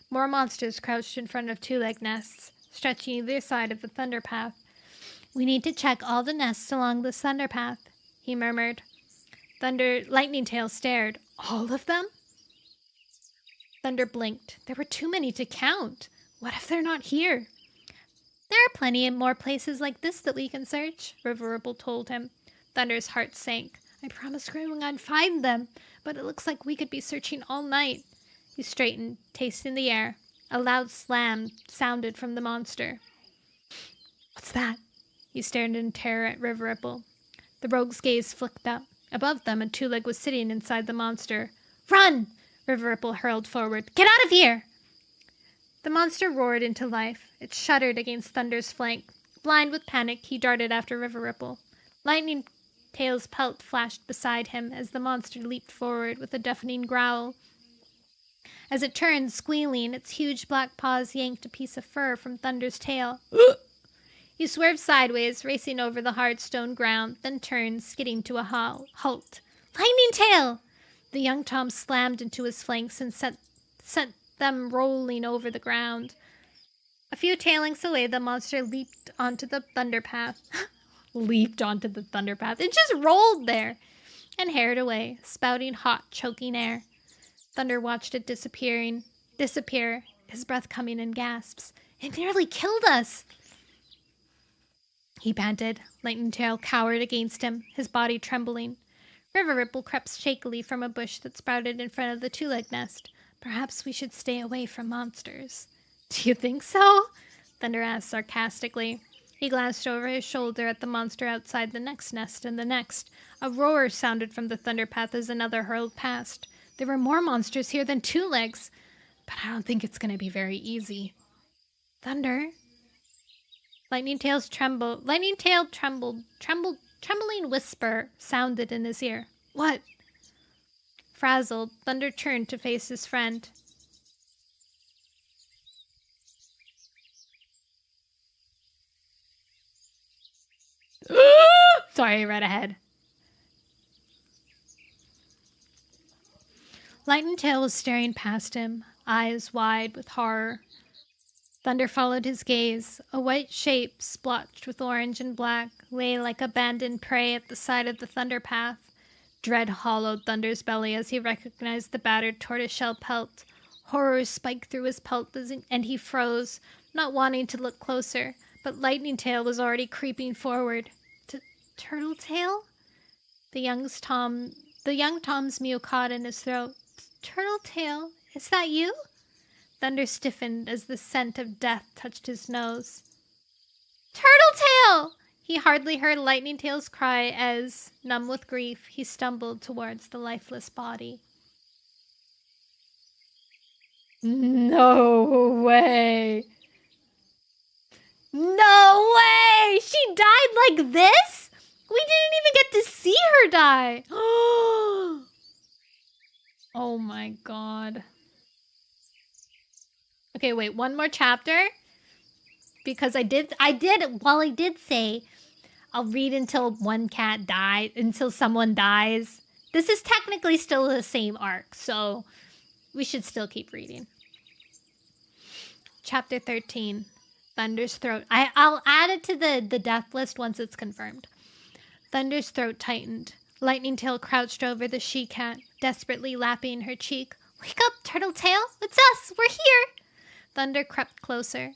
More monsters crouched in front of two-leg nests, stretching either side of the thunder path. We need to check all the nests along the thunder path, he murmured. Lightning Tail stared. All of them? Thunder blinked. There were too many to count. What if they're not here? There are plenty more places like this that we can search, River Ripple told him. Thunder's heart sank. I promised Growing I'd find them, but it looks like we could be searching all night. He straightened, tasting the air. A loud slam sounded from the monster. What's that? He stared in terror at River Ripple. The rogue's gaze flicked up. Above them, a two-leg was sitting inside the monster. Run! River Ripple hurled forward. Get out of here! The monster roared into life. It shuddered against Thunder's flank. Blind with panic, he darted after River Ripple. Lightning Tail's pelt flashed beside him as the monster leaped forward with a deafening growl. As it turned, squealing, its huge black paws yanked a piece of fur from Thunder's tail. He swerved sideways, racing over the hard stone ground, then turned, skidding to a halt. Lightning Tail! The young Tom slammed into his flanks and sent them rolling over the ground. A few tail lengths away, the monster leaped onto the thunder path. Leaped onto the thunder path. It just rolled there and harried away, spouting hot, choking air. Thunder watched it disappear, his breath coming in gasps. It nearly killed us! He panted. Lightning Tail cowered against him, his body trembling. River Ripple crept shakily from a bush that sprouted in front of the two-leg nest. Perhaps we should stay away from monsters. Do you think so? Thunder asked sarcastically. He glanced over his shoulder at the monster outside the next nest and the next. A roar sounded from the thunder path as another hurled past. There were more monsters here than two legs, but I don't think it's going to be very easy. Thunder? Lightning Tail trembled. Trembling whisper sounded in his ear. What? Frazzled, Thunder turned to face his friend. Sorry, I read ahead. Lightning Tail was staring past him, eyes wide with horror. Thunder followed his gaze. A white shape, splotched with orange and black, lay like abandoned prey at the side of the thunder path. Dread hollowed Thunder's belly as he recognized the battered tortoiseshell pelt. Horror spiked through his pelt and he froze, not wanting to look closer, but Lightning Tail was already creeping forward. Turtletail? The young Tom's mew caught in his throat. Turtletail, is that you? Thunder stiffened as the scent of death touched his nose. Turtletail! He hardly heard Lightning Tail's cry as, numb with grief, he stumbled towards the lifeless body. No way! No way! She died like this? We didn't even get to see her die! Oh my god. Okay, wait, one more chapter. Because I did say I'll read until until someone dies. This is technically still the same arc, so we should still keep reading. Chapter 13, Thunder's throat. I'll add it to the death list once it's confirmed. Thunder's throat tightened. Lightning Tail crouched over the she-cat, desperately lapping her cheek. Wake up, Turtletail! It's us! We're here! Thunder crept closer.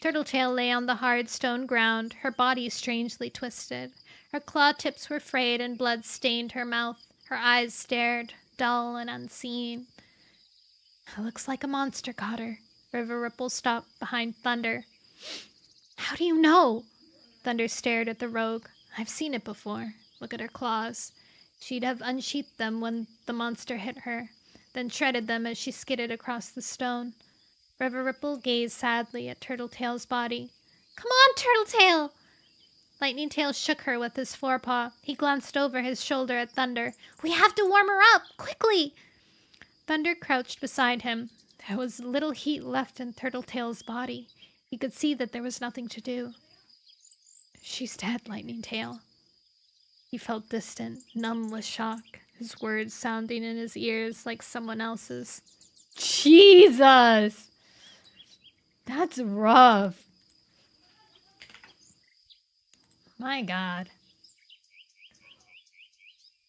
Turtletail lay on the hard stone ground, her body strangely twisted. Her claw tips were frayed and blood stained her mouth. Her eyes stared, dull and unseeing. It looks like a monster got her. River Ripple stopped behind Thunder. How do you know? Thunder stared at the rogue. I've seen it before. Look at her claws. She'd have unsheathed them when the monster hit her, then shredded them as she skidded across the stone. River Ripple gazed sadly at Turtletail's body. Come on, Turtletail! Lightning Tail shook her with his forepaw. He glanced over his shoulder at Thunder. We have to warm her up! Quickly! Thunder crouched beside him. There was little heat left in Turtletail's body. He could see that there was nothing to do. She's dead, Lightning Tail. He felt distant, numb with shock, his words sounding in his ears like someone else's. Jesus! That's rough. My God.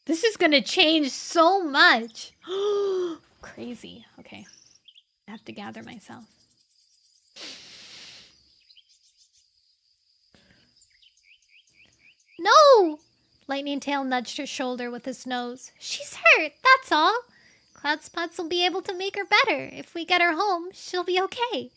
This is gonna change so much. Crazy. Okay. I have to gather myself. No! Lightning Tail nudged her shoulder with his nose. She's hurt, that's all. Cloud Spots will be able to make her better. If we get her home, she'll be okay.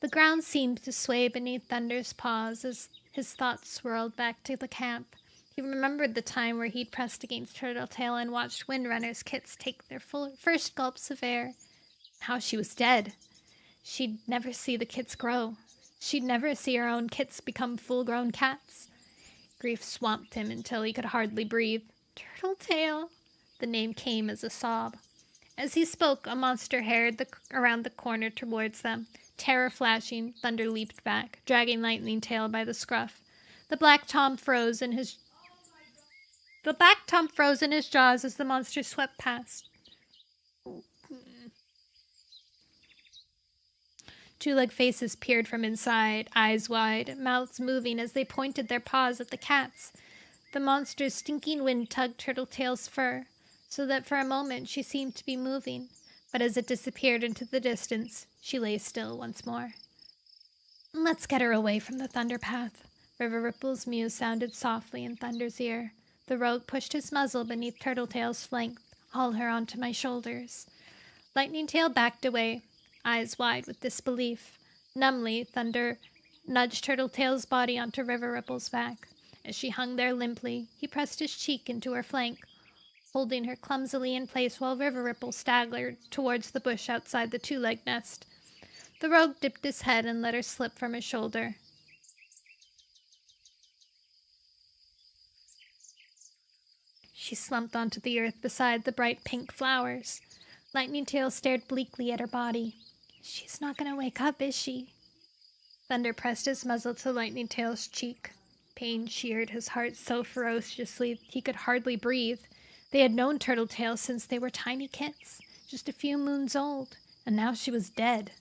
The ground seemed to sway beneath Thunder's paws as his thoughts swirled back to the camp. He remembered the time where he'd pressed against Turtletail and watched Windrunner's kits take their first gulps of air. How she was dead. She'd never see the kits grow. She'd never see her own kits become full-grown cats. Grief swamped him until he could hardly breathe. Turtletail. The name came as a sob. As he spoke, a monster hurried around the corner towards them. Terror flashing, Thunder leaped back, dragging Lightning Tail by the scruff. The black tom froze in his jaws as the monster swept past. Two-leg faces peered from inside, eyes wide, mouths moving as they pointed their paws at the cats. The monster's stinking wind tugged Turtletail's fur, so that for a moment she seemed to be moving, but as it disappeared into the distance, she lay still once more. Let's get her away from the Thunder Path. River Ripple's mew sounded softly in Thunder's ear. The rogue pushed his muzzle beneath Turtletail's flank. Haul her onto my shoulders. Lightning Tail backed away, eyes wide with disbelief. Numbly, Thunder nudged Turtletail's body onto River Ripple's back. As she hung there limply, he pressed his cheek into her flank, holding her clumsily in place while River Ripple staggered towards the bush outside the two-leg nest. The rogue dipped his head and let her slip from his shoulder. She slumped onto the earth beside the bright pink flowers. Lightning Tail stared bleakly at her body. She's not going to wake up, is she? Thunder pressed his muzzle to Lightning Tail's cheek. Pain sheared his heart so ferociously he could hardly breathe. They had known Turtletail since they were tiny kits, just a few moons old, and now she was dead.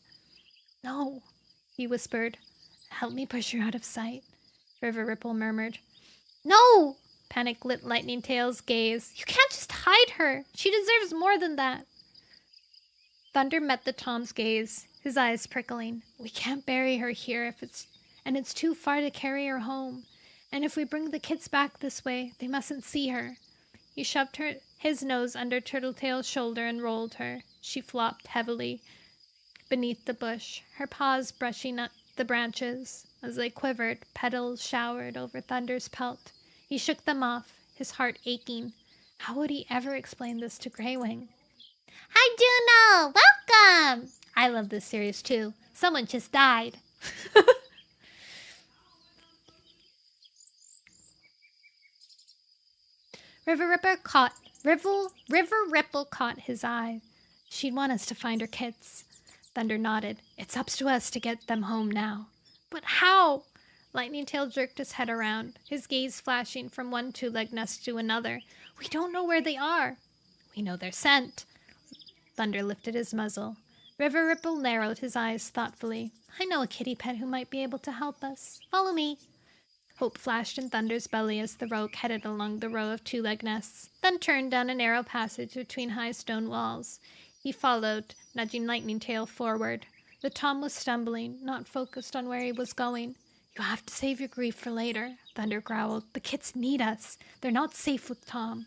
No, he whispered. Help me push her out of sight, River Ripple murmured. No! Panic lit Lightning Tail's gaze. You can't just hide her. She deserves more than that. Thunder met the Tom's gaze, his eyes prickling. We can't bury her here and it's too far to carry her home. And if we bring the kits back this way, they mustn't see her. He shoved his nose under Turtletail's shoulder and rolled her. She flopped heavily beneath the bush, her paws brushing up the branches. As they quivered, petals showered over Thunder's pelt. He shook them off, his heart aching. How would he ever explain this to Greywing? Hi, Juno! Welcome! I love this series too. Someone just died. River Ripple caught his eye. She'd want us to find her kits. Thunder nodded. It's up to us to get them home now. But how? Lightning Tail jerked his head around, his gaze flashing from one two-leg nest to another. We don't know where they are. We know they're sent. Thunder lifted his muzzle. River Ripple narrowed his eyes thoughtfully. I know a kitty pet who might be able to help us. Follow me. Hope flashed in Thunder's belly as the rogue headed along the row of two-leg nests, then turned down a narrow passage between high stone walls. He followed, nudging Lightning Tail forward. The Tom was stumbling, not focused on where he was going. You have to save your grief for later, Thunder growled. The kids need us. They're not safe with Tom.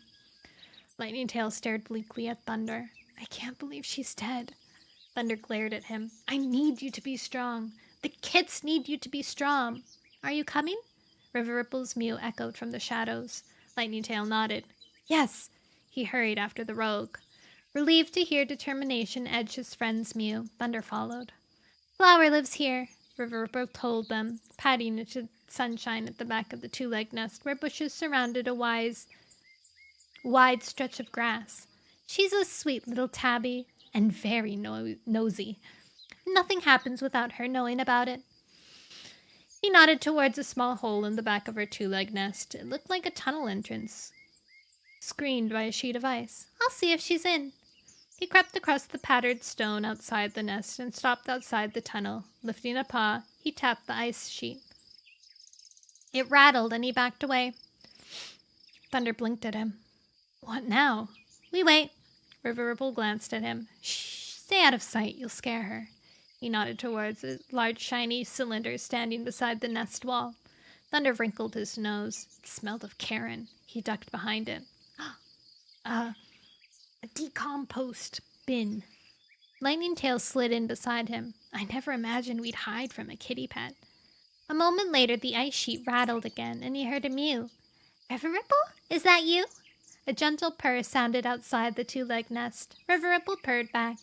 Lightning Tail stared bleakly at Thunder. I can't believe she's dead. Thunder glared at him. I need you to be strong. The kids need you to be strong. Are you coming? River Ripple's mew echoed from the shadows. Lightning Tail nodded. Yes. He hurried after the rogue. Relieved to hear determination edge his friend's mew, Thunder followed. Flower lives here, River Ripple told them, patting into sunshine at the back of the two-legged nest where bushes surrounded a wide stretch of grass. She's a sweet little tabby and very nosy. Nothing happens without her knowing about it. He nodded towards a small hole in the back of her two-legged nest. It looked like a tunnel entrance, screened by a sheet of ice. I'll see if she's in. He crept across the pattered stone outside the nest and stopped outside the tunnel. Lifting a paw, he tapped the ice sheet. It rattled and he backed away. Thunder blinked at him. What now? We wait. River Ripple glanced at him. Shh, stay out of sight, you'll scare her. He nodded towards a large shiny cylinder standing beside the nest wall. Thunder wrinkled his nose. It smelled of Karen. He ducked behind it. A decompost bin. Lightning Tail slid in beside him. I never imagined we'd hide from a kitty pet. A moment later, the ice sheet rattled again, and he heard a mew. River Ripple? Is that you? A gentle purr sounded outside the two-legged nest. River Ripple purred back.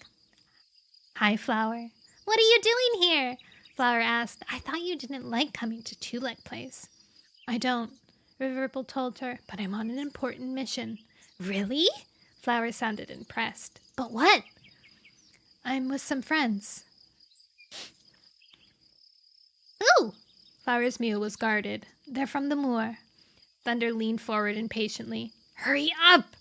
Hi, Flower. What are you doing here? Flower asked. I thought you didn't like coming to Two-Leg Place. I don't, River Ripple told her, but I'm on an important mission. Really? Flower sounded impressed. But what? I'm with some friends. Ooh! Flower's mew was guarded. They're from the moor. Thunder leaned forward impatiently. Hurry up!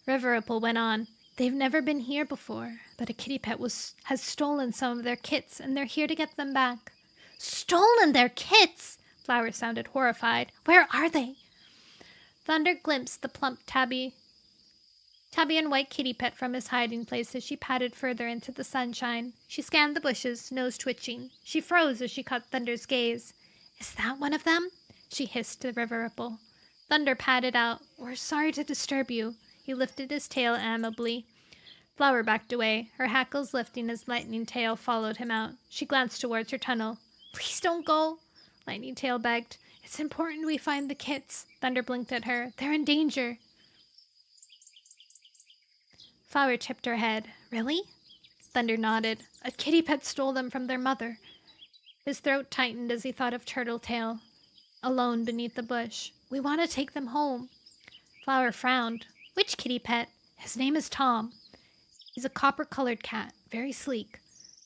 River Ripple went on. They've never been here before, but a kitty pet has stolen some of their kits, and they're here to get them back. Stolen their kits? Flower sounded horrified. Where are they? Thunder glimpsed the plump tabby and white kitty pet from his hiding place as she padded further into the sunshine. She scanned the bushes, nose twitching. She froze as she caught Thunder's gaze. Is that one of them? She hissed to River Ripple. Thunder patted out. We're sorry to disturb you. He lifted his tail amiably. Flower backed away, her hackles lifting as Lightning Tail followed him out. She glanced towards her tunnel. Please don't go, Lightning Tail begged. It's important we find the kits. Thunder blinked at her. They're in danger. Flower tipped her head. Really? Thunder nodded. A kitty pet stole them from their mother. His throat tightened as he thought of Turtletail, alone beneath the bush. We want to take them home. Flower frowned. Which kitty pet? His name is Tom. He's a copper-colored cat, very sleek.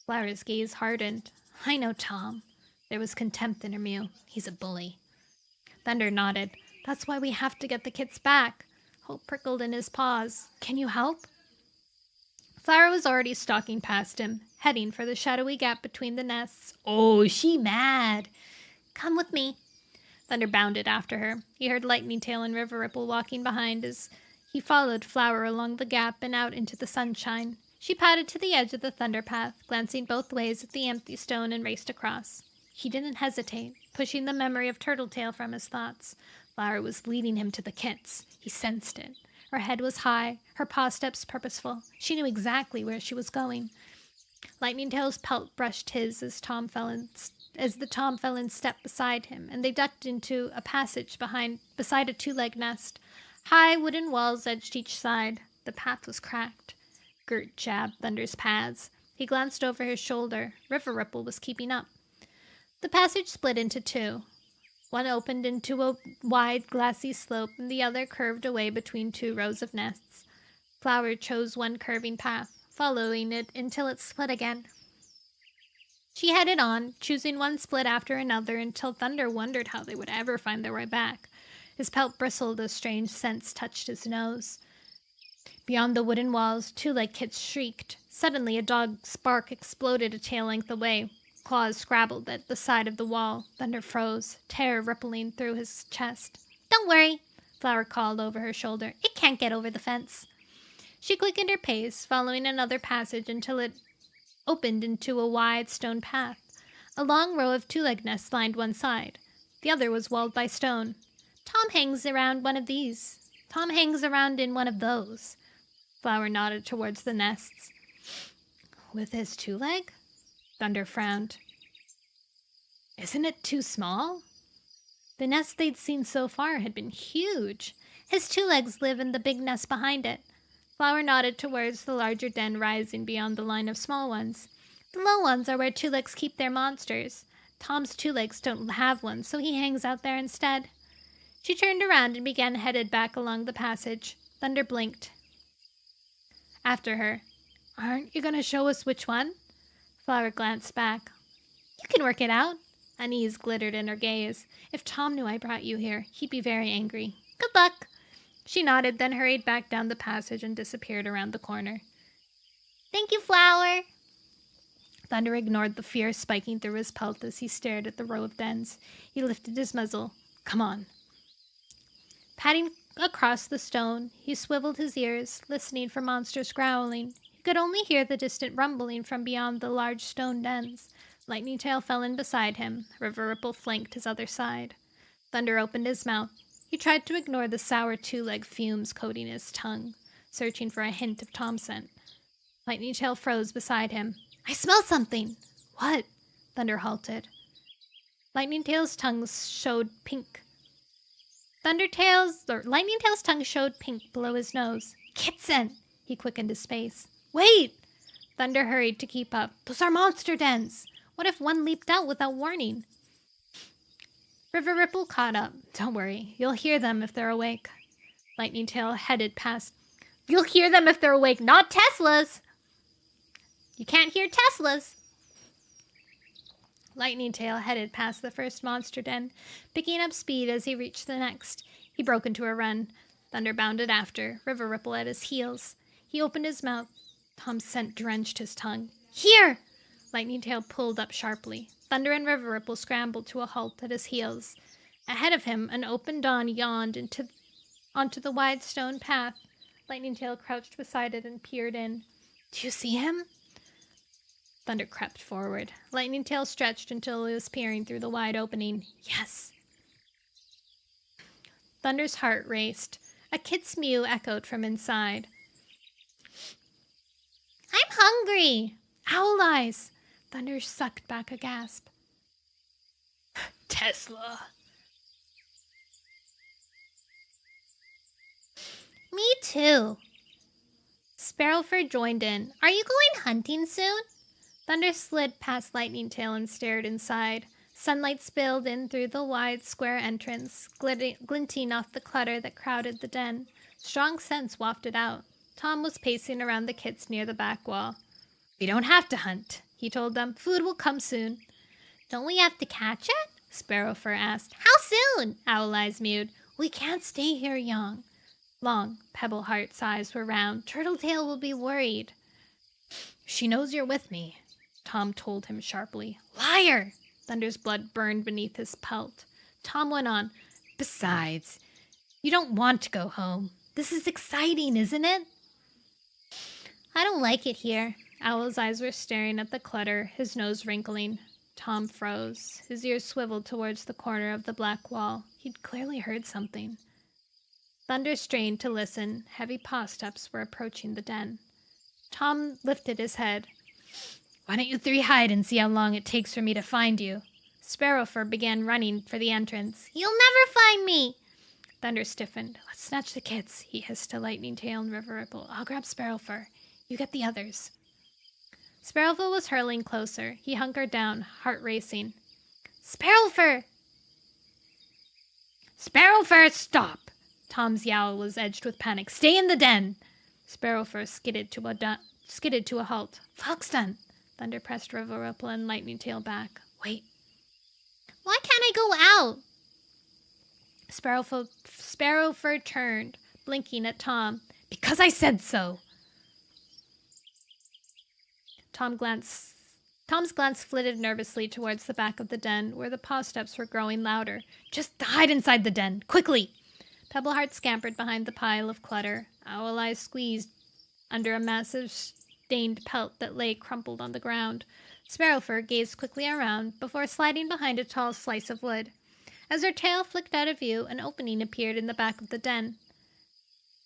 Flower's gaze hardened. I know Tom. There was contempt in her mew. He's a bully. Thunder nodded. That's why we have to get the kits back. Hope prickled in his paws. Can you help? Flower was already stalking past him, heading for the shadowy gap between the nests. Oh, she mad. Come with me. Thunder bounded after her. He heard Lightning Tail and River Ripple walking behind as he followed Flower along the gap and out into the sunshine. She padded to the edge of the thunder path, glancing both ways at the empty stone, and raced across. He didn't hesitate, pushing the memory of Turtletail from his thoughts. Flower was leading him to the kits. He sensed it. Her head was high, her paw steps purposeful. She knew exactly where she was going. Lightning Tail's pelt brushed his as the Tom fell in step beside him, and they ducked into a passage beside a two-legged nest. High wooden walls edged each side. The path was cracked. Gert jabbed Thunder's pads. He glanced over his shoulder. River Ripple was keeping up. The passage split into two. One opened into a wide, glassy slope, and the other curved away between two rows of nests. Flower chose one curving path, following it until it split again. She headed on, choosing one split after another until Thunder wondered how they would ever find their way back. His pelt bristled as strange scents touched his nose. Beyond the wooden walls, two-legged kits shrieked. Suddenly, a dog's bark exploded a tail length away. Claws scrabbled at the side of the wall. Thunder froze, terror rippling through his chest. Don't worry, Flower called over her shoulder. It can't get over the fence. She quickened her pace, following another passage until it opened into a wide stone path. A long row of two-legged nests lined one side. The other was walled by stone. Tom hangs around one of these. Tom hangs around in one of those. Flower nodded towards the nests. With his two-leg? Thunder frowned. Isn't it too small? The nest they'd seen so far had been huge. His two legs live in the big nest behind it. Flower nodded towards the larger den rising beyond the line of small ones. The low ones are where two legs keep their monsters. Tom's two legs don't have one, so he hangs out there instead. She turned around and began headed back along the passage. Thunder blinked. After her. Aren't you going to show us which one? Flower glanced back. You can work it out. Unease glittered in her gaze. If Tom knew I brought you here, he'd be very angry. Good luck. She nodded, then hurried back down the passage and disappeared around the corner. Thank you, Flower. Thunder ignored the fear spiking through his pelt as he stared at the row of dens. He lifted his muzzle. Come on. Padding across the stone, he swiveled his ears, listening for monsters growling. He could only hear the distant rumbling from beyond the large stone dens. Lightning Tail fell in beside him. River Ripple flanked his other side. Thunder opened his mouth. He tried to ignore the sour two-leg fumes coating his tongue, searching for a hint of Tom scent. Lightning Tail froze beside him. I smell something! What? Thunder halted. Lightning Tail's tongue showed pink. Lightning Tail's tongue showed pink below his nose. Kit scent! He quickened his pace. Wait! Thunder hurried to keep up. Those are monster dens! What if one leaped out without warning? River Ripple caught up. Don't worry, you'll hear them if they're awake. Lightning Tail headed past. You'll hear them if they're awake, not Teslas! You can't hear Teslas! Lightning Tail headed past the first monster den, picking up speed as he reached the next. He broke into a run. Thunder bounded after, River Ripple at his heels. He opened his mouth. Tom's scent drenched his tongue. Here! Lightning Tail pulled up sharply. Thunder and River Ripple scrambled to a halt at his heels. Ahead of him, an open dawn yawned onto the wide stone path. Lightning Tail crouched beside it and peered in. Do you see him? Thunder crept forward. Lightning Tail stretched until it was peering through the wide opening. Yes. Thunder's heart raced. A kit's mew echoed from inside. I'm hungry! Owl eyes! Thunder sucked back a gasp. Tesla! Me too. Sparrowfur joined in. Are you going hunting soon? Thunder slid past Lightning Tail and stared inside. Sunlight spilled in through the wide square entrance, glinting off the clutter that crowded the den. Strong scents wafted out. Tom was pacing around the kits near the back wall. We don't have to hunt, he told them. Food will come soon. Don't we have to catch it? Sparrowfur asked. How soon? Owl Eyes mewed. We can't stay here long. Pebbleheart's eyes were round. Turtletail will be worried. She knows you're with me, Tom told him sharply. Liar! Thunder's blood burned beneath his pelt. Tom went on. Besides, you don't want to go home. This is exciting, isn't it? I don't like it here. Owl's eyes were staring at the clutter, his nose wrinkling. Tom froze. His ears swiveled towards the corner of the black wall. He'd clearly heard something. Thunder strained to listen. Heavy paw steps were approaching the den. Tom lifted his head. Why don't you three hide and see how long it takes for me to find you? Sparrowfur began running for the entrance. You'll never find me! Thunder stiffened. Let's snatch the kits, he hissed to Lightning Tail and River Ripple. I'll grab Sparrowfur. You get the others. Sparrowfur was hurling closer. He hunkered down, heart racing. Sparrowfur! Sparrowfur, stop! Tom's yowl was edged with panic. Stay in the den! Sparrowfur skidded to a halt. Fog's done! Thunder pressed River Ripple and Lightning Tail back. Wait. Why can't I go out? Sparrowfur turned, blinking at Tom. Because I said so! Tom's glance flitted nervously towards the back of the den, where the paw steps were growing louder. Just hide inside the den, quickly! Pebbleheart scampered behind the pile of clutter. Owl Eyes squeezed under a massive stained pelt that lay crumpled on the ground. Sparrowfur gazed quickly around before sliding behind a tall slice of wood. As her tail flicked out of view, an opening appeared in the back of the den.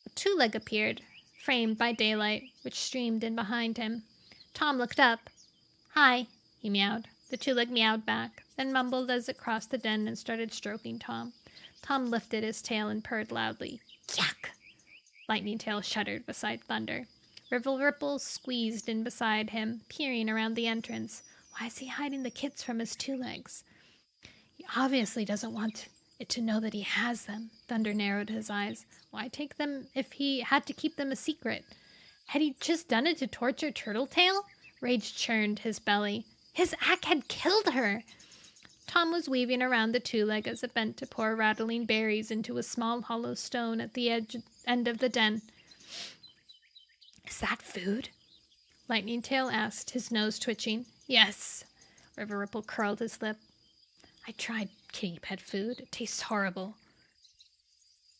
A two-leg appeared, framed by daylight, which streamed in behind him. Tom looked up. "Hi," he meowed. The two-leg meowed back, then mumbled as it crossed the den and started stroking Tom. Tom lifted his tail and purred loudly. "Yuck!" Lightning Tail shuddered beside Thunder. Ripple squeezed in beside him, peering around the entrance. Why is he hiding the kits from his two legs? He obviously doesn't want it to know that he has them. Thunder narrowed his eyes. Why take them if he had to keep them a secret? Had he just done it to torture Turtletail? Rage churned his belly. His act had killed her! Tom was weaving around the two-leg as it bent to pour rattling berries into a small hollow stone at the end of the den. "Is that food?" Lightning Tail asked, his nose twitching. "Yes." Ripple curled his lip. "I tried kitty pet food. It tastes horrible."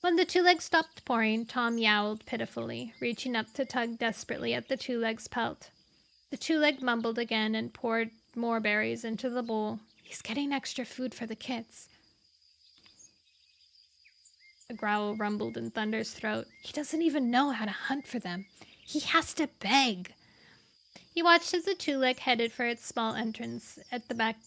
When the two-leg stopped pouring, Tom yowled pitifully, reaching up to tug desperately at the two-leg's pelt. The two-leg mumbled again and poured more berries into the bowl. "He's getting extra food for the kits." A growl rumbled in Thunder's throat. "He doesn't even know how to hunt for them. He has to beg." He watched as the two-leg headed for its small entrance at the back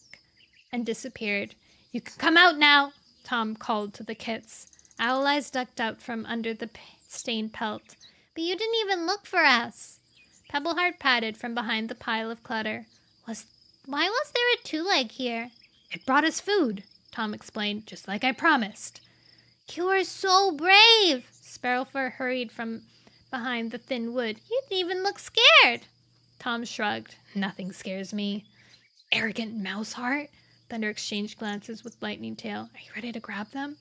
and disappeared. "You can come out now," Tom called to the kits. Owl Eyes ducked out from under the stained pelt. "But you didn't even look for us." Pebbleheart padded from behind the pile of clutter. Why was there a two-leg here?" "It brought us food," Tom explained, "just like I promised." "You were so brave!" Sparrowfur hurried from behind the thin wood. "You didn't even look scared." Tom shrugged. "Nothing scares me." "Arrogant mouse heart." Thunder exchanged glances with Lightning Tail. "Are you ready to grab them?"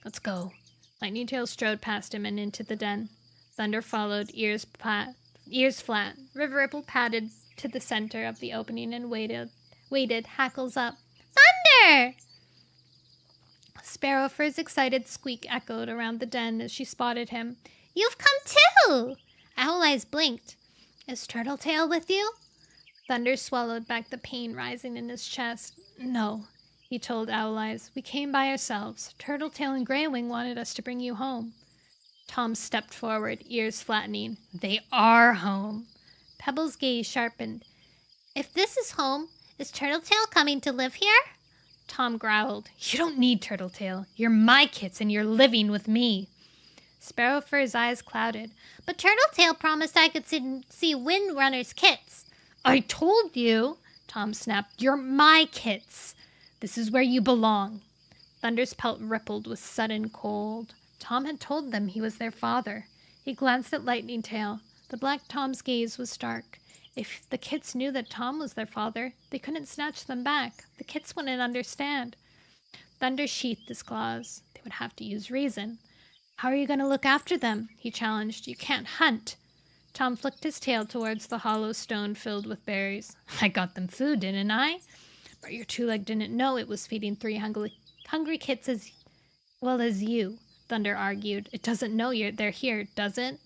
"Let's go." Lightning Tail strode past him and into the den. Thunder followed, ears flat. Ripple padded to the center of the opening and waited, hackles up. "Thunder!" Sparrowfur's excited squeak echoed around the den as she spotted him. "You've come too!" Owl Eyes blinked. "Is Turtletail with you?" Thunder swallowed back the pain rising in his chest. "No," he told Owl Eyes. "We came by ourselves. Turtletail and Greywing wanted us to bring you home." Tom stepped forward, ears flattening. "They are home." Pebble's gaze sharpened. "If this is home, is Turtletail coming to live here?" Tom growled. "You don't need Turtletail. You're my kits and you're living with me." Sparrowfur's eyes clouded. "But Turtletail promised I could see Windrunner's kits." "I told you," Tom snapped. "You're my kits. This is where you belong." Thunder's pelt rippled with sudden cold. Tom had told them he was their father. He glanced at Lightning Tail. The black Tom's gaze was stark. If the kits knew that Tom was their father, they couldn't snatch them back. The kits wouldn't understand. Thunder sheathed his claws. They would have to use reason. "How are you going to look after them?" he challenged. "You can't hunt." Tom flicked his tail towards the hollow stone filled with berries. "I got them food, didn't I?" "But your two-leg didn't know it was feeding 3 hungry kits as well as you," Thunder argued. "It doesn't know they're here, does it?"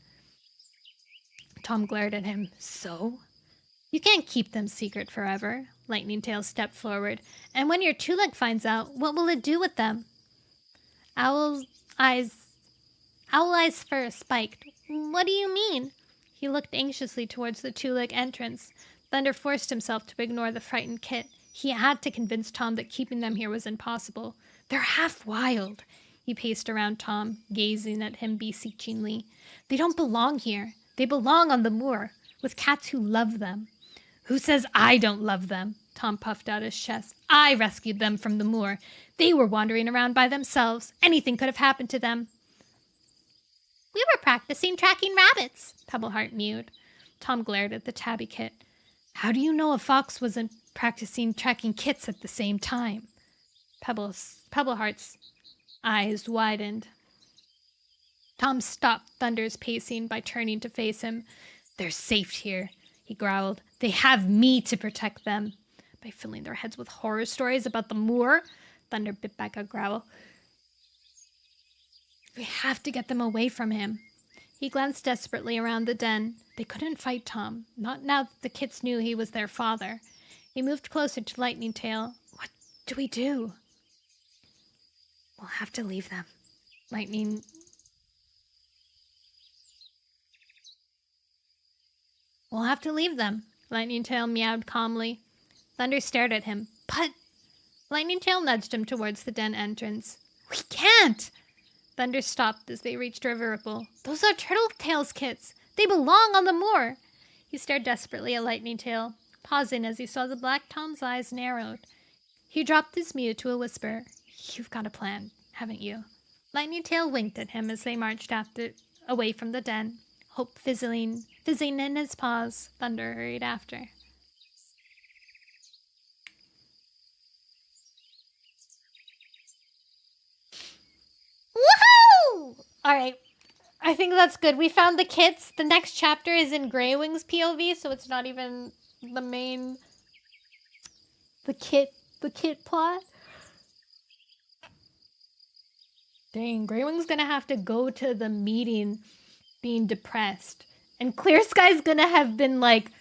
Tom glared at him. "So?" "You can't keep them secret forever." Lightning Tail stepped forward. "And when your two-leg finds out, what will it do with them?" Owl Eyes fur spiked. "What do you mean?" He looked anxiously towards the two-leg entrance. Thunder forced himself to ignore the frightened kit. He had to convince Tom that keeping them here was impossible. "They're half wild." He paced around Tom, gazing at him beseechingly. "They don't belong here. They belong on the moor, with cats who love them." "Who says I don't love them?" Tom puffed out his chest. "I rescued them from the moor. They were wandering around by themselves. Anything could have happened to them." "We were practicing tracking rabbits," Pebbleheart mewed. Tom glared at the tabby kit. "How do you know a fox wasn't practicing tracking kits at the same time?" Pebbleheart's eyes widened. Tom stopped Thunder's pacing by turning to face him. "They're safe here," he growled. "They have me to protect them." By filling their heads with horror stories about the moor, Thunder bit back a growl. "We have to get them away from him." He glanced desperately around the den. They couldn't fight Tom, not now that the kits knew he was their father. He moved closer to Lightning Tail. What do we do? We'll have to leave them. We'll have to leave them. Lightning Tail meowed calmly. Thunder stared at him. But... Lightning Tail nudged him towards the den entrance. We can't! Thunder stopped as they reached River Ripple. Those are Turtletail's kits. They belong on the moor. He stared desperately at Lightning Tail, pausing as he saw the black Tom's eyes narrowed. He dropped his mew to a whisper. You've got a plan, haven't you? Lightning Tail winked at him as they marched away from the den. Hope fizzing in his paws. Thunder hurried after. Woohoo! Alright. I think that's good. We found the kits. The next chapter is in Greywing's POV, so it's not even the main... The kit plot. Dang, Greywing's gonna have to go to the meeting being depressed. And Clear Sky's gonna have been like...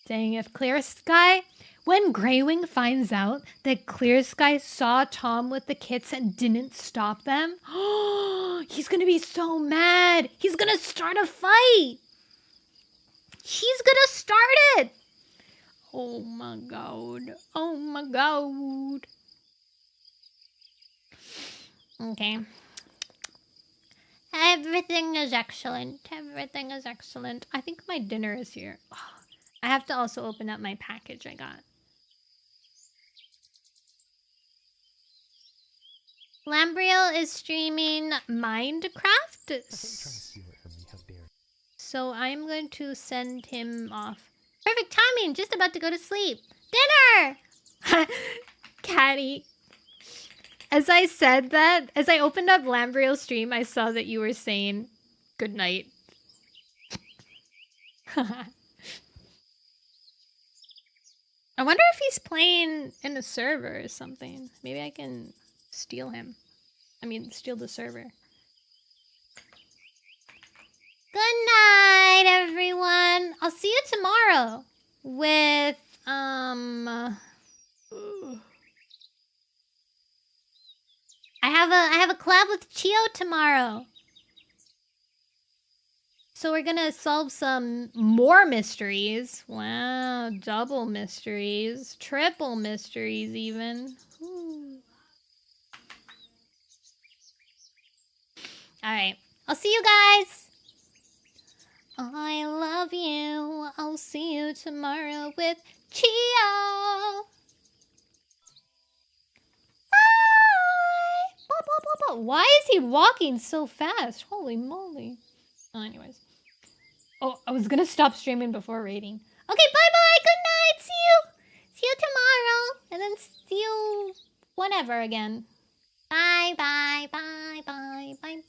Dang, if Clear Sky... When Greywing finds out that Clear Sky saw Tom with the kits and didn't stop them, he's gonna be so mad. He's gonna start a fight. He's gonna start it. Oh my god. Oh my god. Okay. Everything is excellent. Everything is excellent. I think my dinner is here. I have to also open up my package I got. Lambriel is streaming Minecraft. So I'm going to send him off. Perfect timing. Just about to go to sleep. Dinner! Catty. As I said that, as I opened up Lambriel's stream, I saw that you were saying good night. I wonder if he's playing in a server or something. Maybe I can steal him. I mean, steal the server. Good night, everyone. I'll see you tomorrow with, I have a collab with Chio tomorrow. So we're gonna solve some more mysteries. Wow, double mysteries. Triple mysteries, even. Ooh. Alright, I'll see you guys! I love you. I'll see you tomorrow with Chio! Bye! Why is he walking so fast? Holy moly. Oh, anyways. Oh, I was gonna stop streaming before raiding. Okay, bye-bye! Good night! See you! See you tomorrow! And then see you whenever again. Bye, bye, bye, bye, bye.